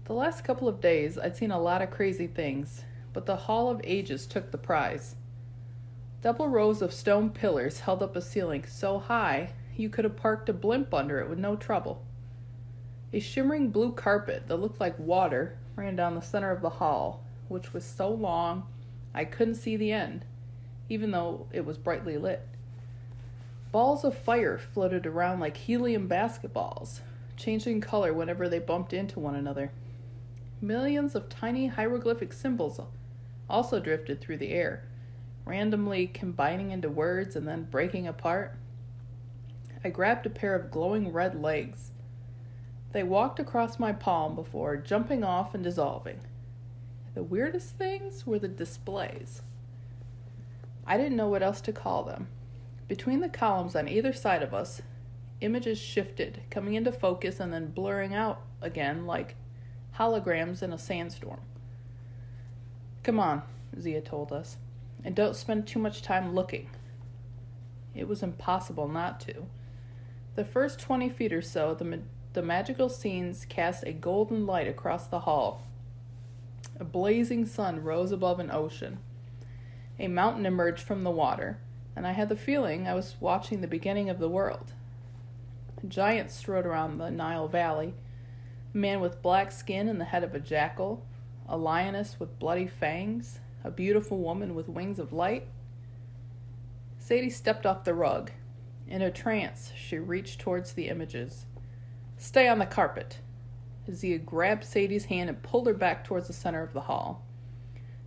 The last couple of days, I'd seen a lot of crazy things, but the Hall of Ages took the prize. Double rows of stone pillars held up a ceiling so high you could have parked a blimp under it with no trouble. A shimmering blue carpet that looked like water ran down the center of the hall, which was so long I couldn't see the end, even though it was brightly lit. Balls of fire floated around like helium basketballs, changing color whenever they bumped into one another. Millions of tiny hieroglyphic symbols also drifted through the air, randomly combining into words and then breaking apart. I grabbed a pair of glowing red legs. They walked across my palm before jumping off and dissolving. The weirdest things were the displays. I didn't know what else to call them. Between the columns on either side of us, images shifted, coming into focus and then blurring out again like holograms in a sandstorm. Come on, Zia told us, and don't spend too much time looking. It was impossible not to. The first 20 feet or so, the magical scenes cast a golden light across the hall. A blazing sun rose above an ocean. A mountain emerged from the water, and I had the feeling I was watching the beginning of the world. Giants strode around the Nile Valley, a man with black skin and the head of a jackal, a lioness with bloody fangs, a beautiful woman with wings of light. Sadie stepped off the rug. In a trance, she reached towards the images. Stay on the carpet. Zia grabbed Sadie's hand and pulled her back towards the center of the hall.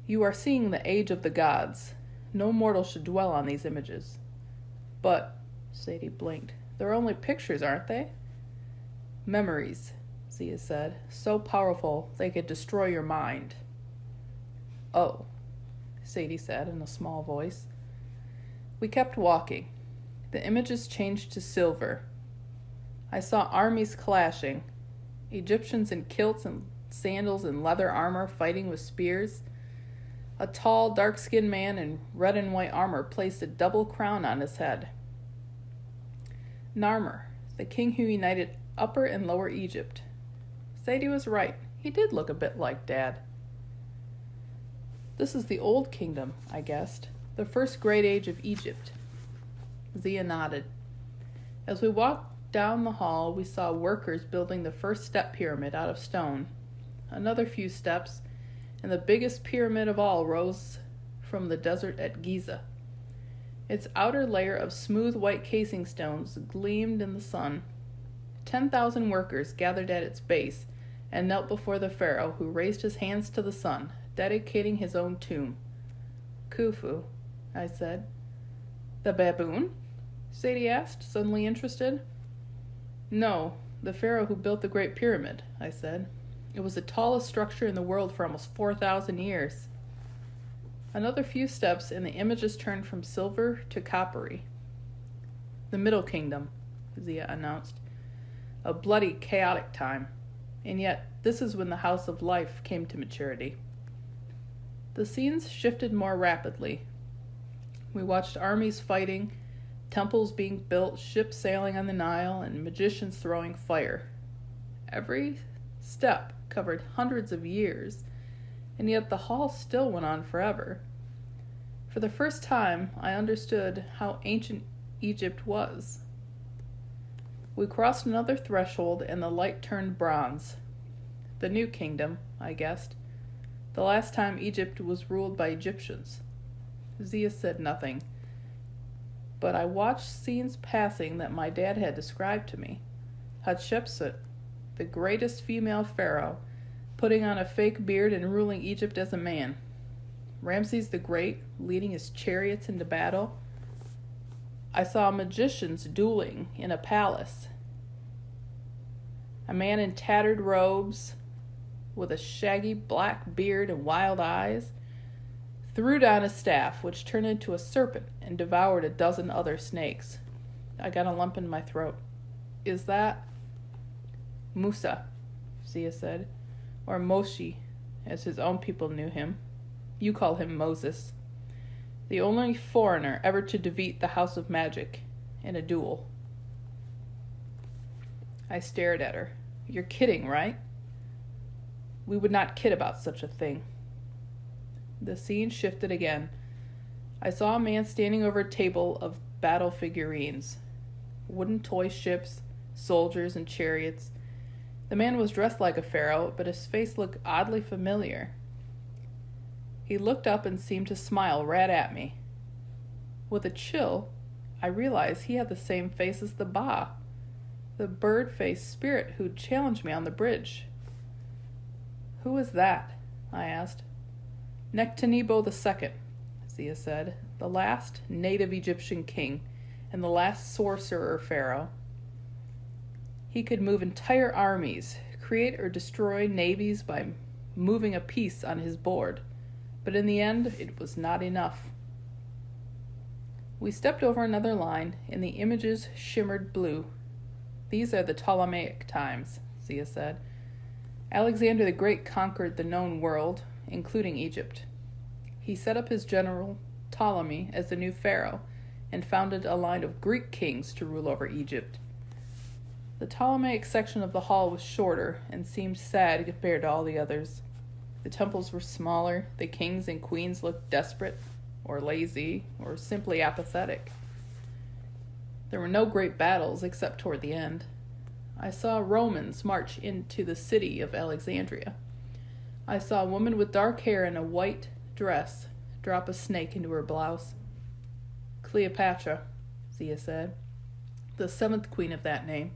You are seeing the age of the gods. No mortal should dwell on these images. But, Sadie blinked, they're only pictures, aren't they? Memories, Zia said, so powerful they could destroy your mind. Oh, Sadie said in a small voice. We kept walking. The images changed to silver. I saw armies clashing, Egyptians in kilts and sandals and leather armor fighting with spears. A tall, dark-skinned man in red and white armor placed a double crown on his head. Narmer, the king who united Upper and Lower Egypt. Sadie was right. He did look a bit like Dad. This is the Old Kingdom, I guessed. The first great age of Egypt. Zia nodded. As we walked down the hall, we saw workers building the first step pyramid out of stone. Another few steps, and the biggest pyramid of all rose from the desert at Giza. Its outer layer of smooth white casing stones gleamed in the sun. 10,000 workers gathered at its base and knelt before the pharaoh, who raised his hands to the sun, dedicating his own tomb. Khufu, I said. The baboon? Sadie asked, suddenly interested. No, the pharaoh who built the Great Pyramid, I said. It was the tallest structure in the world for almost 4,000 years. Another few steps, and the images turned from silver to coppery. The Middle Kingdom, Zia announced. A bloody, chaotic time. And yet, this is when the House of Life came to maturity. The scenes shifted more rapidly. We watched armies fighting, temples being built, ships sailing on the Nile, and magicians throwing fire. Every step covered hundreds of years, and yet the hall still went on forever. For the first time, I understood how ancient Egypt was. We crossed another threshold, and the light turned bronze. The New Kingdom, I guessed. The last time Egypt was ruled by Egyptians. Zia said nothing. but I watched scenes passing that my dad had described to me. Hatshepsut, the greatest female pharaoh, putting on a fake beard and ruling Egypt as a man. Ramses the Great leading his chariots into battle. I saw magicians dueling in a palace. A man in tattered robes with a shaggy black beard and wild eyes threw down a staff which turned into a serpent and devoured a dozen other snakes. I got a lump in my throat. Is that Musa, Zia said, or Moshi, as his own people knew him. You call him Moses. The only foreigner ever to defeat the House of Magic in a duel. I stared at her. You're kidding, right? We would not kid about such a thing. The scene shifted again. I saw a man standing over a table of battle figurines, wooden toy ships, soldiers, and chariots. The man was dressed like a pharaoh, but his face looked oddly familiar. He looked up and seemed to smile right at me. With a chill, I realized he had the same face as the Ba, the bird-faced spirit who challenged me on the bridge. Who is that? I asked. Nectanebo II, Zia said, the last native Egyptian king and the last sorcerer pharaoh. He could move entire armies, create or destroy navies by moving a piece on his board, but in the end, it was not enough. We stepped over another line, and the images shimmered blue. These are the Ptolemaic times, Zia said. Alexander the Great conquered the known world, including Egypt. He set up his general Ptolemy as the new pharaoh and founded a line of Greek kings to rule over Egypt. The Ptolemaic section of the hall was shorter and seemed sad compared to all the others. The temples were smaller, the kings and queens looked desperate, or lazy, or simply apathetic. There were no great battles except toward the end. I saw Romans march into the city of Alexandria. I saw a woman with dark hair and a white dress drop a snake into her blouse. Cleopatra, Zia said, the 7th queen of that name.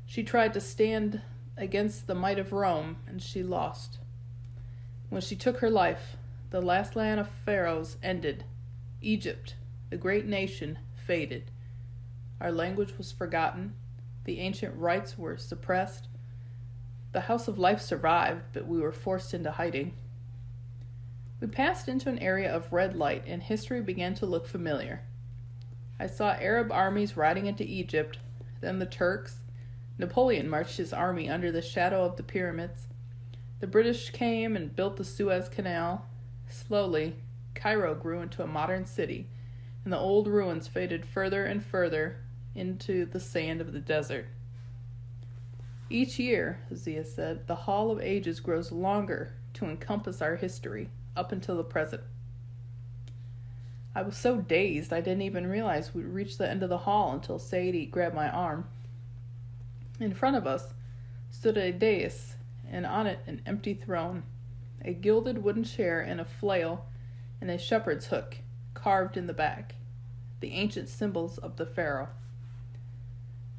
She tried to stand against the might of Rome, and she lost. When she took her life, the last line of pharaohs ended. Egypt, the great nation, faded. Our language was forgotten. The ancient rites were suppressed. The House of Life survived, but we were forced into hiding. We passed into an area of red light, and history began to look familiar. I saw Arab armies riding into Egypt, then the Turks. Napoleon marched his army under the shadow of the pyramids. The British came and built the Suez Canal. Slowly, Cairo grew into a modern city, and the old ruins faded further and further into the sand of the desert. Each year, Zia said, the Hall of Ages grows longer to encompass our history, up until the present. I was so dazed I didn't even realize we'd reached the end of the hall until Sadie grabbed my arm. In front of us stood a dais, and on it an empty throne, a gilded wooden chair and a flail, and a shepherd's hook carved in the back, the ancient symbols of the pharaoh.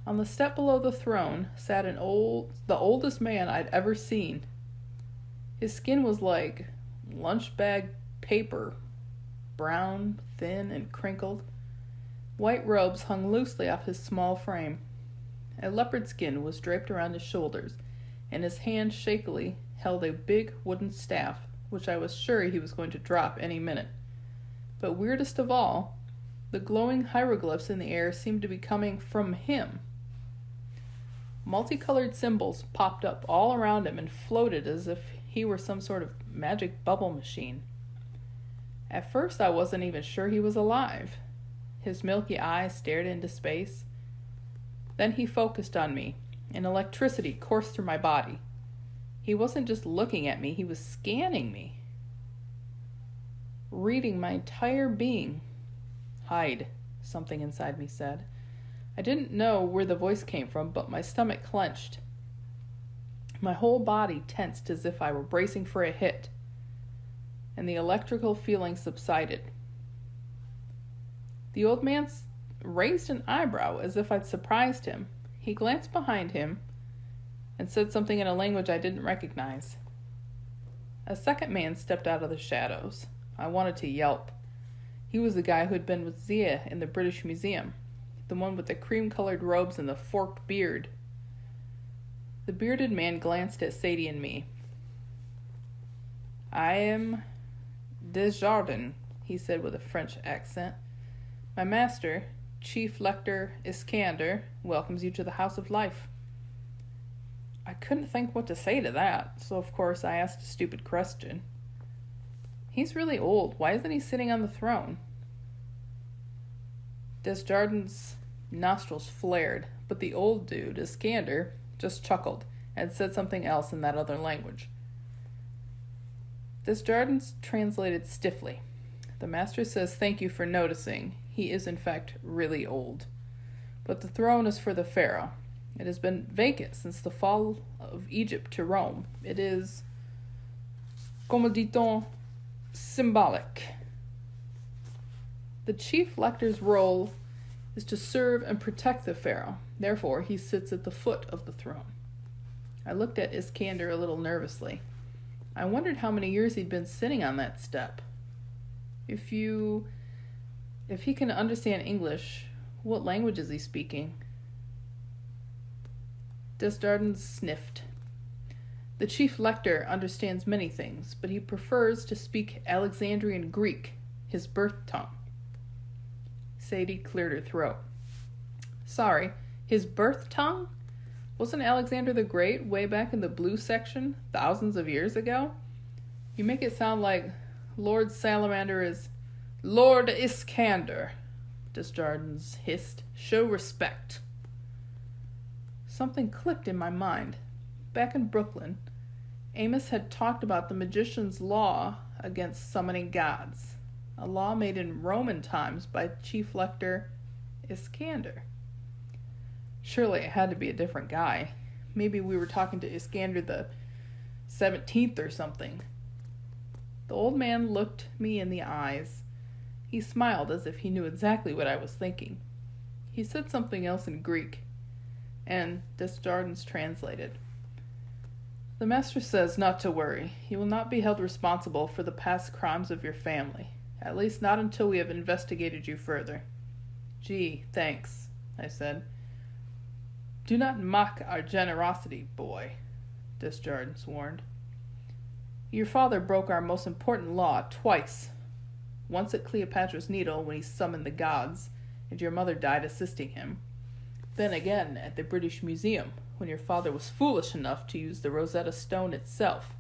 On the step below the throne sat the oldest man I'd ever seen. His skin was like lunch bag paper, brown, thin, and crinkled. White robes hung loosely off his small frame. A leopard skin was draped around his shoulders, and his hand shakily held a big wooden staff, which I was sure he was going to drop any minute. But weirdest of all, the glowing hieroglyphs in the air seemed to be coming from him. Multicolored symbols popped up all around him and floated as if he were some sort of magic bubble machine. At first I wasn't even sure he was alive. His milky eyes stared into space. Then he focused on me, and electricity coursed through my body. He wasn't just looking at me, he was scanning me, reading my entire being. Hide, something inside me said. I didn't know where the voice came from, but my stomach clenched. My whole body tensed as if I were bracing for a hit, and the electrical feeling subsided. The old man raised an eyebrow as if I'd surprised him. He glanced behind him and said something in a language I didn't recognize. A second man stepped out of the shadows. I wanted to yelp. He was the guy who had been with Zia in the British Museum, the one with the cream-colored robes and the forked beard. The bearded man glanced at Sadie and me. "I am Desjardins," he said with a French accent. "My master, Chief Lector Iskander, welcomes you to the House of Life." I couldn't think what to say to that, so of course I asked a stupid question. "He's really old. Why isn't he sitting on the throne?" Desjardins' nostrils flared, but the old dude, Iskander, just chuckled and said something else in that other language. Desjardins translated stiffly. "The master says thank you for noticing. He is in fact really old. But the throne is for the pharaoh. It has been vacant since the fall of Egypt to Rome. It is, comment dit-on, symbolic. The chief lector's role is to serve and protect the pharaoh. Therefore, he sits at the foot of the throne." I looked at Iskander a little nervously. I wondered how many years he'd been sitting on that step. If he can understand English, what language is he speaking? Desjardins sniffed. "The chief lector understands many things, but he prefers to speak Alexandrian Greek, his birth tongue." Sadie cleared her throat. "Sorry, his birth tongue? Wasn't Alexander the Great way back in the blue section, thousands of years ago? You make it sound like Lord Salamander is Lord Iskander," Desjardins hissed. "Show respect." Something clicked in my mind. Back in Brooklyn, Amos had talked about the magician's law against summoning gods, a law made in Roman times by Chief Lector Iskander. Surely it had to be a different guy. Maybe we were talking to Iskander the 17th or something. The old man looked me in the eyes. He smiled as if he knew exactly what I was thinking. He said something else in Greek, and Desjardins translated. "The master says not to worry. He will not be held responsible for the past crimes of your family, at least not until we have investigated you further." "Gee, thanks," I said. "Do not mock our generosity, boy," Desjardins warned. "Your father broke our most important law twice. Once at Cleopatra's Needle when he summoned the gods, and your mother died assisting him. Then again at the British Museum, when your father was foolish enough to use the Rosetta Stone itself.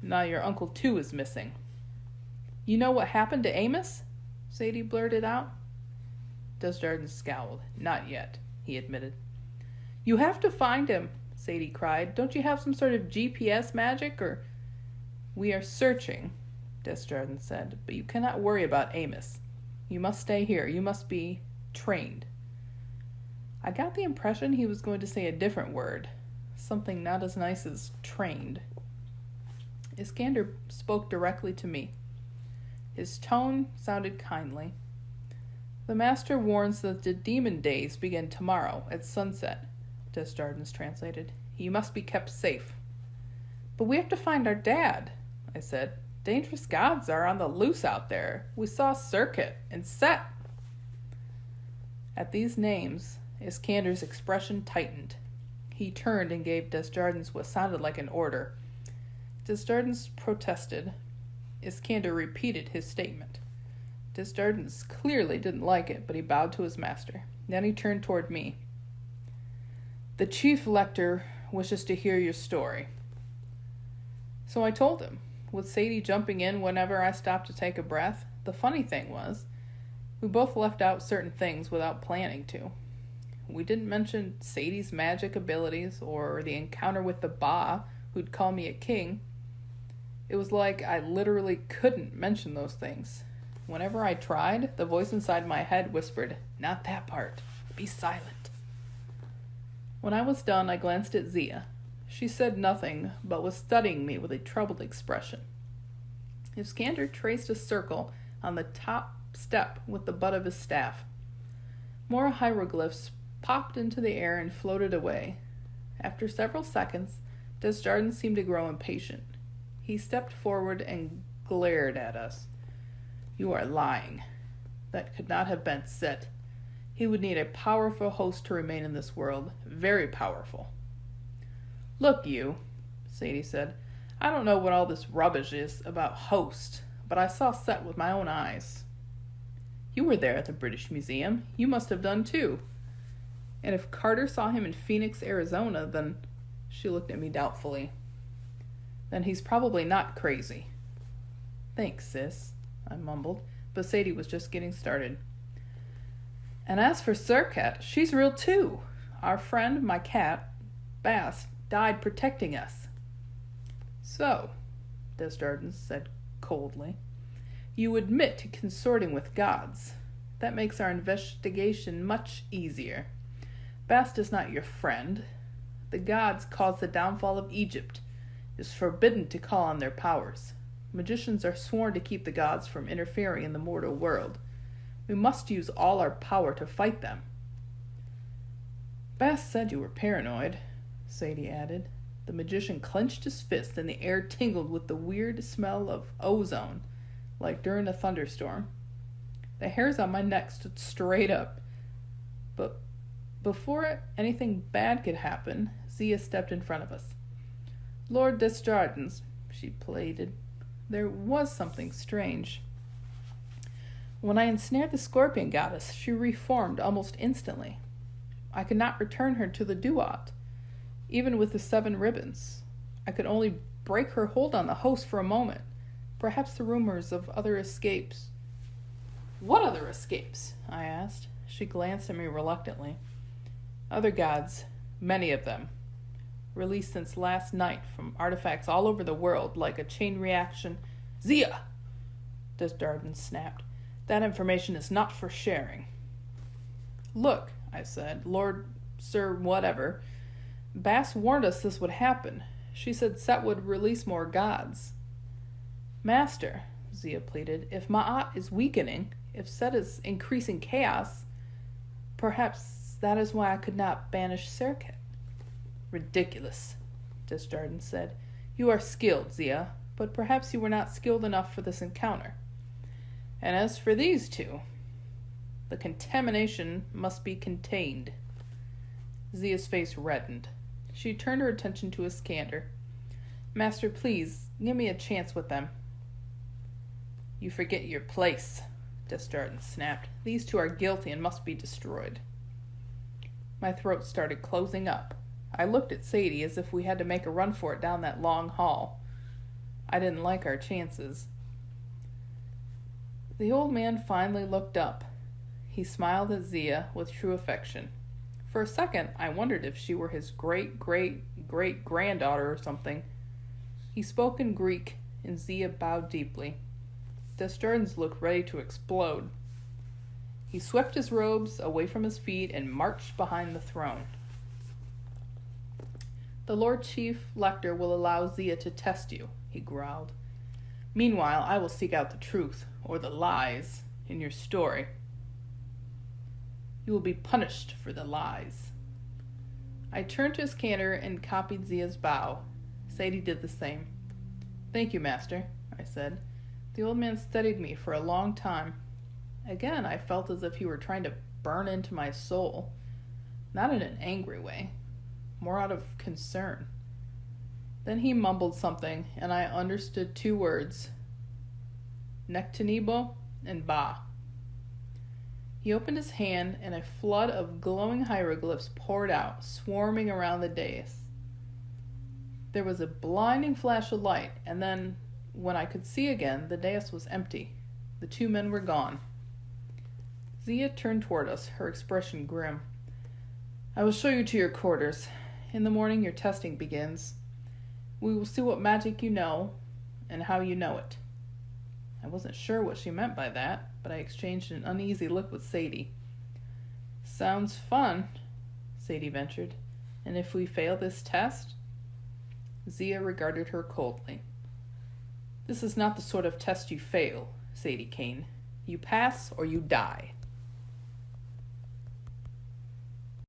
Now your uncle too is missing." "You know what happened to Amos?" Sadie blurted out. Desjardins scowled. "Not yet," he admitted. "You have to find him," Sadie cried. "Don't you have some sort of GPS magic or—" "We are searching," Desjardins said, "but you cannot worry about Amos. You must stay here. You must be trained." I got the impression he was going to say a different word, something not as nice as trained. Iskander spoke directly to me. His tone sounded kindly. "The master warns that the demon days begin tomorrow at sunset," Desjardins translated. "You must be kept safe." "But we have to find our dad," I said. "Dangerous gods are on the loose out there. We saw Circuit and Set." At these names, Iskander's expression tightened. He turned and gave Desjardins what sounded like an order. Desjardins protested. Iskander repeated his statement. Desjardins clearly didn't like it, but he bowed to his master. Then he turned toward me. "The chief lector wishes to hear your story." So I told him, with Sadie jumping in whenever I stopped to take a breath. The funny thing was, we both left out certain things without planning to. We didn't mention Sadie's magic abilities or the encounter with the Ba who'd call me a king. It was like I literally couldn't mention those things. Whenever I tried, the voice inside my head whispered, "Not that part. Be silent." When I was done, I glanced at Zia. She said nothing, but was studying me with a troubled expression. Iskander traced a circle on the top step with the butt of his staff. More hieroglyphs popped into the air and floated away. After several seconds, Desjardins seemed to grow impatient. He stepped forward and glared at us. "You are lying. That could not have been Set. He would need a powerful host to remain in this world. Very powerful." "Look, you," Sadie said. "I don't know what all this rubbish is about host, but I saw Set with my own eyes." "You were there at the British Museum. You must have done too. And if Carter saw him in Phoenix, Arizona, then..." She looked at me doubtfully. "Then he's probably not crazy." "Thanks, sis," I mumbled, but Sadie was just getting started. "And as for Serket, she's real too. Our friend, my cat, Bast, died protecting us." "So," Desjardins said coldly, "you admit to consorting with gods. That makes our investigation much easier. Bast is not your friend. The gods caused the downfall of Egypt. It is forbidden to call on their powers. Magicians are sworn to keep the gods from interfering in the mortal world. We must use all our power to fight them." "Bast said you were paranoid," Sadie added. The magician clenched his fist and the air tingled with the weird smell of ozone, like during a thunderstorm. The hairs on my neck stood straight up. But before anything bad could happen, Zia stepped in front of us. "Lord Desjardins," she pleaded, "there was something strange. When I ensnared the scorpion goddess, she reformed almost instantly. I could not return her to the duat, even with the 7 ribbons. I could only break her hold on the host for a moment. Perhaps the rumors of other escapes..." "What other escapes?" I asked. She glanced at me reluctantly. "Other gods, many of them, released since last night from artifacts all over the world, like a chain reaction..." "Zia!" Desjardins snapped. "That information is not for sharing." "Look," I said, "Lord, Sir, whatever. Bast warned us this would happen. She said Set would release more gods." "Master," Zia pleaded, "if Ma'at is weakening, if Set is increasing chaos, perhaps that is why I could not banish Serket." "Ridiculous," Desjardins said. "You are skilled, Zia, but perhaps you were not skilled enough for this encounter. And as for these two, the contamination must be contained." Zia's face reddened. She turned her attention to Iskander. "Master, please, give me a chance with them." "You forget your place," Desjardins snapped. "These two are guilty and must be destroyed." My throat started closing up. I looked at Sadie as if we had to make a run for it down that long hall. I didn't like our chances. The old man finally looked up. He smiled at Zia with true affection. For a second, I wondered if she were his great-great-great-granddaughter or something. He spoke in Greek, and Zia bowed deeply. Desjardins looked ready to explode. He swept his robes away from his feet and marched behind the throne. "The Lord Chief Lector will allow Zia to test you," he growled. "Meanwhile, I will seek out the truth, or the lies, in your story. You will be punished for the lies." I turned to Iskander and copied Zia's bow. Sadie did the same. "Thank you, Master," I said. The old man studied me for a long time. Again, I felt as if he were trying to burn into my soul. Not in an angry way, more out of concern. Then he mumbled something, and I understood 2 words. Nectinibo and Ba. He opened his hand, and a flood of glowing hieroglyphs poured out, swarming around the dais. There was a blinding flash of light, and then, when I could see again, the dais was empty. The 2 men were gone. Zia turned toward us, her expression grim. "I will show you to your quarters. In the morning your testing begins. We will see what magic you know, and how you know it." I wasn't sure what she meant by that, but I exchanged an uneasy look with Sadie. "Sounds fun," Sadie ventured. "And if we fail this test?" Zia regarded her coldly. "This is not the sort of test you fail, Sadie Kane. You pass or you die."